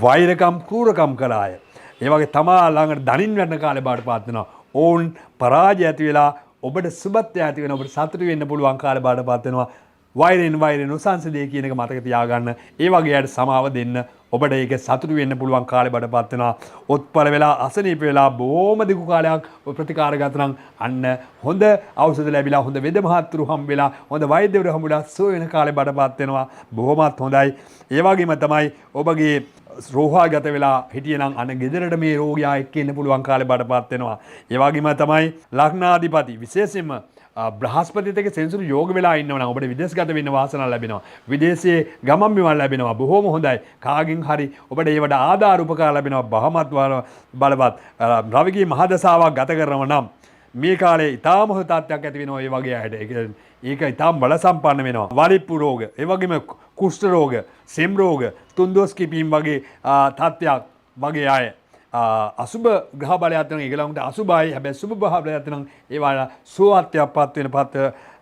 වෛරකම් ක්‍රූරකම් කළ අය ඒ වගේ තමා ළඟට දනින් වැටෙන කාලේ බඩපත් වෙනවා. ඕන් පරාජය ඇති වෙලා ඔබට සුබත්වය ඇති වෙන ඔබට සතුටු වෙන්න පුළුවන් කාලේ බඩපත් වෙනවා. වෛරෙන් සංසදේ කියන එක මතක තියාගන්න. ඒ වගේ අයට සමාව දෙන්න. ඔබට ඒක සතුටු වෙන්න පුළුවන් කාලේ බඩපත් වෙනවා. ඔත්පල වෙලා අසනීප වෙලා බොහොම දිගු කාලයක් ප්‍රතිකාර ගත නම් අන්න හොඳ ඖෂධ ලැබිලා හොඳ වෙද මහත්තුරු හම්බ වෙලා හොඳ වෛද්‍යවරු හම්බ වෙලා සුව වෙන කාලේ බඩපත් වෙනවා. බොහොමත් හොඳයි. ඒ වගේම තමයි ඔබගේ රෝහාගත වෙලා හිටියනම් අන්න ගෙදරට මේ රෝගියා එක්ක ඉන්න පුළුවන් කාලේ බඩපත් වෙනවා. ඒ වගේම තමයි ලග්නාධිපති විශේෂයෙන්ම බ්‍රහස්පතිත් එක්ක සෙන්සුරු යෝග වෙලා ඉන්නවනම් ඔබට විදේශගත වෙන්න වාසනාව ලැබෙනවා. විදේශයේ ගමන් බිමන් ලැබෙනවා. බොහොම හොඳයි. කාගෙන් හරි ඔබට ඒවට ආධාර උපකාර ලැබෙනවා. බහමත් බලවත් රවිගේ මහදසාවක් ගත කරනව නම් මේ කාලේ ඊටාම හොඳ තත්ත්වයක් ඇති වෙනවා. ඒ වගේ අයට ඒක ඊටාම බල සම්පන්න වෙනවා. වලිප්පු රෝග, ඒ වගේම කුෂ්ඨ රෝග, සෙම් රෝග, තුන්දොස් කිපීම් වගේ තත්ත්වයක් වගේ අය අසුබ ග්‍රහ බලයක් තියෙනවා. ඒගොල්ලන්ට අසුබයි. හැබැයි සුබ ග්‍රහ බලයක් තියෙනවා. ඒවා සුවත්වයක්පත් වෙන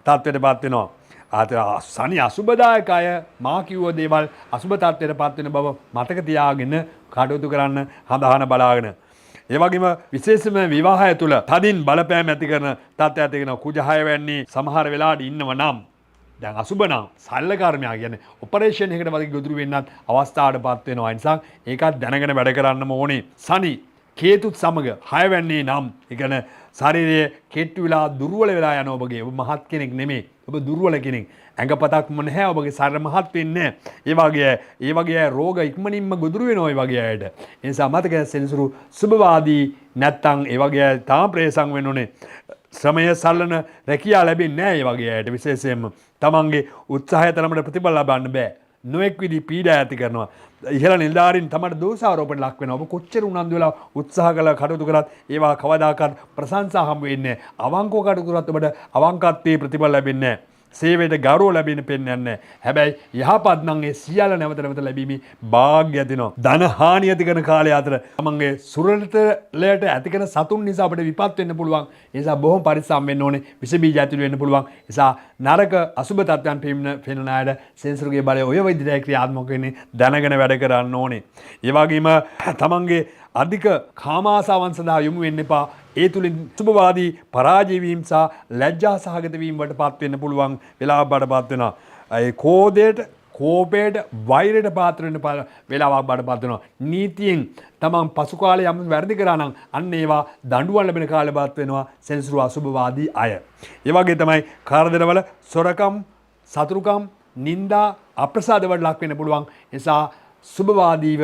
තත්ත්වයටපත් වෙනවා. සනි අසුබදායක අය මා කිව්ව දේවල් අසුබ තත්ත්වයටපත් වෙන බව මතක තියාගෙන කටයුතු කරන්න හදාන බලාගෙන. ඒ වගේම විශේෂම විවාහය තුළ තදින් බලපෑම් ඇති කරන තත්ත්වයක් ඇති වෙනවා. කුජ 6 වැන්නේ සමහර වෙලාවට ඉන්නව නම් දැන් අසුබ නම් සල්ල කර්මයා කියන්නේ ඔපරේෂන් එකකට වගේ ගොදුරු වෙන්නත් අවස්ථාවටපත් වෙනවා. ඒ නිසා ඒකත් දැනගෙන වැඩ කරන්නම ඕනේ. සනි කේතුත් සමග 6 වැන්නේ නම් ඒ කියන්නේ ශරීරයේ කෙට්ටු වෙලා දුර්වල වෙලා යන ඔබගේ ඔබ මහත් කෙනෙක් නෙමෙයි. ඔබ දුර්වල කෙනෙක්. ඇඟපතක්ම නැහැ ඔබගේ ශරීර මහත් වෙන්නේ නැහැ. ඒ වගේ රෝග ඉක්මනින්ම ගොදුරු වෙනවා ඒ වගේ අයට. ඒ නිසා මතක සෙනසුරු සුබවාදී නැත්තම් ඒ වගේ තාම ප්‍රේසම් වෙන්න ඕනේ. ශ්‍රමය සල්ලන රැකියාව ලැබෙන්නේ නැහැ ඒ වගේ අයට. විශේෂයෙන්ම තමන්ගේ උත්සාහය තරමට ප්‍රතිඵල ලබන්න බෑ. නොඑක් විදි පීඩා ඇති කරනවා. ඉහළ නිලධාරීන් තමයි දෝෂාරෝපණයට ලක් වෙනවා. ඔබ කොච්චර උනන්දු වෙලා උත්සාහ කළා කටයුතු කරත් ඒවා කවදාකවත් ප්‍රශංසා හම්බ වෙන්නේ නැහැ. අවංකව කටයුතු කරත් ඔබට අවංකත්වයේ ප්‍රතිඵල ලැබෙන්නේ නැහැ. සේවයට ගෞරව ලැබෙන්න පෙන්නේ නැහැ. හැබැයි යහපත් නම් ඒ සියල්ල නැවත නැවත ලැබීමේ වාග්ය දිනවා. ධන හානිය ඇති කරන කාලය අතර තමන්ගේ සුරලට ඇති කරන සතුන් නිසා අපිට විපත් වෙන්න පුළුවන්. ඒ නිසා බොහොම පරිස්සම් වෙන්න ඕනේ. විස බීජ ඇතුළු වෙන්න පුළුවන්. ඒ නිසා නරක අසුබ තත්ත්වයන් පෙනෙන අයට සෙන්සර්ගේ බලය ඔය විදිහට ක්‍රියාත්මක වෙන්නේ දැනගෙන වැඩ කරන්න ඕනේ. ඒ වගේම තමන්ගේ අධික කාමාසාවන් සඳහා යොමු වෙන්න එපා. ඒ තුලින් සුබවාදී පරාජය වීම සහ ලැජ්ජා සහගත වීම වලටපත් වෙන්න පුළුවන් වෙලාවක් බඩපත් වෙනවා. ඒ කෝපයට, වෛරයට පාත්‍ර වෙන්න වෙලාවක් බඩපත් වෙනවා. නීතියෙන් තමන් පසු කාලේ යම් වැරදි කරා නම් අන්න ඒවා දඬුවම් ලැබෙන කාලෙපත් වෙනවා සෙන්සුරු අසුබවාදී අය. ඒ වගේ තමයි කාර්යදරවල සොරකම්, සතුරුකම්, නිന്ദා, අප්‍රසාද වලට ලක් වෙන්න පුළුවන්. ඒ නිසා සුබවාදීව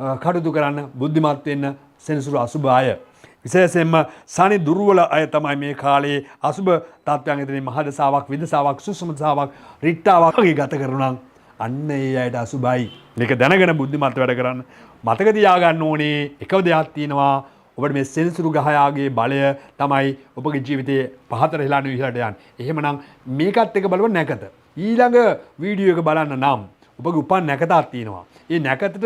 කටයුතු කරන්න බුද්ධිමත් වෙන්න සෙනසුරු අසුබ අය. විශේෂයෙන්ම සනි දුර්වල අය තමයි මේ කාලේ අසුබ තත්ත්වයන් ඉදිරියේ මහදසාවක්, විදසාවක්, සුසුමතාවක්, රිට්ටාවක් වගේ ගත කරනවා. අන්න ඒ අයට අසුබයි. මේක දැනගෙන බුද්ධිමත් වැඩ කරන්න. මතක තියාගන්න ඕනේ එකම දෙයක් තියෙනවා. ඔබට මේ සෙනසුරු ගහයාගේ බලය තමයි ඔබගේ ජීවිතයේ පහතට හෙලන විදිහට යන්නේ. එහෙමනම් මේකත් එක බලව නැකත. ඊළඟ වීඩියෝ එක බලන්න නම් ඔබගේ උපන් නැකතක් තියෙනවා. ඒ නැකතට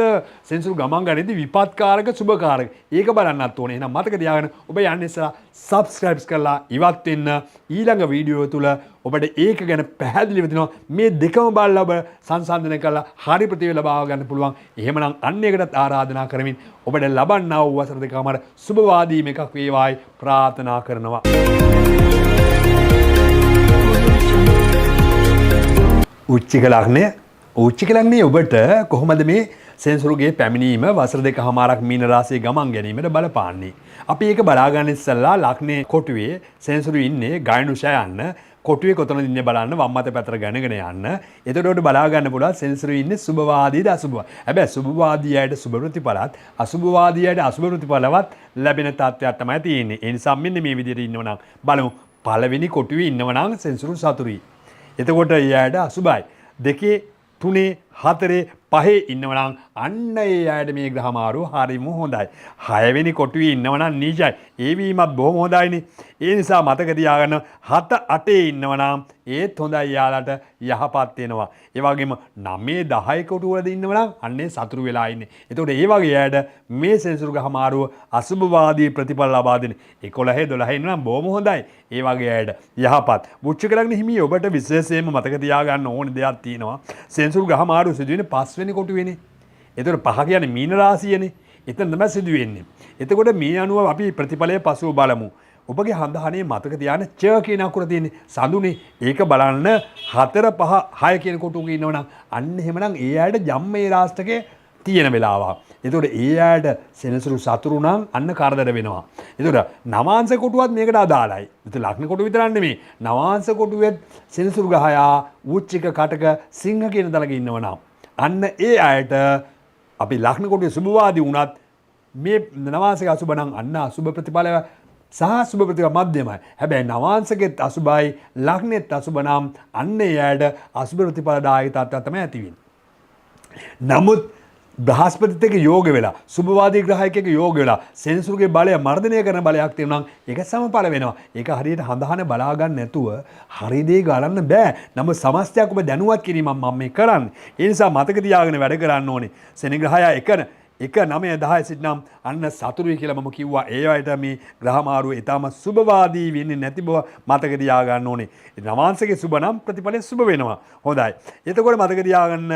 සෙන්සුරු ගමන් ගන්නදී විපත්කාරක සුබකාරක. ඒක බලන්නත් ඕනේ. එහෙනම් මතක තියාගන්න ඔබ යන්නේ ඉස්සලා subscribe කරලා ඉවත් වෙන්න. ඊළඟ වීඩියෝ තුල ඔබට ඒක ගැන පැහැදිලිව දෙනවා. මේ දෙකම බලලා ඔබ සංසන්දනය කරලා හරි ප්‍රතිඵල ලබා ගන්න පුළුවන්. එහෙමනම් අන්න ඒකටත් ආරාධනා කරමින් ඔබට ලබන්නා වූ වසර දෙකමාර සුබවාදී මේකක් වේවායි ප්‍රාර්ථනා කරනවා. උච්චික ලග්නයේ ඔබට කොහොමද මේ සෙන්සුරුගේ පැමිණීම වසර දෙකමාරක් මීන රාශියේ ගමන් ගැනීමට බලපාන්නේ? අපි ඒක බලාගන්න ඉස්සෙල්ලා ලග්නේ කොටුවේ සෙන්සුරු ඉන්නේ ගායනුෂය යන්න. කොටුවේ කොතනද ඉන්නේ බලන්න වම් අත පැත්තට ගණගෙන යන්න. එතකොට බලා ගන්න පුළුවන් සෙන්සුරු ඉන්නේ සුබවාදීද අසුබවාදී. හැබැයි සුබවාදියාට සුබ ප්‍රතිඵලත් අසුබවාදියාට අසුබ ප්‍රතිඵලවත් ලැබෙන තත්ත්වයක් තමයි තියෙන්නේ. ඒ නිසා මෙන්න මේ විදිහට ඉන්නවනම් බලමු. පළවෙනි කොටුවේ ඉන්නවනම් සෙන්සුරු සතුරුයි. එතකොට යාට අසුබයි. 2, 3, 4, 5 ඉන්නවනම් අන්න ඒ අයට මේ ග්‍රහ මාරුව හරිම හොඳයි. 6 වෙනි කොටුවේ ඉන්නවනම් නීචයි. ඒ වීමත් බොහොම හොඳයිනේ. ඒ නිසා මතක තියාගන්න 7, 8 ඉන්නවනම් ඒත් හොඳයි යාලට යහපත් වෙනවා. ඒ වගේම 9, 10 කොටුව වලද ඉන්නවනම් අන්නේ සතුරු වෙලා ඉන්නේ. එතකොට ඒ වගේ අයට මේ සෙන්සුරු ග්‍රහ මාරුව අසුබවාදී ප්‍රතිඵල ලබා දෙන 11, 12 ඉන්නනම් බොහොම හොඳයි. ඒ වගේ අයට යහපත්. වෘශ්චික ලග්න හිමි ඔබට විශේෂයෙන්ම මතක තියාගන්න ඕන දෙයක් තියෙනවා. සෙන්සුරු ග්‍රහ මාරුව සිදු වෙන්නේ 5 වෙනි කොටුවේනේ. එතකොට 5 කියන්නේ මීන රාශියනේ. එතන තමයි සිදු වෙන්නේ. එතකොට මේ අනුව අපි ප්‍රතිඵලයේ පසුව බලමු. ඔබගේ හඳහනේ මතක තියාගෙන ච කියන අකුර තියෙන්නේ සඳුනේ. ඒක බලන්න 4 5 6 කියන කොටුවක ඉන්නවනම් අන්න එහෙමනම් ඒ අයට ජම්මේ රාෂ්ටකයේ තියෙන වෙලාවක්. ඒතකොට ඒ අයට සෙනසුරු සතුරු නම් අන්න කරදර වෙනවා. ඒතකොට නවාංශ කොටුවත් මේකට අදාළයි. ඒත් ලග්න කොටුව විතරක් නෙමෙයි. නවාංශ කොටුවෙත් සෙනසුරු ගහයා උච්චික කටක සිංහ කියන දලක ඉන්නවනම් අන්න ඒ අයට අපි ලග්න කොටුවේ සුභවාදී වුණත් මේ නවාංශක අසුබ නම් අන්න අසුබ ප්‍රතිඵල සහ සුබ ප්‍රතිඵල මධ්‍යමයි. හැබැයි නවාංශකෙත් අසුබයි ලග්නෙත් අසුබ නම් අන්න ඒ අයට අසුබ ප්‍රතිඵලදායක තත්ත්වයක් තමයි ඇති වෙන්නේ. නමුත් බ්‍රහස්පතිත් එක්ක යෝග වෙලා සුභවාදී ග්‍රහයක යෝග වෙලා සෙනසුරුගේ බලය මර්ධනය කරන බලයක් තියෙනවා නම් ඒක සමඵල වෙනවා. ඒක හරියට හඳහන බලා ගන්න නැතුව හරි දේ ගලන්න බෑ. නමුත් සමස්තයක් ඔබ දැනුවත් කිරීමක් මම මේ කරන්නේ. ඒ නිසා මතක තියාගෙන වැඩ කරන්න ඕනේ. සෙනි ග්‍රහය 1 9 10 සිටනම් අන්න සතුරුයි කියලා මම කිව්වා. ඒ වයිට මේ ග්‍රහ මාරුව ඊටම සුභවාදී වෙන්නේ නැති බව මතක තියාගන්න ඕනේ. නවාංශකේ සුභ නම් ප්‍රතිඵලය සුභ වෙනවා. හොඳයි. එතකොට මතක තියාගන්න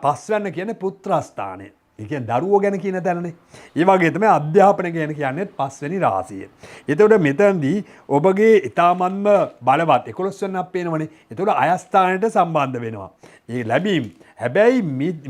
පස්වැන්න කියන්නේ පුත්‍රස්ථානය. ඒ කියන්නේ දරුවෝ ගැන කියන තැනනේ. ඒ වගේ තමයි අධ්‍යාපනය ගැන කියන්නේ පස්වෙනි රාශිය. එතකොට මෙතනදී ඔබගේ ඊටමන්ම බලවත් 11 වෙනික් පේනවනේ. එතකොට අයස්ථානයට සම්බන්ධ වෙනවා. ඒ ලැබීම්. හැබැයි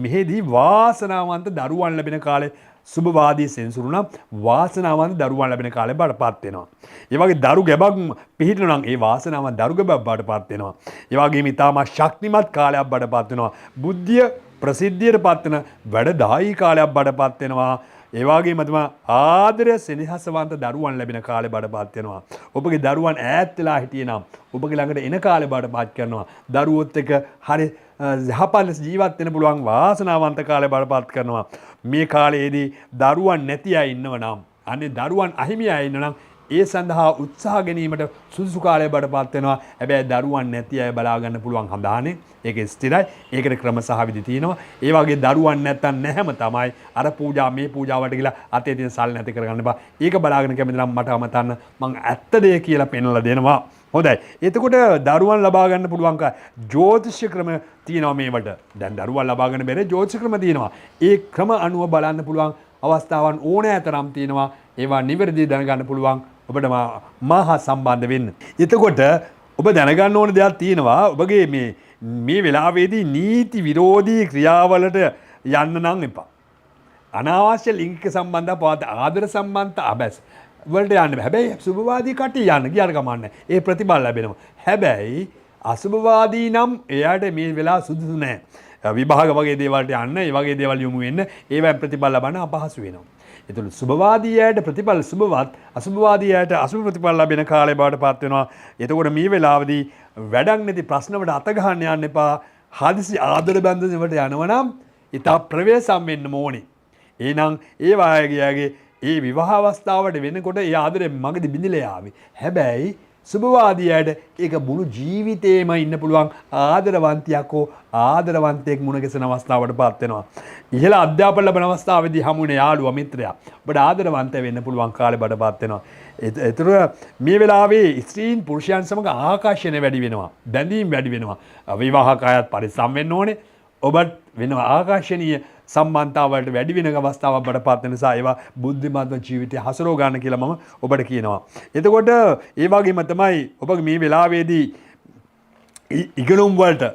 මෙහිදී වාසනාවන්ත දරුවන් ලැබෙන කාලේ සුභවාදී සෙන්සුරු නම් වාසනාවන්ත දරුවන් ලැබෙන කාලේ බඩපත් වෙනවා. ඒ වගේ දරු ගැබක් පිහිටන නම් ඒ වාසනාවන්ත දරු ගැබක් බඩපත් වෙනවා. ඒ වගේම ඊටම ශක්තිමත් කාලයක් බඩපත් වෙනවා. බුද්ධිය ප්‍රසිද්ධියට පත්වන වැඩදායී කාලයක් බඩපත් වෙනවා. ඒ වගේම තමයි ආදරය සෙනෙහසවන්ත දරුවන් ලැබෙන කාලේ බඩපත් වෙනවා. ඔබගේ දරුවන් ඈත් වෙලා හිටියේ නම් ඔබගේ ළඟට එන කාලේ බඩපත් කරනවා. දරුවොත් එක්ක හරි යහපත් ජීවත් වෙන්න පුළුවන් වාසනාවන්ත කාලේ බඩපත් කරනවා. මේ කාලයේදී දරුවන් නැති අය ඉන්නව නම් අනේ දරුවන් අහිමි අය ඉන්නව නම් ඒ සඳහා උත්සාහ ගැනීමට සුදුසු කාලය බඩපත් වෙනවා. හැබැයි දරුවන් නැති අය බලා ගන්න පුළුවන් හඳානේ. ඒක ස්ථිරයි. ඒකට ක්‍රම සහ විදි තියෙනවා. ඒ වගේ දරුවන් නැත්තම් නැහැම තමයි අර පූජා මේ පූජාවට ගිහලා අතේ තියෙන සල් නැති කරගන්න බා. ඒක බලාගෙන කැමති නම් මට අමතන්න මං ඇත්ත දේ කියලා පෙන්වලා දෙනවා. හොඳයි. එතකොට දරුවන් ලබා ගන්න පුළුවන් ජ්‍යොතිෂ ක්‍රම තියෙනවා මේවට. දැන් දරුවන් ලබා ගන්න බැරි ජ්‍යොතිෂ ක්‍රම තියෙනවා. ඒ ක්‍රම අනුව බලන්න පුළුවන් අවස්ථාවන් ඕනෑතරම් තියෙනවා. ඒවා නිවැරදි දැනගන්න පුළුවන් ඔබට මාහා සම්බන්ධ වෙන්න. එතකොට ඔබ දැනගන්න ඕන දෙයක් තියෙනවා. ඔබගේ මේ වෙලාවේදී නීති විරෝධී ක්‍රියාවලට යන්න නම් එපා. අනාවශ්‍ය ලිංගික සම්බන්ධ පවත් ආදර සම්බන්ධ අබැස් වලට යන්න බෑ. හැබැයි සුභවාදී කට්ටිය යන්න ගියාට කමන්නේ. ඒ ප්‍රතිඵල ලැබෙනවා. හැබැයි අසුභවාදී නම් එයාට මේ වෙලාව සුදුසු නැහැ. විභාග වගේ දේවල්ට යන්න, ඒ වගේ දේවල් යොමු වෙන්න, ඒවෙන් ප්‍රතිඵල ලබන්න අපහසු වෙනවා. එතකොට සුභවාදීයට ප්‍රතිඵල සුභවත්, අසුභවාදීයට අසුභ ප්‍රතිඵල ලැබෙන කාලය බවට පත් වෙනවා. එතකොට මේ වෙලාවදී වැඩක් නැති ප්‍රශ්න වලට අත ගහන්න යන්න එපා. හදිසි ආදර බැඳුම් වලට යනවනම් ඉතා ප්‍රවේශම් වෙන්න ඕනේ. එහෙනම් ඒ වායගයගේ ඒ විවාහ අවස්ථාවට වෙනකොට ඒ ආදරේ මගදී බිඳිලා යාවි. හැබැයි සුභවාදියාට ඒක මුළු ජීවිතේම ඉන්න පුළුවන් ආදරවන්තියක් හෝ ආදරවන්තයෙක් මුණ ගැසෙන අවස්ථාවට පත් වෙනවා. ඉහළ අධ්‍යාපන ලැබෙන අවස්ථාවේදී හමු වෙන යාළුවා මිත්‍රයා ඔබට ආදරවන්තය වෙන්න පුළුවන් කාලේ බඩපත් වෙනවා. ඒතර මේ වෙලාවේ ස්ත්‍රීන් පුරුෂයන් සමග ආකර්ෂණය වැඩි වෙනවා. බැඳීම් වැඩි වෙනවා. විවාහක අයත් පරිස්සම් වෙන්න ඕනේ. ඔබත් වෙනවා ආකර්ෂණීය සම්බන්ධතාවලට වැඩි වෙන අවස්ථාවක් බඩපත් වෙන නිසා ඒවා බුද්ධිමත්ව ජීවිතය හසුරව ගන්න කියලා මම ඔබට කියනවා. එතකොට ඒ වගේම තමයි ඔබ මේ වෙලාවේදී ඉගෙනුම් වලට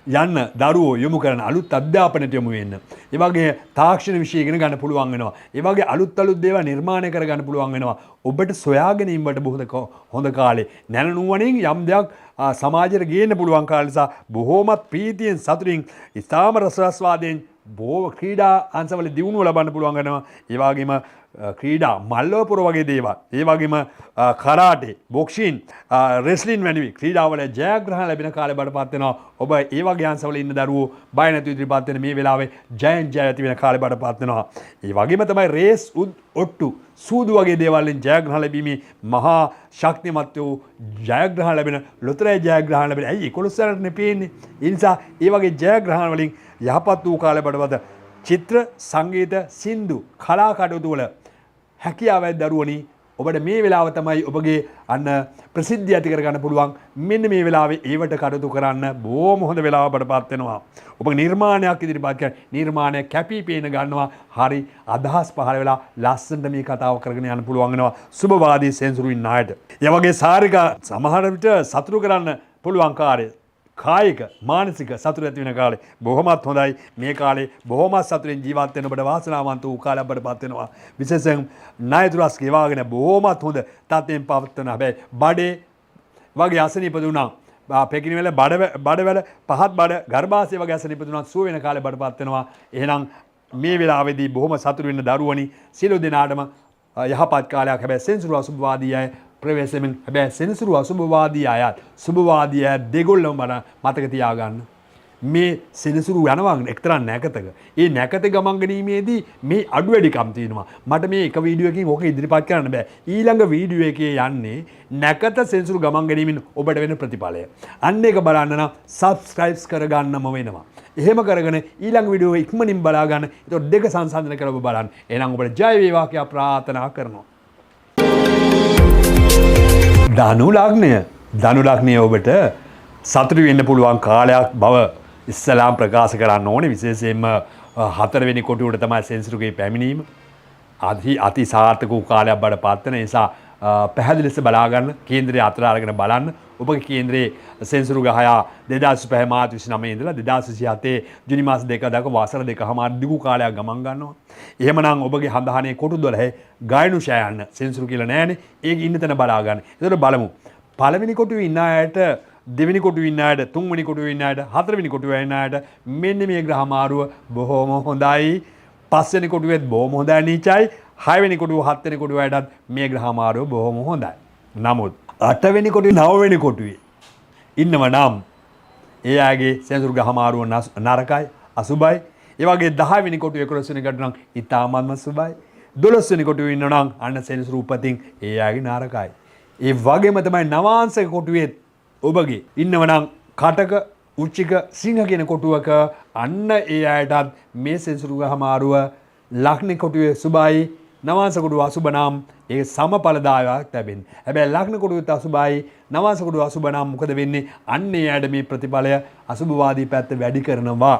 යන්න දරුවෝ යොමු කරන අලුත් අධ්‍යාපනයට යොමු වෙන්න. ඒ වගේ තාක්ෂණ විෂය ඉගෙන ගන්න පුළුවන් වෙනවා. ඒ වගේ අලුත් දේවල් නිර්මාණය කර ගන්න පුළුවන් වෙනවා. ඔබට සොයා ගැනීම වලට බොහෝ හොඳ කාලේ. නැනනුවණින් යම් දෙයක් සමාජයට ගේන්න පුළුවන් කාලේ නිසා බොහෝමත් ප්‍රීතියෙන් සතුටින් ඉස්තාම රසාස්වාදයෙන් බොහෝ ක්‍රීඩා අංශවල දියුණුව ලබන්න පුළුවන් වෙනවා. ඒ වගේම ක්‍රීඩා මල්ලවපුර වගේ දේවල්, ඒ වගේම කරාටේ, බොක්සින්, රෙස්ලින් වැනි ක්‍රීඩාවල ජයග්‍රහණ ලැබෙන කාලේ බඩපත් වෙනවා. ඔබ ඒ වගේ අංශවල ඉන්න දරුවෝ බය නැතුව ඉදිරිපත් වෙන මේ වෙලාවේ ජයෙන් ජය ඇති වෙන කාලේ බඩපත් වෙනවා. ඒ වගේම තමයි රේස් ඔට්ටු සූදු වගේ දේවල් වලින් ජයග්‍රහණ ලැබීමේ මහා ශක්තිමත් වූ ජයග්‍රහණ ලැබෙන ලොතරැයි ජයග්‍රහණ ලැබෙන. ඇයි 11 වලට නෙපෙන්නේ. ඒ නිසා ඒ වගේ ජයග්‍රහණ වලින් යහපත් වූ කාලේ බඩපත් චිත්‍ර, සංගීත, සින්දු, කලා කටයුතු වල හැකියාව ඇති දරුවනි ඔබට මේ වෙලාව තමයි ඔබගේ අන්න ප්‍රසිද්ධිය ඇති කරගන්න පුළුවන්. මෙන්න මේ වෙලාවේ ඒවට කටයුතු කරන්න බොහොම හොඳ වෙලාවකටපත් වෙනවා. ඔබ නිර්මාණයක් ඉදිරිපත් කරන නිර්මාණය කැපී පේන ගන්නවා. හරි අදහස් පහළ වෙලා ලස්සනට මේ කතාව කරගෙන යන්න පුළුවන් වෙනවා. සුබවාදී සෙන්සුරු ඉන්න අයට. ඒ වගේ සාරික සමහර විට සතුටු කරන්න පුළුවන් කාර්යය කායික මානසික සතුට ඇති වෙන කාලේ බොහොමත් හොඳයි. මේ කාලේ බොහොමත් සතුටින් ජීවත් වෙන්න ඔබට වාසනාවන්ත වූ කාලයක් බඩපත් වෙනවා. විශේෂයෙන් ණයතුරස් ගෙවාගෙන බොහොමත් හොඳ තත්ත්වයෙන් පවත්වන හැබැයි බඩේ වගේ අසනීප දුණා. පෙකිනි වල බඩවල පහත් බඩ ගර්භාෂය වගේ අසනීප දුණා සුව වෙන කාලේ බඩපත් වෙනවා. එහෙනම් මේ වෙලාවේදී බොහොම සතුටු වෙන්න දරුවනි සියලු දෙනාටම යහපත් කාලයක්. හැබැයි සෙන්සුරු අසුභවාදී අය ප්‍රවේශයෙන් හැබැයි සෙනසුරු අසුභවාදී අයත් සුභවාදී අය දෙගොල්ලම මතක තියාගන්න. මේ සෙනසුරු යනවා එක්තරා නැකතක. ඒ නැකත ගමන් ගැනීමේදී මේ අඩු වැඩිකම් තියෙනවා. මට මේ එක වීඩියෝ එකකින් ඕක ඉදිරිපත් කරන්න බෑ. ඊළඟ වීඩියෝ එකේ යන්නේ නැකත සෙනසුරු ගමන් ගැනීමෙන් ඔබට වෙන ප්‍රතිඵලය. අන්න ඒක බලන්න නම් subscribe කරගන්නම වෙනවා. එහෙම කරගෙන ඊළඟ වීඩියෝ ඉක්මනින් බලා ගන්න. ඒතකොට දෙක සංසන්දනය කරලා ඔබ බලන්න. එහෙනම් ඔබට ජය වේවා කියලා ප්‍රාර්ථනා කරනවා. ධනු ලග්නය ඔබට සතුටු වෙන්න පුළුවන් කාලයක් බව ඉස්සලාම් ප්‍රකාශ කරන්න ඕනේ. විශේෂයෙන්ම 4 වෙනි කොටුවට තමයි සෙන්සුරුගේ පැමිණීම. අති සාර්ථක වූ කාලයක් බවට පත් වෙන නිසා පැහැදිලි ලෙස බලා ගන්න. කේන්ද්‍රය අතර අරගෙන බලන්න. ඔබගේ කේන්ද්‍රයේ සෙන්සුරු ගහය 2025 මාර්තු 29 ඉඳලා 2027 ජුනි මාස 2 දක්වා වසර 2කමාර දිගු කාලයක් ගමන් ගන්නවා. එහෙමනම් ඔබගේ හඳහනේ කොටු 12 ගායනුෂය යන්න සෙන්සුරු කියලා නෑනේ. ඒක ඉන්න තැන බලා ගන්න. ඒතකොට බලමු. පළවෙනි කොටුවේ ඉන්න අයට, දෙවෙනි කොටුවේ ඉන්න අයට, තුන්වෙනි කොටුවේ ඉන්න අයට, හතරවෙනි කොටුවේ ඉන්න අයට මෙන්න මේ ග්‍රහ මාරුව බොහොම හොඳයි. පස්වෙනි කොටුවේත් බොහොම හොඳයි නීචයි. හයවෙනි කොටුව, හත්වෙනි කොටුවේටත් මේ ග්‍රහ මාරුව බොහොම හොඳයි. නමුත් 8 වෙනි කොටුවේ 9 වෙනි කොටුවේ ඉන්නව නම් ඒ ආගේ සෙන්සුරු ග්‍රහ මාරුව නරකයි, අසුබයි. ඒ වගේ 10 වෙනි කොටුවේ 11 වෙනි කොටුව නම් ඊටාමත්ම සුබයි. 12 වෙනි කොටුවේ ඉන්න නම් අන්න සෙන්සුරු උපතින් ඒ ආගේ නරකයි. ඒ වගේම තමයි නවාංශක කොටුවේ ඔබගේ ඉන්නව නම් කටක, උච්චික, සිංහ කියන කොටුවක අන්න ඒ අයටත් මේ සෙන්සුරු ග්‍රහ මාරුව ලග්න කොටුවේ සුබයි, නවාංශ කොටුව අසුබ නම් ඒ සමඵලදායකයක් ලැබෙන්නේ. හැබැයි ලග්න කොටුවෙත් අසුබයි, නවාංශ කොටුව අසුබ නම් මොකද වෙන්නේ? අන්න ඒ අයට මේ ප්‍රතිඵලය අසුබවාදී පැත්ත වැඩි කරනවා.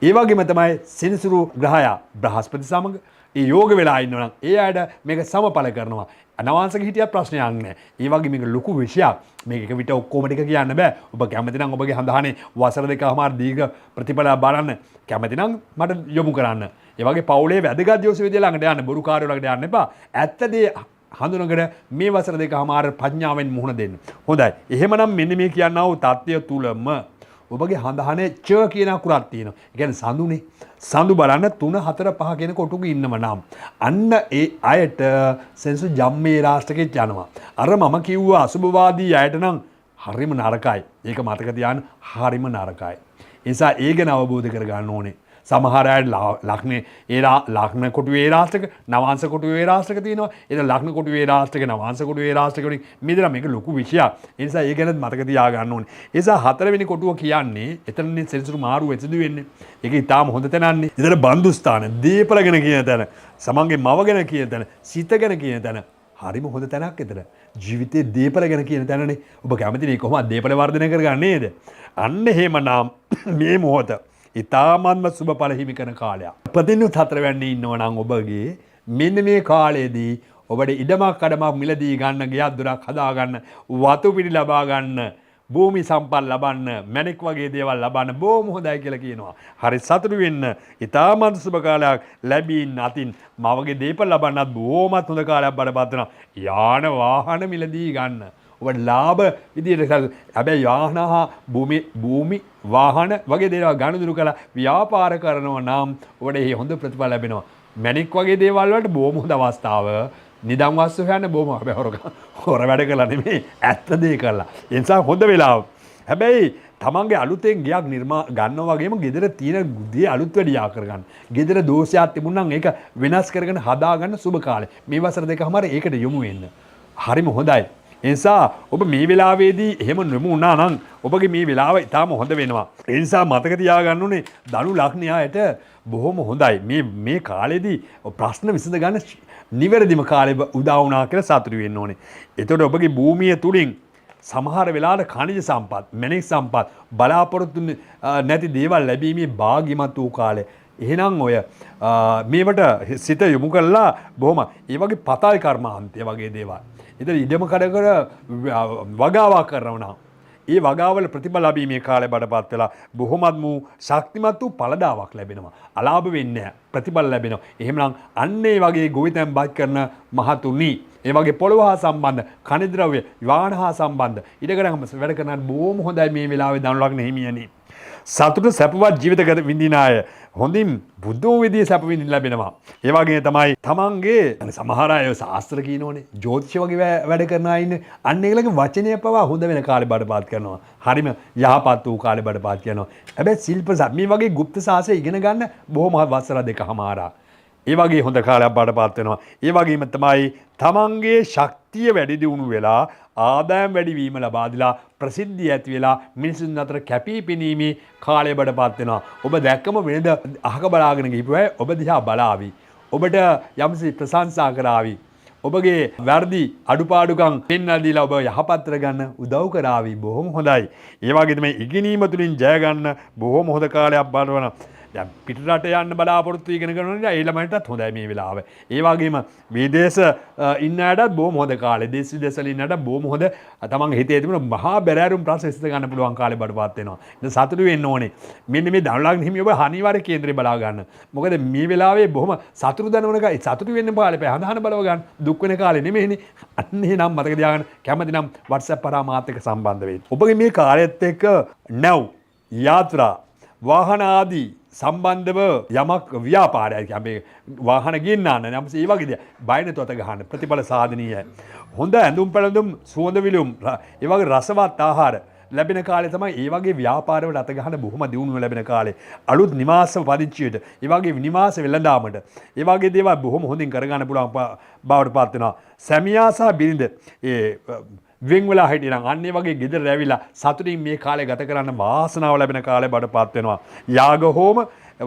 ඒ වගේම තමයි සෙනසුරු ග්‍රහය බ්‍රහස්පති සමග ඒ යෝග වෙලා ඉන්නවා නම් ඒ අයට මේක සමඵල කරනවා. නවාංශක හිටියත් ප්‍රශ්නයක් නැහැ. ඒ වගේ මේක ලොකු විෂයක්. මේක එක විට ඔක්කොම ටික කියන්න බෑ. ඔබ කැමති නම් ඔබගේ හඳහනේ වසර දෙකමාර දීර්ඝ ප්‍රතිඵල බලන්න කැමති නම් මට යොමු කරන්න. ඒ වගේ පවුලේ වැදගත් ජෝතිෂවිදය ළඟට යන්න, බොරු කාර්යෝ ළඟට යන්න එපා. ඇත්ත දේ හඳුනගෙන මේ වසර දෙකමාර ප්‍රඥාවෙන් මුහුණ දෙන්න. හොඳයි. එහෙමනම් මෙන්න මේ කියන්නා වූ தත්ත්වය තුලම ඔබගේ හඳහනේ ච කියන අකුරක් තියෙනවා. ඒ කියන්නේ සඳුනේ. සඳු බලන්න 3 4 5 කියන කොටුක ඉන්නම නම් අන්න ඒ අයට සෙන්සු ජම්මේ රාෂ්ටකෙත් යනවා. අර මම කිව්වා අසුභවාදී අයට නම් හරිම නරකයි. ඒක මතක තියාගන්න හරිම නරකයි. ඒ නිසා ඒ ගැන අවබෝධ කරගන්න ඕනේ. සමහර අය ලග්නේ ඒ ලග්න කොටුවේ රාශියක නවාංශ කොටුවේ රාශියක තියෙනවා. ඒක ලග්න කොටුවේ රාශියක නවාංශ කොටුවේ රාශියක වලින් මෙතන මේක ලොකු විෂයක්. ඒ නිසා ඒ ගැන මතක තියාගන්න ඕනේ. ඒ නිසා හතරවෙනි කොටුව කියන්නේ එතනනේ සෙන්සුරු මාරු වෙච්චදු වෙන්නේ. ඒක ඊටාම හොඳ තැනන්නේ. ඉතින් බන්දු ස්ථාන, දීපල ගැන කියන තැන, සමන්ගේ මව ගැන කියන තැන, සිත ගැන කියන තැන හරිම හොඳ තැනක් එතන. ජීවිතේ දීපල ගැන කියන තැනනේ. ඔබ කැමතිනේ කොහොමද දීපල වර්ධනය කරගන්නේ නේද? අන්න එහෙමනම් මේ මොහොත ඉතාමත්ම සුබ ඵල හිමි කරන කාලයක්. ප්‍රතිනුත් 4 වෙනි ඉන්නව නම් ඔබගේ මෙන්න මේ කාලයේදී ඔබට ඉඩමක් කඩමක් මිලදී ගන්න, ගෙයක් දොරක් හදා ගන්න, වතු පිටි ලබා ගන්න, භූමි සම්පත් ලබන්න, මැණික් වගේ දේවල් ලබන්න බොහොම හොඳයි කියලා කියනවා. හරි සතුටු වෙන්න. ඉතාමත් සුබ කාලයක් ලැබීන් අතින් මවගේ දීපල ලබන්නත් බොහොමත් හොඳ කාලයක් බඩපත් වෙනවා. යාන වාහන මිලදී ගන්න. ඔබට ලාභ විදියට හැබැයි යාන හා භූමි වාහන වගේ දේවල් ගනුදෙනු කළා ව්‍යාපාර කරනවා නම් ඔබට ඒ හොඳ ප්‍රතිඵල ලැබෙනවා. මැණික් වගේ දේවල් වලට බොහොම හොඳ අවස්ථාව. නිදන් වස්තු හොයන්න බොහොම හැබැයි හොර වැඩ කළා නෙමෙයි ඇත්ත දේ කළා. ඒ නිසා හොඳ වෙලාව. හැබැයි තමන්ගේ අලුතෙන් ගයක් ගන්නවා වගේම ගෙදර තියෙන දේ අලුත් වැඩියා කරගන්න. ගෙදර දෝෂයක් තිබුණා නම් ඒක වෙනස් කරගෙන හදාගන්න සුබ කාලේ. මේ වසර දෙකමාර ඒකට යොමු වෙන්න. හරිම හොඳයි. ඒ නිසා ඔබ මේ වෙලාවේදී එහෙම නෙමු වුණා නම් ඔබගේ මේ වෙලාව ඉතාම හොඳ වෙනවා. ඒ නිසා මතක තියාගන්න ඕනේ ධනු ලග්නයාට බොහොම හොඳයි. මේ කාලෙදී ප්‍රශ්න විසඳ ගන්න නිවැරදිම කාලෙ උදා වුණා කියලා සතුටු වෙන්න ඕනේ. එතකොට ඔබගේ භූමිය තුලින් සමහර වෙලාවට khනිජ සම්පත්, මැණික් සම්පත්, බලාපොරොත්තු නැති දේවල් ලැබීමේ භාග්‍යමත් වූ කාලය. එහෙනම් ඔය මේවට සිත යොමු කළා බොහොම ඒ වගේ පතල් කර්මාන්තය වගේ දේවල්. ඉතින් ඉඩම කඩ කර වගාවක් කරනවා. ඒ වගාවල ප්‍රතිඵල ලැබීමේ කාලය බඩපත් වෙලා බොහොමත් වූ ශක්තිමත් වූ ඵලදාවක් ලැබෙනවා. අලාභ වෙන්නේ නැහැ. ප්‍රතිඵල ලැබෙනවා. එහෙමනම් අන්න ඒ වගේ ගොවිතැන් බත් කරන මහතුනි, ඒ වගේ පොළොව හා සම්බන්ධ, khනිජ ද්‍රව්‍ය, වාහන හා සම්බන්ධ ඉඩකඩම් වැඩ කරන බොහොම හොඳයි මේ වෙලාවේ දනුලග්න හිමියනි. සතුට සැපවත් ජීවිත ගත විඳින අය හොඳින් බුද්ධෝ විදියේ සැප විඳින්න ලැබෙනවා. ඒ වගේ තමයි තමන්ගේ සමහර අය ශාස්ත්‍ර කියනෝනේ, ජ්‍යොතිෂ වගේ වැඩ කරන අය ඉන්නේ. අන්න ඒගොල්ලගේ වචනය පවා හොඳ වෙන කාලේ බඩපාත් කරනවා. හරිම යහපත් වූ කාලේ බඩපාත් කරනවා. හැබැයි ශිල්ප මේ වගේ গুপ্ত ශාස්ත්‍රය ඉගෙන ගන්න බොහොම වසර දෙකමාරා. ඒ වගේ හොඳ කාලයක් බඩපාත් වෙනවා. ඒ වගේම තමයි තමන්ගේ ශක්තිය වැඩි දියුණු වෙලා ආදායම් වැඩිවීම ලබා දීලා ප්‍රසිද්ධිය ඇති වෙලා මිනිසුන් අතර කැපී පෙනීමේ කාලය බඩපත් වෙනවා. ඔබ දැක්කම වෙනද අහක බලාගෙන ගිහුවා ඔබ දිහා බලාවි. ඔබට යම්සි ප්‍රශංසා කරાવી. ඔබගේ වැරදි අඩුපාඩුකම් පෙන්වා දීලා ඔබ යහපත් කරගන්න උදව් කරાવી. බොහොම හොඳයි. ඒ වගේම මේ ඉගෙනීම තුලින් ජය ගන්න බොහොම හොඳ කාලයක් බඩවන. දැන් පිටරට යන්න බලාපොරොත්තු ඉගෙන ගන්න නිසා ඒ ළමයින්ටත් හොඳයි මේ වෙලාව. ඒ වගේම විදේශ ඉන්න අයටත් බොහොම හොඳ කාලේ. දේශ විදේශවල ඉන්න අයට බොහොම හොඳ තමන්ගේ හිතේ තිබුණ මහා බැරෑරුම් ප්‍රශ්න විසඳ ගන්න පුළුවන් කාලේ බඩපත් වෙනවා. ඉතින් සතුටු වෙන්න ඕනේ. මෙන්න මේ දනුලග්න හිමි ඔබ අනිවාර්ය කේන්දරේ බලා ගන්න. මොකද මේ වෙලාවේ බොහොම සතුටු දනවන කාලේ සතුටු වෙන්න කාලේ පහඳහන බලව ගන්න. දුක් වෙන කාලේ නෙමෙයිනේ. අන්න එහෙනම් මතක තියාගන්න. කැමති නම් WhatsApp කරා මාත් එක්ක සම්බන්ධ වෙන්න. ඔබගේ මේ කාර්යයත් එක්ක නැව් යාත්‍රා වාහන ආදී සම්බන්ධව යමක් ව්‍යාපාරයක් අපි වාහන ගෙන්නන්න නම් ඒ වගේ දේ බය නැතුව අත ගන්න ප්‍රතිඵල සාධනීයයි. හොඳ ඇඳුම් පැළඳුම් සුවඳ විලවුම් ඒ වගේ රසවත් ආහාර ලැබෙන කාලේ තමයි ඒ වගේ ව්‍යාපාරවල අත ගන්න බොහොම දියුණුව ලැබෙන කාලේ. අලුත් නිවාස පදිංචියට ඒ වගේ නිවාස වෙළඳාමට ඒ වගේ දේවල් බොහොම හොඳින් කරගන්න පුළුවන් බවට පත් වෙනවා. සැමියා සහ බිරිඳ වෙන් වෙලා හිටියනම් අන්න ඒ වගේ ගෙදර ඇවිල්ලා සතුටින් මේ කාලේ ගත කරන්න වාසනාව ලැබෙන කාලේ බඩපත් වෙනවා. යාග හෝම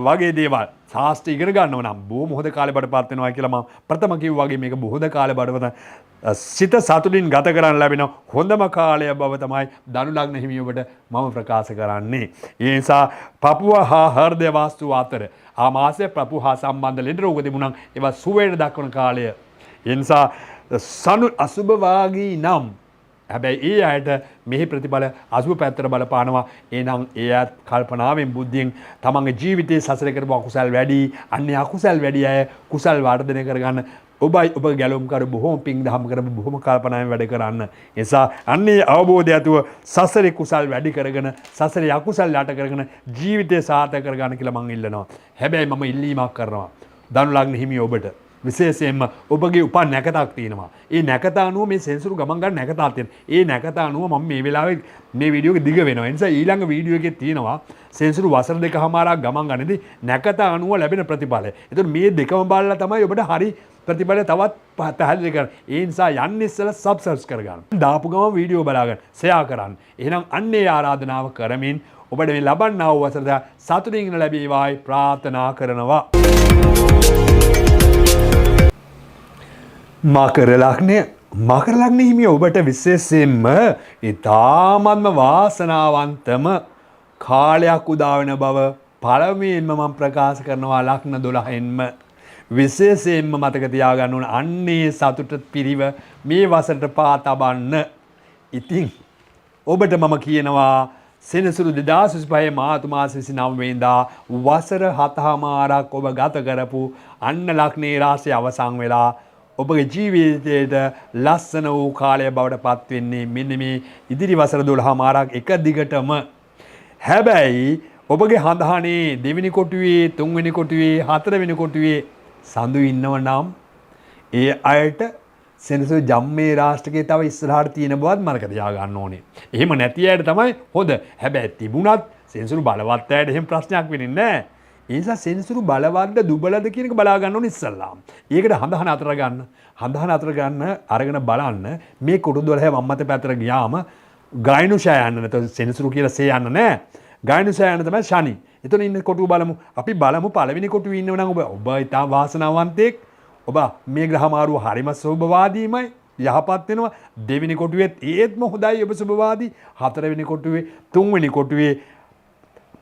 වගේ දේවල් ශාස්ත්‍ර ඉගෙන ගන්නව නම් බොහොම හොඳ කාලේ බඩපත් වෙනවා කියලා මම ප්‍රථම කිව්වා වගේ මේක බොහොම කාලේ බඩවත සිත සතුටින් ගත කරන්න ලැබෙන හොඳම කාලය බව තමයි දනුලග්න හිමි ඔබට මම ප්‍රකාශ කරන්නේ. ඒ නිසා පපුව හා හෘදය වාස්තු අතර ආ මාසයේ පපුව හා සම්බන්ධ ලෙඩ රෝග තිබුණා ඒවා සුවයට දක්වන කාලය. ඒ නිසා සනු අසුභවාගී නම් හැබැයි ඒ අයට මෙහි ප්‍රතිඵල අසුභ පැත්තට බලපානවා. එහෙනම් ඒ අයත් කල්පනාවෙන් බුද්ධියෙන් තමන්ගේ ජීවිතයේ සසර කරපු අකුසල් වැඩි, අන්නේ අකුසල් වැඩි අය කුසල් වර්ධනය කරගන්න ඔබයි ඔබ ගැලුම් කර බොහොම පිං දහම් කරපු බොහොම කල්පනාවෙන් වැඩ කරන්න. ඒ නිසා අන්නේ අවබෝධය ඇතුව සසරේ කුසල් වැඩි කරගෙන සසරේ අකුසල් යට කරගෙන ජීවිතය සාර්ථක කරගන්න කියලා මම ඉල්ලනවා. හැබැයි මම ඉල්ලීමක් කරනවා. දනුලග්න හිමි ඔබට විශේෂයෙන්ම ඔබගේ උපන් නැකතක් තියෙනවා. ඒ නැකත අනුව මේ සෙන්සුරු ගමන් ගන්න නැකතක් තියෙනවා. ඒ නැකත අනුව මම මේ වෙලාවේ මේ වීඩියෝ එක දිග වෙනවා. ඒ නිසා ඊළඟ වීඩියෝ එකේ තියෙනවා සෙන්සුරු වසර දෙකමාරක් ගමන් ගන්නදී නැකත අනුව ලැබෙන ප්‍රතිඵලය. ඒතකොට මේ දෙකම බලලා තමයි ඔබට හරි ප්‍රතිඵලය තවත් පැහැදිලි කරන්නේ. ඒ නිසා යන්න ඉස්සෙල්ලා සබ්ස්ක්‍රයිබ් කරගන්න. දාපු ගමන් වීඩියෝ බලාගන්න, ෂෙයා කරන්න. එහෙනම් අන්නේ ආරාධනාව කරමින් ඔබට මේ ලබන්නා වූ වසර සතුටින් ඉන්න ලැබේවායි ප්‍රාර්ථනා කරනවා. මකර ලග්න හිමි ඔබට විශේෂයෙන්ම ඉතාමත්ම වාසනාවන්තම කාලයක් උදා වෙන බව පළමුවෙන්ම මම ප්‍රකාශ කරනවා. ලග්න 12න්ම විශේෂයෙන්ම මතක තියාගන්න ඕන අන්නේ සතුට පිරිව මේ වසරට පා තබන්න. ඉතින් ඔබට මම කියනවා සෙනසුරු 2025 මාර්තු මාස 29 වෙනිදා වසර 7මාරක් ඔබ ගත කරපු අන්න ලග්නේ රාශිය අවසන් වෙලා ඔබගේ ජීවිතයට ලස්සන වූ කාලය බවට පත් වෙන්නේ මෙන්න මේ ඉදිරි වසර 12මාරක් එක දිගටම. හැබැයි ඔබගේ හඳහනේ දෙවෙනි කොටුවේ, තුන්වෙනි කොටුවේ, හතරවෙනි කොටුවේ සඳු ඉන්නව නම් ඒ අයට සෙනසුරු ජම්මේ රාශියේ තව ඉස්සරහට තියෙන බවත් මතක තියාගන්න ඕනේ. එහෙම නැති අයට තමයි හොඳ. හැබැයි තිබුණත් සෙනසුරු බලවත් අයට එහෙම ප්‍රශ්නයක් වෙන්නේ නැහැ. ඒ නිසා සෙනසුරු බලවත්ද දුබලද කියන එක බලා ගන්න ඕනේ ඉස්සල්ලාම. ඒකට හඳහන අතර ගන්න. හඳහන අතර ගන්න අරගෙන බලන්න මේ කොටු 12 වම්මත පැත්තට ගියාම ගායනුෂය යන්න නැත්නම් සෙනසුරු කියලා සේ යන්න නෑ. ගායනුෂය යන්න තමයි ශනි. එතන ඉන්න කොටුව බලමු. අපි බලමු පළවෙනි කොටුවේ ඉන්නව නම් ඔබ ඉතා වාසනාවන්තයෙක්. ඔබ මේ ග්‍රහමාරුව හරිම සුභවාදීමයි යහපත් වෙනවා. දෙවෙනි කොටුවේත් ඒත්ම හොඳයි ඔබ සුභවාදී. හතරවෙනි කොටුවේ තුන්වෙනි කොටුවේ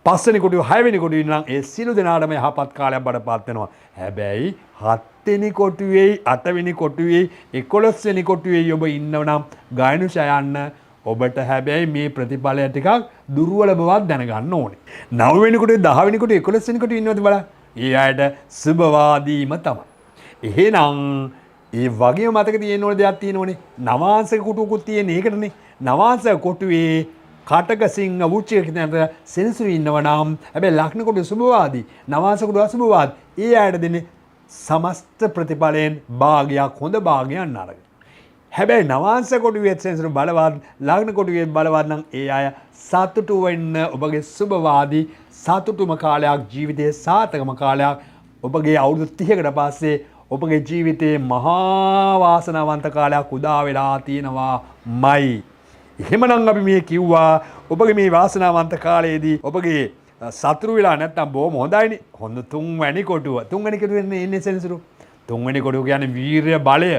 පස්වෙනි කොටුවේ හයවෙනි කොටුවේ නම් ඒ සියලු දෙනාටම යහපත් කාලයක් බඩපත් වෙනවා. හැබැයි හත්වෙනි කොටුවේ අටවෙනි කොටුවේ 11 වෙනි කොටුවේ ඔබ ඉන්නව නම් ගායනුෂ යන්න ඔබට හැබැයි මේ ප්‍රතිඵලය ටිකක් දුර්වල බවක් දැනගන්න ඕනේ. 9 වෙනි කොටුවේ 10 වෙනි කොටුවේ 11 වෙනි කොටුවේ ඉන්නවද බලන්න. ඒ අයට සුභවාදීම තමයි. එහෙනම් ඒ වගේම මතක තියෙන ඕන දෙයක් තියෙනවනේ. නවාංශක කොටුවකුත් තියෙන ඒකටනේ. නවාංශක කොටුවේ කටක සිංහ වෘශ්චික කියන සෙනසුරු ඉන්නව නම් හැබැයි ලග්න කොටුවේ සුභවාදී නවාංශක කොටුව අසුභවාදී. ඒ අයට දෙන්නේ සමස්ත ප්‍රතිඵලයෙන් භාගයක් හොඳ භාගයක් නරක. හැබැයි නවාංශ කොටුවේ සෙනසුරු බලවත් ලග්න කොටුවේ බලවත් නම් ඒ අය සතුටු වෙන්න ඔබගේ සුභවාදී සතුටුම කාලයක් ජීවිතයේ සාර්ථකම කාලයක් ඔබගේ අවුරුදු 30කට පස්සේ ඔබගේ ජීවිතයේ මහා වාසනාවන්ත කාලයක් උදා වෙලා තියෙනවාමයි. එහෙමනම් අපි මේ කිව්වා ඔබගේ මේ වාසනාවන්ත කාලයේදී ඔබගේ සතුරු වෙලා නැත්තම් බොහොම හොඳයිනේ. හොඳ තුන්වැනි කොටුව. තුන්වැනි කොටුවේ ඉන්නේ සෙනසුරු. තුන්වැනි කොටුව කියන්නේ වීරිය බලය,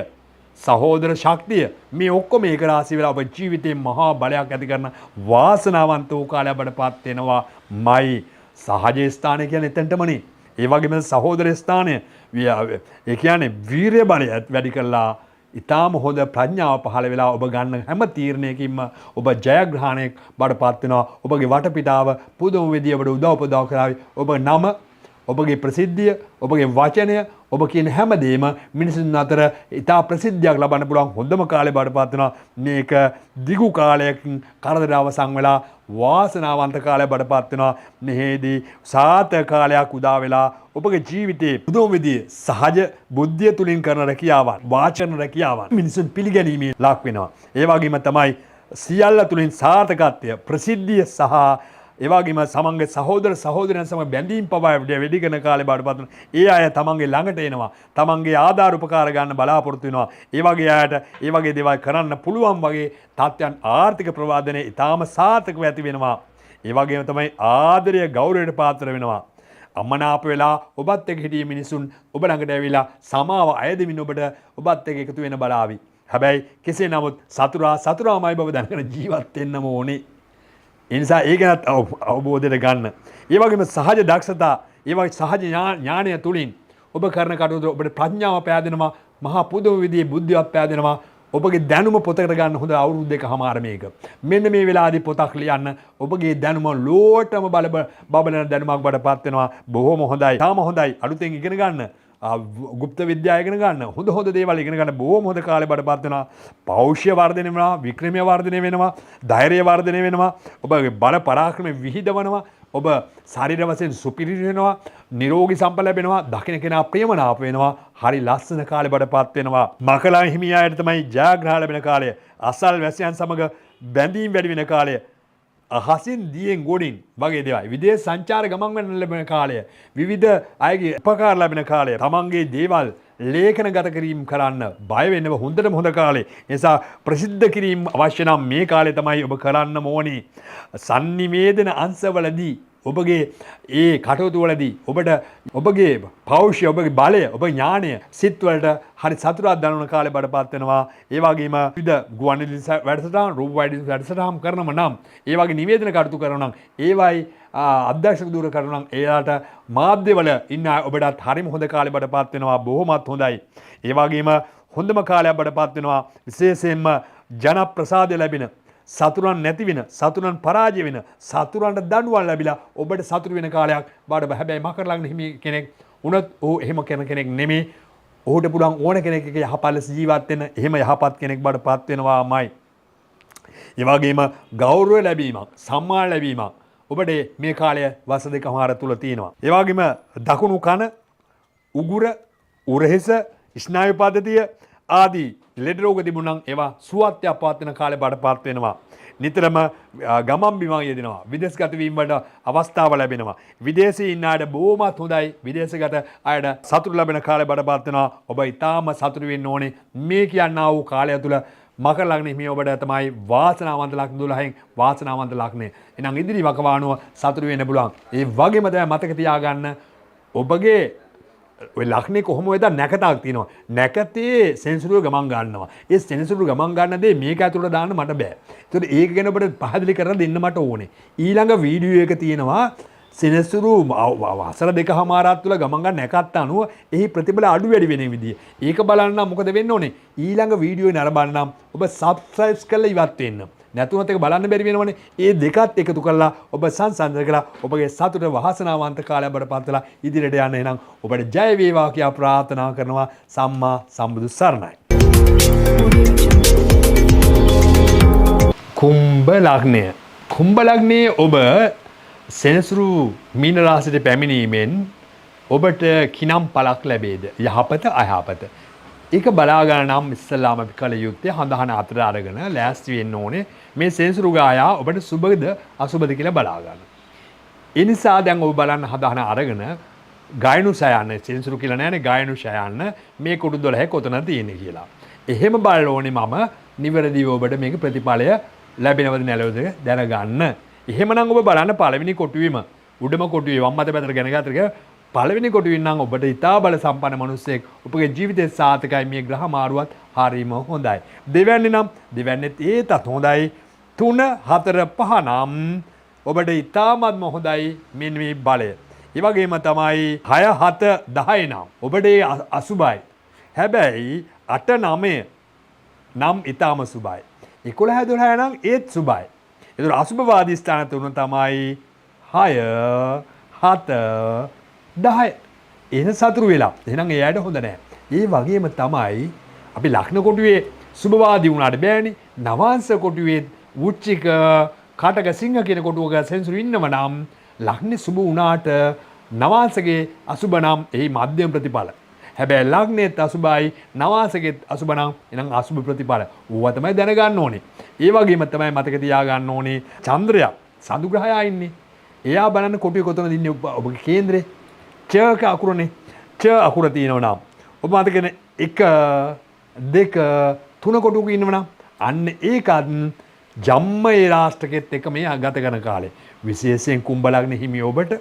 සහෝදර ශක්තිය. මේ ඔක්කොම ඒක රාශි වෙලා ඔබ ජීවිතේ මහා බලයක් ඇති කරන වාසනාවන්ත වූ කාලයක් බඩපත් වෙනවාමයි. සහජ ස්ථානය කියන්නේ එතනටමනේ. ඒ වගේම සහෝදර ස්ථානය ඒ කියන්නේ වීරිය බලය වැඩි කරලා ඊටාම හොඳ ප්‍රඥාව පහළ වෙලා ඔබ ගන්න හැම තීරණයකින්ම ඔබ ජයග්‍රහණයක් බඩපත් වෙනවා. ඔබගේ වටපිටාව පුදුම විදියට උදව් උපදව් කරાવી. ඔබ නම, ඔබගේ ප්‍රසිද්ධිය, ඔබගේ වචනය, ඔබ කියන හැමදේම මිනිසුන් අතර ඉතා ප්‍රසිද්ධියක් ලබන්න පුළුවන් හොඳම කාලේ බඩපත් වෙනවා. මේක දිගු කාලයකින් කරදර අවසන් වෙලා වාසනාවන්ත කාලයක් බඩපත් වෙනවා. මෙහිදී සාර්ථක කාලයක් උදා වෙලා ඔබගේ ජීවිතයේ පුදුම විදිහේ සහජ බුද්ධිය තුලින් කරන රැකියාවන්, වාචන රැකියාවන් මිනිසුන් පිළිගැනීමේ ලක් වෙනවා. ඒ වගේම තමයි සියල්ල තුලින් සාර්ථකත්වය, ප්‍රසිද්ධිය සහ ඒ වගේම සමන්ගේ සහෝදර සහෝදරයන් සමග බැඳීම් පවා වැඩි කරන කාලේ බාටපත් වෙන ඒ අය තමන්ගේ ළඟට එනවා. තමන්ගේ ආධාර උපකාර ගන්න බලාපොරොත්තු වෙනවා. ඒ වගේ අයට ඒ වගේ දේවල් කරන්න පුළුවන් වගේ තත්ත්වයන් ආර්ථික ප්‍රවාදනයේ ඊටාම සාර්ථකව ඇති වෙනවා. ඒ වගේම තමයි ආදරය ගෞරවයට පාත්‍ර වෙනවා. අමනාප වෙලා ඔබත් එක්ක හිටිය මිනිසුන් ඔබ ළඟට ඇවිල්ලා සමාව අයදෙමින් ඔබට ඔබත් එක්ක එකතු වෙන බලාවි. හැබැයි කෙසේ නමුත් සතුරාමයි බව දැනගෙන ජීවත් වෙන්නම ඕනේ. ඒ නිසා ඒ ගැන අවබෝධයට ගන්න. ඒ වගේම සහජ දක්ෂතා, ඒ වගේ සහජ ඥානය තුලින් ඔබ කරන කටයුතු ඔබට ප්‍රඥාව පෑදෙනවා, මහා පුදුම විදිහේ බුද්ධියක් පෑදෙනවා. ඔබගේ දැනුම පොතකට ගන්න හොඳ අවුරුදු දෙකමාර මේක. මෙන්න මේ වෙලාවේදී පොතක් ලියන්න ඔබගේ දැනුම ලෝටම බබලන දැනුමක් බඩපත් වෙනවා. බොහොම හොඳයි. තාම හොඳයි. අලුතෙන් ඉගෙන ගන්න. ගුප්ත විද්‍යාව ඉගෙන ගන්න, හොඳ දේවල් ඉගෙන ගන්න බොහොම හොඳ කාලේ බඩපත් වෙනවා. පෞෂ්‍ය වර්ධනය වෙනවා, වික්‍රමය වර්ධනය වෙනවා, ධෛර්යය වර්ධනය වෙනවා. ඔබගේ බල පරාක්‍රම විහිදවනවා. ඔබ ශරීර වශයෙන් සුපිරි වෙනවා, නිරෝගී සම්පත ලැබෙනවා, දකින්න කෙනා ප්‍රේමනාප වෙනවා. හරි ලස්සන කාලේ බඩපත් වෙනවා. මකලා හිමියාට තමයි ජයග්‍රහණ ලැබෙන කාලය. අසල් වැසියන් සමග බැඳීම් වැඩි වෙන කාලය. අහසින් දියෙන් ගොඩින් වගේ දේවල්. විදේශ සංචාර ගමන් වෙන ලැබෙන කාලය. විවිධ අයගේ උපකාර ලැබෙන කාලය. තමන්ගේ දේවල් ලේඛනගත කිරීම කරන්න බය වෙන්නව හොඳටම හොඳ කාලේ. ඒ නිසා ප්‍රසිද්ධ කිරීම අවශ්‍ය නම් මේ කාලේ තමයි ඔබ කරන්න ඕනේ. sannivedana අංශවලදී ඔබගේ ඒ කටයුතු වලදී ඔබට ඔබගේ පෞෂ්‍ය, ඔබගේ බලය, ඔබගේ ඥානය සිත් වලට හරි සතුටක් දනවන කාලේ බඩපත් වෙනවා. ඒ වගේම විවිධ ගුවන්විදුලි වැඩසටහන්, රූප වැඩසටහන් කරනම නම් ඒ වගේ නිවේදන කටයුතු කරනවා නම් ඒවයි අධ්‍යක්ෂක දුර කරනවා නම් එයාට මාධ්‍යවල ඉන්න ඔබටත් හරිම හොඳ කාලේ බඩපත් වෙනවා. බොහොමත් හොඳයි. ඒ වගේම හොඳම කාලයක් බඩපත් වෙනවා. විශේෂයෙන්ම ජනප්‍රසාදය ලැබෙන, සතුරන් නැති වෙන, සතුරන් පරාජය වෙන, සතුරන්ට දඬුවම් ලැබිලා ඔබට සතුරු වෙන කාලයක් බඩ. හැබැයි මකර ලග්න හිමි කෙනෙක් උනත් ඔහු එහෙම කෙනෙක් නෙමෙයි. ඔහුට පුළුවන් ඕන කෙනෙක් එක යහපත් ලෙස ජීවත් වෙන්න. එහෙම යහපත් කෙනෙක් බඩපත් වෙනවාමයි. ඒ වගේම ගෞරවය ලැබීමක්, සම්මාන ලැබීමක් ඔබට මේ කාලය වස දෙකමාර තුල තියෙනවා. ඒ වගේම දකුණු කන, උගුර, උරහිස, ස්නායු පද්ධතිය ආදී ලෙඩ රෝග තිබුණා නම් ඒවා සුවත්ය පවත්වන කාලේ බඩපත් වෙනවා. නිතරම ගමන් බිමන් යෙදෙනවා. විදේශගත වීම වලට අවස්ථාව ලැබෙනවා. විදේශයේ ඉන්න අයට බොහොමත් හොඳයි. විදේශගත අයට සතුට ලැබෙන කාලේ බඩපත් වෙනවා. ඔබ ඊටාම සතුට වෙන්න ඕනේ. මේ කියනා වූ කාලය තුල මකර ලග්න හිමිය ඔබට තමයි වාසනාවන්ත ලග්න 12න් වාසනාවන්ත ලග්නය. එහෙනම් ඉදිරි වකවානුව සතුට වෙන්න පුළුවන්. ඒ වගේම තමයි මතක තියාගන්න ඔබගේ ඔය ලක්නේ කොහොම වෙද නැකතක් තියෙනවා. නැකතේ සෙන්සුරුව ගමන් ගන්නවා. ඒ සෙන්සුරුව ගමන් ගන්න දේ මේක ඇතුළට දාන්න මට බෑ. ඒතකොට ඒක ගැන ඔබට පැහැදිලි කරලා දෙන්න මට ඕනේ. ඊළඟ වීඩියෝ එක තියෙනවා සෙනසුරු වසර දෙකමාරක් තුළ ගමන් ගන්න නැකත් අනුව එහි ප්‍රතිඵල අඩු වැඩි වෙන විදිය. ඒක බලන්න මොකද වෙන්න ඕනේ? ඊළඟ වීඩියෝ නරඹන්නම් ඔබ සබ්ස්ක්‍රයිබ් කරලා ඉවත් වෙන්න. නැතුනත් ඒක බලන්න බැරි වෙනවනේ. ඒ දෙකත් එකතු කරලා ඔබ සංසන්දනය කරලා ඔබගේ සතුට වහසනාවන්ත කාලයක් බඩපත් වෙලා ඉදිරියට යන්න. එහෙනම් ඔබට ජය වේවා කියලා ප්‍රාර්ථනා කරනවා. සම්මා සම්බුදු සරණයි. කුම්භ ලග්නය. කුම්භ ලග්නයේ ඔබ සෙනසුරු මීන රාශියට පැමිණීමෙන් ඔබට කිනම් පලක් ලැබේද? යහපත අයහපත. ඒක බලා ගන්න නම් ඉස්සල්ලාම අපි කල යුත්තේ හඳහන අතර අරගෙන ලෑස්ති වෙන්න ඕනේ. මේ සෙනසුරු ගායා ඔබට සුබද අසුබද කියලා බලා ගන්න. ඒ නිසා දැන් ඔබ බලන්න හඳහන අරගෙන ගායනු සයන්න සෙනසුරු කියලා නෑනේ ගායනු සයන්න මේ කුඩු 12 කොතනද තියෙන්නේ කියලා. එහෙම බලන්න ඕනේ මම නිවැරදිව ඔබට මේක ප්‍රතිඵලය ලැබෙනවද නැලවද දැනගන්න. එහෙමනම් ඔබ බලන්න පළවෙනි කොටුවේම උඩම කොටුවේ වම් අත පැත්තට ගෙන ගත්තට පළවෙනි කොටුවෙන් නම් ඔබට ඉතා බල සම්පන්න මිනිසෙක් ඔබගේ ජීවිතේ සාර්ථකයි. මේ ග්‍රහ මාරුවත් හරීම හොඳයි. දෙවැන්නේ නම් දෙවැන්නේත් ඒතත් හොඳයි. 3 4 5 නම් ඔබට ඉතාමත්ම හොඳයි මෙන්න මේ බලය. ඒ වගේම තමයි 6 7 10 නම් ඔබට අසුබයි. හැබැයි 8 9 නම් ඉතාම සුබයි. 11 12 නම් ඒත් සුබයි. ඒතර අසුබවාදී ස්ථාන තුන තමයි 6 7 10. එහෙනම් සතුරු වෙලා. එහෙනම් එයාට හොඳ නැහැ. ඒ වගේම තමයි අපි ලග්න කොටුවේ සුබවාදී වුණාට බෑනේ. නවාංශ කොටුවේ වෘශ්චික කටක සිංහ කියන කොටුවක සෙන්සුරු ඉන්නව නම් ලග්නේ සුබ වුණාට නවාංශගේ අසුබ නම් එහි මධ්‍යම ප්‍රතිඵල. හැබැයි ලග්නේත් අසුබයි නවාංශකෙත් අසුබ නම් එනම් අසුබ ප්‍රතිඵල. ඌවා තමයි දැනගන්න ඕනේ. ඒ වගේම තමයි මතක තියාගන්න ඕනේ චන්ද්‍රයා සඳු ග්‍රහයා ඉන්නේ. එයා බලන්න කොටුවේ කොතනද ඉන්නේ ඔබගේ කේන්දරේ? ච අකුරනේ. ච අකුර තියෙනවා නම් ඔබ මතකනේ 1 2 3 කොටුවක ඉන්නව නම් අන්න ඒකත් ජම්මේ රාෂ්ට්‍රකෙත් එක මේ ගත කරන කාලේ විශේෂයෙන් කුම්භ ලග්න හිමි ඔබට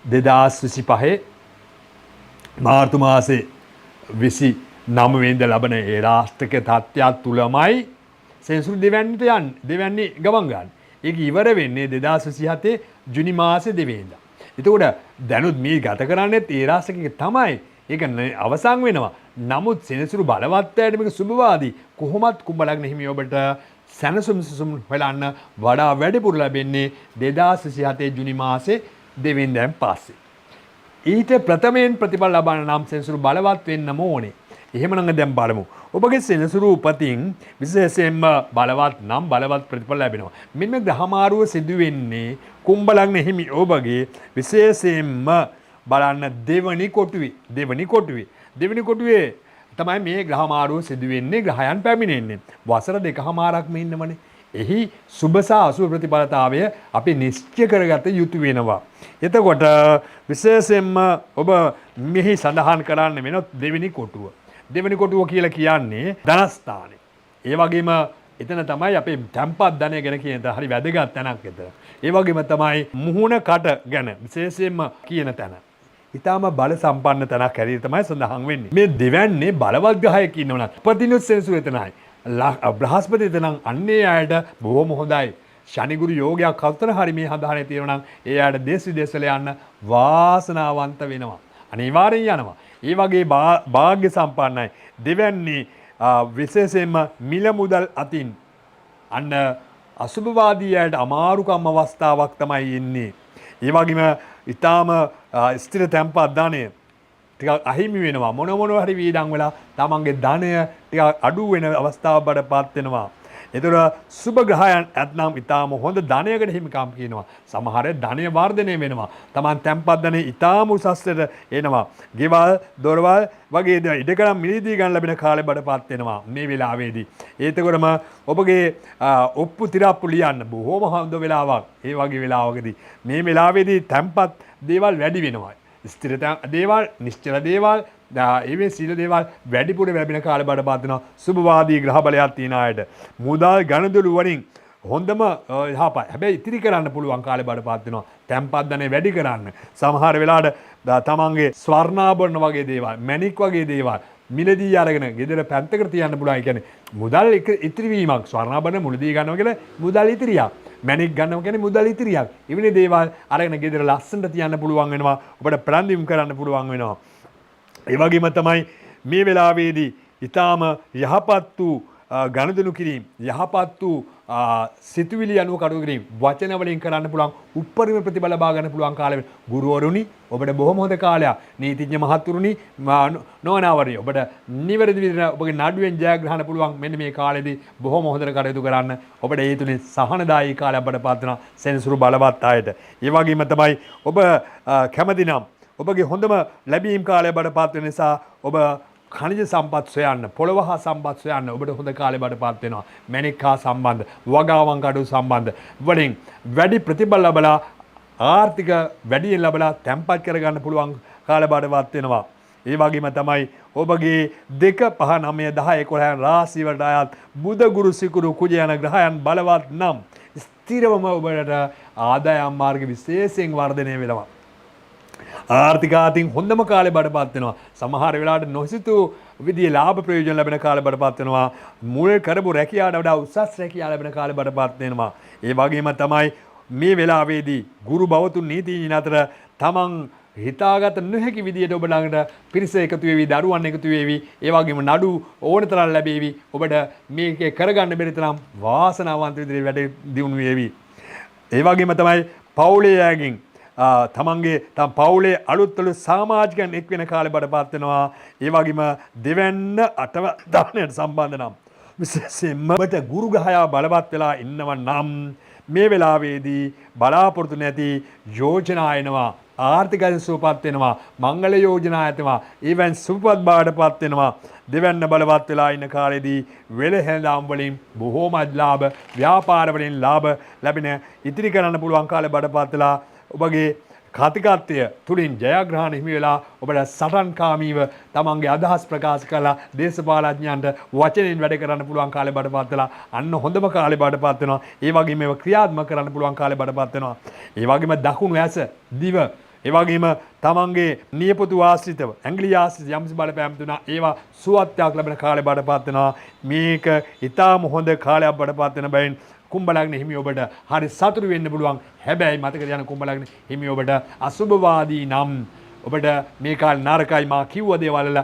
2025 මාර්තු මාසේ 29 වෙනිදා ලබන ඒ රාෂ්ට්‍රක තත්ත්වයක් තුලමයි සෙන්සුරු දෙවැන්නේ ගමන් ගන්න. ඒක ඉවර වෙන්නේ 2027 ජුනි මාසේ 2 වෙනිදා. එතකොට දැනුත් මේ ගත කරන්නේත් ඒ රාශියක තමයි. ඒක අවසන් වෙනවා. නමුත් සෙනසුරු බලවත්වයට මේක සුබවාදී. කොහොමත් කුම්භ ලග්න හිමි ඔබට සැනසුම් හොයන්න වඩා වැඩිපුර ලැබෙන්නේ 2027 ජුනි මාසේ 2 වෙනිදාන් පස්සේ. ඊට ප්‍රථමයෙන් ප්‍රතිඵල ලබන්න නම් සෙනසුරු බලවත් වෙන්නම ඕනේ. එහෙමනම් දැන් බලමු. ඔබගේ සෙනසුරු උපතින් විශේෂයෙන්ම බලවත් නම් බලවත් ප්‍රතිඵල ලැබෙනවා. මෙන්න ග්‍රහමාරුව සිදු වෙන්නේ කුම්භ ලග්න හිමි ඔබගේ විශේෂයෙන්ම බලන්න දෙවනි කොටුවේ තමයි මේ ග්‍රහමාරුව සිදු වෙන්නේ. ග්‍රහයන් පැමිණෙන්නේ වසර දෙකමාරක්ම ඉන්නවනේ. එහි සුභ සහ අසුභ ප්‍රතිඵලතාවය අපි නිශ්චය කරගත යුතු වෙනවා. එතකොට විශේෂයෙන්ම ඔබ මෙහි සඳහන් කරන්න වෙන දෙවෙනි කොටුව. දෙවෙනි කොටුව කියලා කියන්නේ ධනස්ථානේ. ඒ වගේම එතන තමයි අපේ තැම්පත් ධනය ගැන කියන හරි වැදගත් තැනක් එතන. ඒ වගේම තමයි මුහුණ කට ගැන විශේෂයෙන්ම කියන තැන. ඊටාම බල සම්පන්න තැනක් හැටියට තමයි සඳහන් වෙන්නේ. මේ දෙවැන්නේ බලවත් ග්‍රහයක ඉන්නවනම් උපතිනුත් සෙනසුරු එතනයි. බ්‍රහස්පති එතනම් අන්නේ අයට බොහොම හොඳයි. ශනි ගුරු යෝගයක් අතර හරි මේ හදාහනේ තියෙනවා නම් ඒ අයට දේශ විදේශවල යන්න වාසනාවන්ත වෙනවා. අනිවාර්යෙන් යනවා. ඒ වගේ වාග්ය සම්පන්නයි. දෙවැන්නේ විශේෂයෙන්ම මිල මුදල් අතින් අන්න අසුභවාදී අයට අමාරුකම් අවස්ථාවක් තමයි එන්නේ. ඒ වගේම ඊටාම ස්ථිර තැන්පත් ධනය ටිකක් අහිමි වෙනවා. මොන හරි වීඩම් වෙලා තමන්ගේ ධනය ටිකක් අඩු වෙන අවස්ථාවක් බඩපත් වෙනවා. ඒතර සුභ ග්‍රහයන් ඇතනම් ඊටාම හොඳ ධනයකට හිමිකම් කියනවා. සමහර ධනය වර්ධනය වෙනවා. තමන් තැන්පත් ධනෙ ඊටාම උසස්ට එනවා. ගෙවල් දොරවල් වගේ ඉඩකඩම් මිලදී ගන්න ලැබෙන කාලේ බඩපත් වෙනවා මේ වෙලාවේදී. ඒතකොටම ඔබගේ ඔප්පු තිරප්පු ලියන්න බොහොම හොඳ වෙලාවක්. ඒ වගේ වෙලාවකදී මේ වෙලාවේදී තැන්පත් දේවල් වැඩි වෙනවා. ස්ථිර දේවල්, නිශ්චල දේවල්, ඒවේ සීල දේවල් වැඩිපුර ලැබෙන කාලේ බඩපත් වෙනවා. සුභවාදී ග්‍රහ බලයක් තියන අයට මුදල් ගණදොළු වලින් හොඳම යහපත්. හැබැයි ඉතිරි කරන්න පුළුවන් කාලේ බඩපත් වෙනවා. තැම්පත් ධනෙ වැඩි කරන්න. සමහර වෙලාවට තමන්ගේ ස්වර්ණාභරණ වගේ දේවල්, මැණික් වගේ දේවල් මිලදී අරගෙන ගෙදර පැත්තකට තියන්න පුළුවන්. ඒ කියන්නේ මුදල් ඉතිරි වීමක්. ස්වර්ණාභරණ මුලදී ගන්නවා කියලා මුදල් ඉතිරියක්. මැණික් ගන්නවා කියන්නේ මුදල් ඉතිරියක්. එවැනි දේවල් අරගෙන ගෙදර ලස්සනට තියන්න පුළුවන් වෙනවා. ඔබට ප්‍රලන්දිම් කරන්න පුළුවන් වෙනවා. ඒ වගේම තමයි මේ වෙලාවේදී ඊටාම යහපත් වූ ගනුදෙනු කිරීම, යහපත් වූ සිතුවිලි අනුව කටයුතු කිරීම, වචන වලින් කරන්න පුළුවන් උප්පරිම ප්‍රතිඵල ලබා ගන්න පුළුවන් කාලෙ. ගුරුවරුනි ඔබට බොහොම හොඳ කාලයක්. නීතිඥ මහත්තුරුනි නොනවරණි ඔබට නිවැරදි විදිහට ඔබගේ නඩුවෙන් ජයග්‍රහණ පුළුවන් මෙන්න මේ කාලෙදී බොහොම හොඳට කටයුතු කරන්න. ඔබට ඒ තුලින් සහනදායී කාලයක් අපට පත් වෙනවා සෙනසුරු බලවත් අයට. ඒ වගේම තමයි ඔබ කැමති නම් ඔබගේ හොඳම ලැබීම් කාලය බඩපත් වෙන නිසා ඔබ खनिज සම්පත් සොයන්න, පොළව හා සම්පත් සොයන්න ඔබට හොඳ කාලේ බඩපත් වෙනවා. මැණික් හා සම්බන්ධ, වගාවන් කඩු සම්බන්ධ වලින් වැඩි ප්‍රතිඵල ලැබලා ආර්ථික වැඩියෙන් ලැබලා තැම්පත් කරගන්න පුළුවන් කාලේ බඩපත් වෙනවා. ඒ වගේම තමයි ඔබගේ 2, 5, 9, 10, 11 රාශි වලට අයත් බුධ ගුරු සිකුරු කුජ යන ග්‍රහයන් බලවත් නම් ස්ථිරවම ඔබට ආදායම් මාර්ග විශේෂයෙන් වර්ධනය වෙනවා. ආර්ථිකාතින් හොඳම කාලේ බඩපත් වෙනවා. සමහර වෙලාවට නොසිතූ විදිහේ ලාභ ප්‍රයෝජන ලැබෙන කාලේ බඩපත් වෙනවා. මුල් කරපු රැකියාවට වඩා උසස් රැකියාව ලැබෙන කාලේ බඩපත් වෙනවා. ඒ වගේම තමයි මේ වෙලාවේදී ගුරු බවතුන් නීතිඥයන් අතර තමන් හිතාගත නොහැකි විදිහට ඔබ ළඟට පිරිස එකතු වෙවි, දරුවන් එකතු වෙවි, ඒ වගේම නඩු ඕන තරම් ලැබෙවි. ඔබට මේකේ කරගන්න බැරි තරම් වාසනාවන්ත විදිහට වැඩ දියුණු වෙවි. ඒ වගේම තමයි පවුලේ අයගෙන් තමන්ගේ තම පවුලේ අලුත් සමාජිකයන් එක් වෙන කාලේ බඩපත් වෙනවා. ඒ වගේම දෙවැන්න අටව දානයට සම්බන්ධ නම් විශේෂයෙන්ම ඔබට ගුරු ග්‍රහයා බලවත් වෙලා ඉන්නව නම් මේ වෙලාවේදී බලාපොරොත්තු නැති යෝජනා එනවා. ආර්ථිකයෙන් සුවපත් වෙනවා. මංගල යෝජනා ඇතෙනවා. ඊවන් සුවපත් බාටපත් වෙනවා. දෙවැන්න බලවත් වෙලා ඉන්න කාලෙදී වෙළෙහෙළාම් වලින් බොහෝමත් ලාභ, ව්‍යාපාර වලින් ලාභ ලැබෙන ඉතිරි කරන්න පුළුවන් කාලේ බඩපත් වෙලා ඔබගේ කතිකත්වය තුළින් ජයග්‍රහණ හිමි වෙලා ඔබට සටන්කාමීව තමන්ගේ අදහස් ප්‍රකාශ කළා දේශපාලඥයන්ට වචනෙන් වැඩ කරන්න පුළුවන් කාලේ බඩපත් වෙලා අන්න හොඳම කාලේ බඩපත් වෙනවා. ඒ වගේම ඒවා ක්‍රියාත්මක කරන්න පුළුවන් කාලේ බඩපත් වෙනවා. ඒ වගේම දකුණු ඇස, දිව, ඒ වගේම තමන්ගේ නියපොතු ආශ්‍රිතව ඇඟිලි ආශ්‍රිත යම්සි බලපෑම් තුනා ඒවා සුවත්යක් ලැබෙන කාලේ බඩපත් වෙනවා. මේක ඊටාම හොඳ කාලයක් බඩපත් වෙන බැවින් කුම්භ ලග්න හිමි ඔබට හරි සතුටු වෙන්න පුළුවන්. හැබැයි මතක තියාගන්න කුම්භ ලග්න හිමි ඔබට අසුභවාදී නම් ඔබට මේ කාලේ නරකයි මා කිව්ව දේවල් වල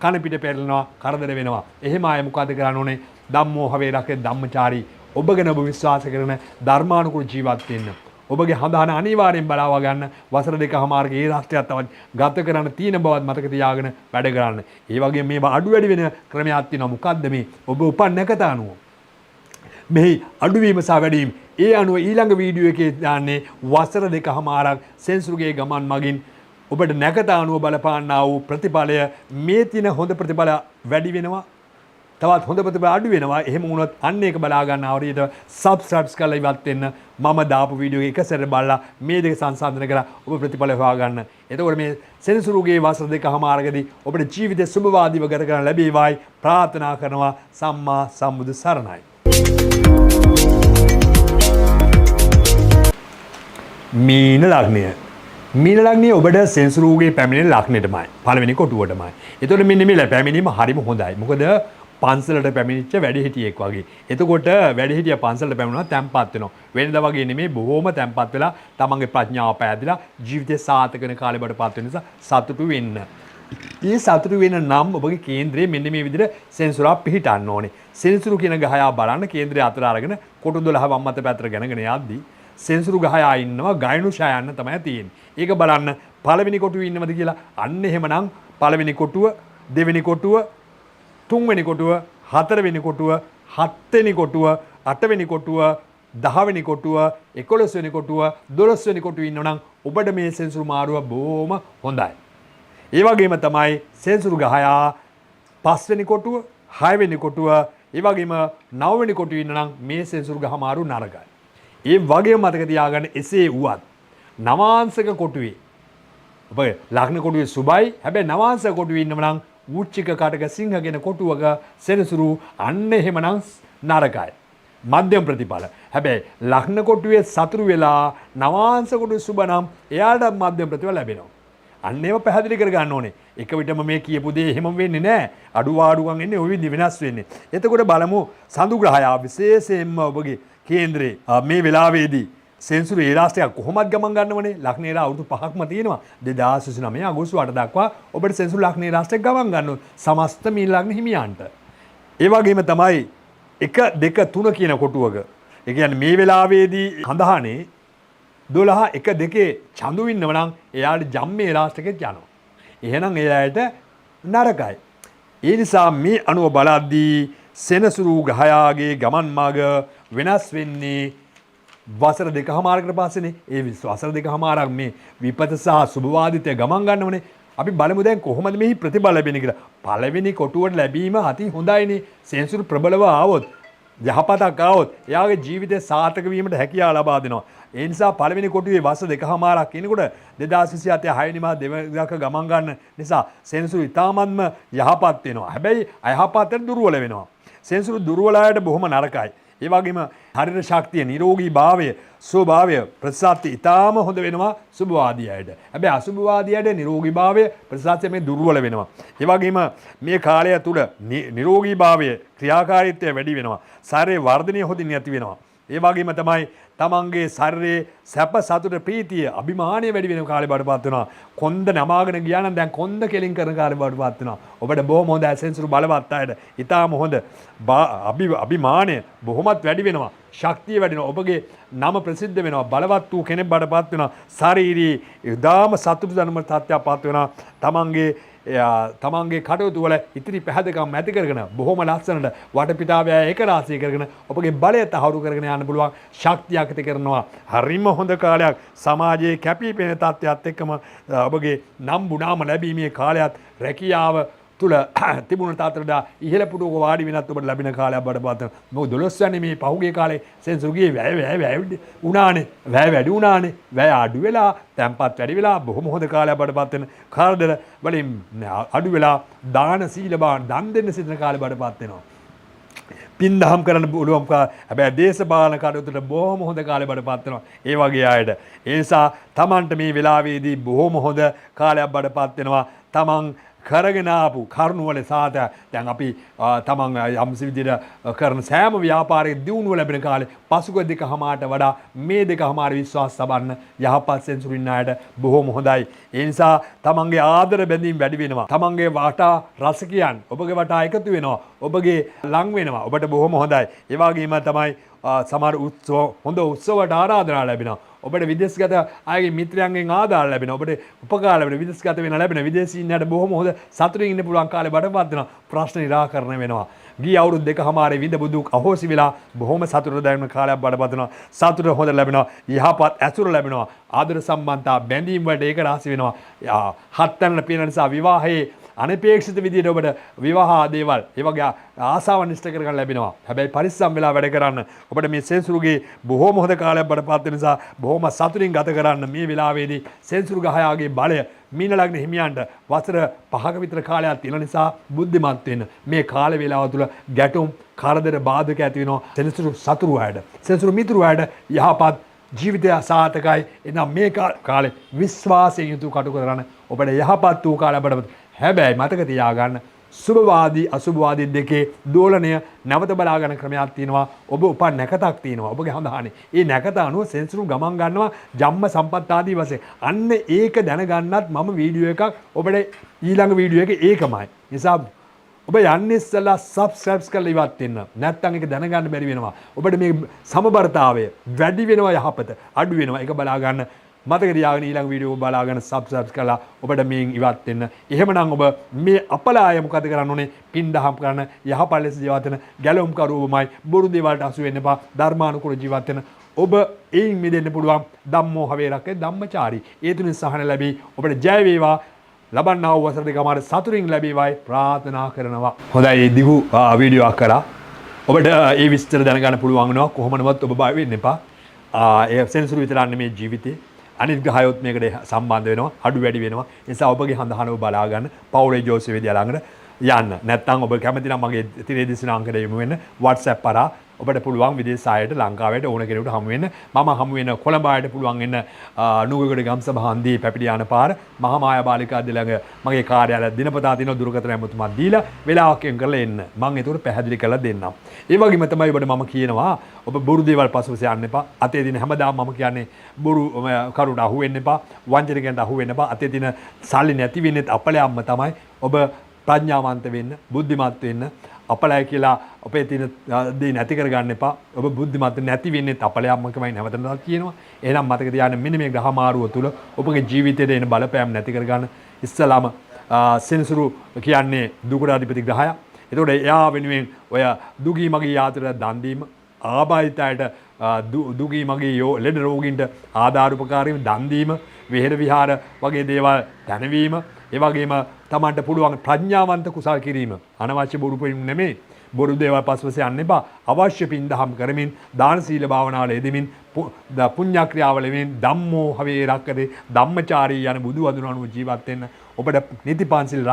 කන පිට පෙරලනවා, කරදර වෙනවා. එහෙම අය මොකද කරන්න ඕනේ? ධම්මෝ හවේ රකේ ධම්මචාරී. ඔබ ගැන ඔබ විශ්වාස කරන ධර්මානුකූල ජීවත් වෙන්න. ඔබගේ හඳහන අනිවාර්යෙන් බලාවා ගන්න. වසර 2කමාරගේ ඒ රාष्ट्रයක් තවත් ගත කරන්න තියෙන බවත් මතක තියාගෙන වැඩ කරන්න. ඒ වගේම මේවා අඩු වැඩි වෙන ක්‍රමයක් තියෙනවා. මොකද්ද මේ? ඔබ උපන් නැකත අනුව මෙහි අඩුවීම සහ වැඩිවීම. ඒ අනුව ඊළඟ වීඩියෝ එකේ දාන්නේ වසර 2කමාරක් සෙන්සුරුගේ ගමන් මගින් ඔබට නැකත අනුව බලපාන්නා වූ ප්‍රතිඵලය මේ තින හොඳ ප්‍රතිඵල වැඩි වෙනවා. තවත් හොඳ ප්‍රතිඵල අඩු වෙනවා. එහෙම වුණොත් අන්න ඒක බලා ගන්න හරියට subscribe කරලා ඉවත් වෙන්න. මම දාපු වීඩියෝ එක සැරේ බලලා මේ දෙක සංසන්දනය කරලා ඔබ ප්‍රතිඵල හොයා ගන්න. එතකොට මේ සෙනසුරුගේ වසර 2කමාරකදී ඔබට ජීවිතේ සුබවාදීව ගත කරන්න ලැබේවායි ප්‍රාර්ථනා කරනවා. සම්මා සම්බුදු සරණයි. මීන ලග්නය. මීන ලග්නය ඔබට සෙන්සුරුගේ පැමිණෙන ලග්නෙටමයි. පළවෙනි කොටුවටමයි. ඒතකොට මෙන්න මේ පැමිණීම හරිම හොඳයි. මොකද පන්සලට පැමිණිච්ච වැඩිහිටියෙක් වගේ. එතකොට වැඩිහිටිය පන්සලට පැමිණුණා තැම්පත් වෙනවා. වෙනදා වගේ නෙමෙයි බොහොම තැම්පත් වෙලා තමන්ගේ ප්‍රඥාව පෑදලා ජීවිතේ සාර්ථක වෙන කාලේ බඩපත් වෙන නිසා සතුටු වෙන්න. මේ සතුටු වෙන නම් ඔබගේ කේන්ද්‍රයේ මෙන්න මේ විදිහට සෙන්සුරා පිහිටන්න ඕනේ. සෙන්සුරු කියන ගහයා බලන්න කේන්ද්‍රය අතර අරගෙන කොටු 12 වම් අත පැත්තට ගෙනගෙන යද්දී සෙන්සුරු ගහයා ඉන්නවා ගායනුෂා යන්න තමයි තියෙන්නේ. ඒක බලන්න පළවෙනි කොටුවේ ඉන්නවද කියලා. අන්න එහෙමනම් පළවෙනි කොටුව, දෙවෙනි කොටුව, තුන්වෙනි කොටුව, හතරවෙනි කොටුව, හත්වෙනි කොටුව, අටවෙනි කොටුව, 10වෙනි කොටුව, 11වෙනි කොටුව, 12වෙනි කොටුවේ ඉන්නවනම් ඔබට මේ සෙන්සුරු මාරුව බොහොම හොඳයි. ඒ වගේම තමයි සෙන්සුරු ගහයා 5වෙනි කොටුව, 6වෙනි කොටුව, ඒ වගේම 9වෙනි කොටුවේ ඉන්නනම් මේ සෙන්සුරු ගහ මාරු නරකයි. ඒ වගේම මතක තියාගන්න එසේ වුවත් නවාංශක කොටුවේ ඔබ ලග්න කොටුවේ සුබයි. හැබැයි නවාංශක කොටුවේ ඉන්නම නම් වෘශ්චික කටක සිංහ කියන කොටුවක සෙනසුරු අන්න එහෙමනම් නරකයි. මධ්‍යම ප්‍රතිඵල. හැබැයි ලග්න කොටුවේ සතුරු වෙලා නවාංශ කොටුවේ සුබ නම් එයාට මධ්‍යම ප්‍රතිඵල ලැබෙනවා. අන්න ඒව පැහැදිලි කර ගන්න ඕනේ. එක විටම මේ කියපු දේ එහෙම වෙන්නේ නැහැ. අඩුවාඩුකම් එන්නේ ওই විදිහ වෙනස් වෙන්නේ. එතකොට බලමු සඳු ග්‍රහය විශේෂයෙන්ම ඔබගේ කේන්ද්‍රේ මේ වෙලාවේදී සෙන්සුරු ඒ රාශියක් කොහොමද ගමන් ගන්නවනේ ලග්නේ රා අවුරුදු 5ක්ම තියෙනවා 2029 අගෝස්තු 8 දක්වා ඔබට සෙන්සුරු ලග්නේ රාශියක් ගමන් ගන්නවා සමස්ත මීන ලග්න හිමියන්ට ඒ වගේම තමයි 1 2 3 කියන කොටුවක ඒ කියන්නේ මේ වෙලාවේදී හඳහනේ 12 1 2 චඳු ඉන්නව නම් එයාට ජම්මේ රාශියකෙත් යනවා එහෙනම් එයාට නරකයි ඒ නිසා මේ අනුව බලද්දී සෙනසුරු ග්‍රහයාගේ ගමන් මාර්ග වෙනස් වෙන්නේ වසර දෙකමාරකට පස්සේනේ ඒ වසර දෙකමාරක් මේ විපත සහ සුභවාදිතය ගමන් ගන්නවනේ අපි බලමු දැන් කොහොමද මේ ප්‍රතිඵල ලැබෙන්නේ කියලා පළවෙනි කොටුවට ලැබීම අති හොඳයිනේ සෙන්සුරු ප්‍රබලව ආවොත් යහපතක් ආවොත් එයාගේ ජීවිතය සාර්ථක වීමට හැකියාව ලබා දෙනවා ඒ නිසා පළවෙනි කොටුවේ වසර දෙකමාරක් කියනකොට 2027 6 වෙනි මාස දෙවක ගමන් ගන්න නිසා සෙන්සුරු ඉතාමත්ම යහපත් වෙනවා හැබැයි අයහපතට දුර්වල වෙනවා සෙන්සුරු දුර්වල අයට බොහොම නරකයි ඒ වගේම ශරීර ශක්තිය නිරෝගී භාවය ස්වභාවය ප්‍රතිශතය ඉතාම හොඳ වෙනවා සුභවාදී අයට. හැබැයි අසුභවාදී අයට නිරෝගී භාවය ප්‍රතිශතය මේ දුර්වල වෙනවා. ඒ වගේම මේ කාලය තුල නිරෝගී භාවය ක්‍රියාකාරීත්වය වැඩි වෙනවා. ශරීරයේ වර්ධනය හොඳින් නැති වෙනවා. ඒ වගේම තමයි තමන්ගේ ශරීරයේ සැප සතුට ප්‍රීතිය අභිමානය වැඩි වෙන කාලේ බඩපත් වෙනවා. කොන්ද නමාගෙන ගියා නම් දැන් කොන්ද කෙලින් කරන කාලේ බඩපත් වෙනවා. ඔබට බොහොම හොඳ සෙන්සුරු බලවත් අයට ඊටාම හොඳ අභිමානය බොහොමත් වැඩි වෙනවා. ශක්තිය වැඩි වෙනවා. ඔබගේ නම ප්‍රසිද්ධ වෙනවා. බලවත් වූ කෙනෙක් බඩපත් වෙනවා. ශාරීරික ඉදාම සතුට ධර්ම තත්ත්වයක්පත් වෙනවා. තමන්ගේ කටයුතු වල ඉතිරි පැහැදකම් ඇති කරගෙන බොහොම ලස්සනට වටපිටාවේ ඒක රාශිය කරගෙන ඔබගේ බලය තහවුරු කරගෙන යන්න පුළුවන් ශක්තියක් ඇති කරනවා හරිම හොඳ කාලයක් සමාජයේ කැපී පෙනෙන තත්ත්වයක් එක්කම ඔබගේ නම්බු නාම ලැබීමේ කාලයත් රැකියාව තුල තිබුණ තාතරට ඉහළ පුටුවක වාඩි වෙනත් ඔබට ලැබෙන කාලයක් බඩපත් වෙනවා. මොකද 12 වෙනි මේ පහුගිය කාලේ සෙන්සුරුගේ වැය උනානේ. වැය වැඩි උනානේ. වැය අඩු වෙලා, තැම්පත් වැඩි වෙලා බොහොම හොඳ කාලයක් බඩපත් වෙන. කාර්දර වලින් අඩු වෙලා දාන සීල බාන දන් දෙන්න සිටින කාලේ බඩපත් වෙනවා. පින්දහම් කරන්න පුළුවන් හැබැයි දේශපාලන කටයුතුට බොහොම හොඳ කාලේ බඩපත් වෙනවා. ඒ වගේ අයට. ඒ නිසා Tamanට මේ වෙලාවේදී බොහොම හොඳ කාලයක් බඩපත් වෙනවා. Taman කරගෙන ආපු කරුණවල සාත දැන් අපි තමන් යම්සි විදිහට කරන සෑම ව්‍යාපාරයක දියුණුව ලැබෙන කාලේ පසුගිය දෙකමාරට වඩා මේ දෙකමාර විශ්වාස සබන්න යහපත් සෙන්සුරු ඉන්න අයට බොහොම හොඳයි. ඒ නිසා තමන්ගේ ආදර බැඳීම් වැඩි වෙනවා. තමන්ගේ වටා රසිකයන් ඔබගේ වටා එකතු වෙනවා. ඔබගේ ලං වෙනවා. ඔබට බොහොම හොඳයි. ඒ වගේම තමයි සමහර උත්සව හොඳ උත්සවයට ආරාධනා ලැබෙනවා. ඔබට විදේශගත අයගේ මිත්‍රයන්ගෙන් ආදාළ ලැබෙනවා. ඔබට උපකාර ලැබෙනවා. විදේශගත වෙන ලැබෙන විදේශීන්ට බොහොම හොඳ සතුටින් ඉන්න පුළුවන් කාලේ බඩපත් වෙනවා. ප්‍රශ්න निराකරණය වෙනවා. ගිය අවුරුදු දෙකමාරේ විඳපු දුක් අහෝසි වෙලා බොහොම සතුට දැනෙන කාලයක් බඩපත් වෙනවා. සතුට හොඳ ලැබෙනවා. යහපත් ඇසුර ලැබෙනවා. ආදර සම්බන්ධතා බැඳීම් වලට ඒක රාශි වෙනවා. හත්තරන පින නිසා විවාහයේ අනපේක්ෂිත විදිහට ඔබට විවාහ දේවල් ඒ වගේ ආසාවන් ඉෂ්ට කරගන්න ලැබෙනවා. හැබැයි පරිස්සම් වෙලා වැඩ කරන්න. ඔබට මේ සෙන්සුරුගේ බොහොම හොඳ කාලයක් බඩපත් වෙන නිසා බොහොම සතුටින් ගත කරන්න මේ වෙලාවේදී සෙන්සුරු ගහයාගේ බලය මීන ලග්න හිමියන්ට වසර 5ක විතර කාලයක් තියෙන නිසා බුද්ධිමත් වෙන්න. මේ කාල වේලාව තුළ ගැටුම් කරදර බාධක ඇති වෙනවා. සෙන්සුරු සතුරු අයට. සෙන්සුරු මිතුරු අයට යහපත් ජීවිතය සාර්ථකයි. එනම් මේ කාලේ විශ්වාසයෙන් යුතුව කටයුතු කරන ඔබට යහපත් වූ කාලයක් බඩපත්. හැබැයි මතක තියාගන්න සුභවාදී අසුභවාදී දෙකේ දෝලනය නැවත බලාගන්න ක්‍රමයක් තියෙනවා. ඔබ උපන් නැකතක් තියෙනවා. ඔබගේ හඳහනේ. ඒ නැකත අනුව සෙන්සුරු ගමන් ගන්නවා ජම්ම සම්පත් ආදී වශයෙන්. අන්න ඒක දැනගන්නත් මම වීඩියෝ එකක් ඔබට ඊළඟ වීඩියෝ එකේ ඒකමයි. නිසා ඔබ යන්නේ ඉස්සලා සබ්ස්ක්‍රයිබ් කරලා ඉවත් වෙන්න. නැත්නම් ඒක දැනගන්න බැරි වෙනවා. ඔබට මේ සමබරතාවය වැඩි වෙනවා යහපත අඩු වෙනවා. ඒක බලා ගන්න මතක තියාගෙන ඊළඟ වීඩියෝ බලාගෙන සබ්ස්ක්‍රයිබ් කරලා ඔබට මේන් ඉවත් වෙන්න. එහෙමනම් ඔබ මේ අපලාය මොකද කරන්න ඕනේ? පින්දහම් කරන යහපත් ලෙස ජීවත් වෙන ගැලවුම් කරුවමයි බොරු දේවල්ට අසු වෙන්න එපා. ධර්මානුකූල ජීවත් වෙන ඔබ එයින් මිදෙන්න පුළුවන්. ධම්මෝ හවේරක්කේ ධම්මචාරී. ඒ තුලින් සහන ලැබී ඔබට ජය වේවා. ලබන්නා වූ වසර දෙකමාර සතුටින් ලැබේවායි ප්‍රාර්ථනා කරනවා. හොඳයි දිගු වීඩියෝ එකක් කරා. ඔබට ඒ විස්තර දැනගන්න පුළුවන් වෙනවා. කොහොමනවත් ඔබ බය වෙන්න එපා. ඒ සෙන්සුරු විතරක් නෙමේ ජීවිතේ. අනිත් ග්‍රහයොත් මේකට සම්බන්ධ වෙනවා. අඩු වැඩි වෙනවා. ඒ නිසා ඔබගේ හඳහනව බලා ගන්න. පවුලේ ජෝතිෂ විද්‍යාව ළඟට යන්න. නැත්නම් ඔබ කැමති නම් මගේ තිරේ දිස්න අංකයට යමු වෙන්න. WhatsApp කරා ඔබට පුළුවන් විදේශ ආයයට ලංකාවට ඕන කෙනෙකුට හමු වෙන්න. මම හමු වෙන කොළඹ ආයයට පුළුවන් වෙන්න නුගගොඩ ගම්සභ හන්දියේ පැපිලි යන පාර මහා මායා බාලිකා ළඟ මගේ කාර්යාලය දිනපතා දින දුරකථන ඇමතුමක් දීලා වෙලාවක් එන් කරලා එන්න. මම ඒකට පැහැදිලි කරලා දෙන්නම්. ඒ වගේම තමයි ඔබට මම කියනවා ඔබ බොරු දේවල් පසුපස යන්න එපා. අතේ දින හැමදාම මම කියන්නේ බොරු කරුට අහු වෙන්න එපා. වංචනිකයන්ට අහු වෙන්න එපා. අතේ දින සල්ලි නැති වෙන්නේ අපලයක්ම තමයි. ඔබ ප්‍රඥාවන්ත වෙන්න, බුද්ධිමත් වෙන්න. අපලයි කියලා අපේ තියෙන දේ නැති කරගන්න එපා. ඔබ බුද්ධිමත් නැති වෙන්නේ අපලයක්මකමයි නැවතනලා කියනවා. එහෙනම් මතක තියාගන්න මෙන්න මේ ග්‍රහ මාරුව තුල ඔබගේ ජීවිතයේ එන බලපෑම් නැති කරගන්න ඉස්සලාම සෙනසුරු කියන්නේ දුකඩාධිපති ග්‍රහයක්. ඒතකොට එයා වෙනුවෙන් ඔය දුගී මගේ යාත්‍රා දන් දීම, ආබාධිතයට දුගී මගේ ලෙඩ රෝගීන්ට ආධාර උපකාරයෙන් දන් දීම, විහෙර විහාර වගේ දේවල් දැනවීම, ඒ වගේම තමන්ට පුළුවන් ප්‍රඥාවන්ත කුසල් කිරීම. අනවශ්‍ය බොරු පින් නෙමෙයි. බොරු දේවල් පස්වස යන්න එපා. අවශ්‍ය පින් දහම් කරමින්, දාන සීල භාවනාවල යෙදෙමින්, පුණ්‍ය ක්‍රියාවල යෙදෙමින් ධම්මෝ හවේ රක්කදේ ධම්මචාරී යන බුදු වඳුන අනුව ජීවත් වෙන්න. ඔබට නීති පන්සිල්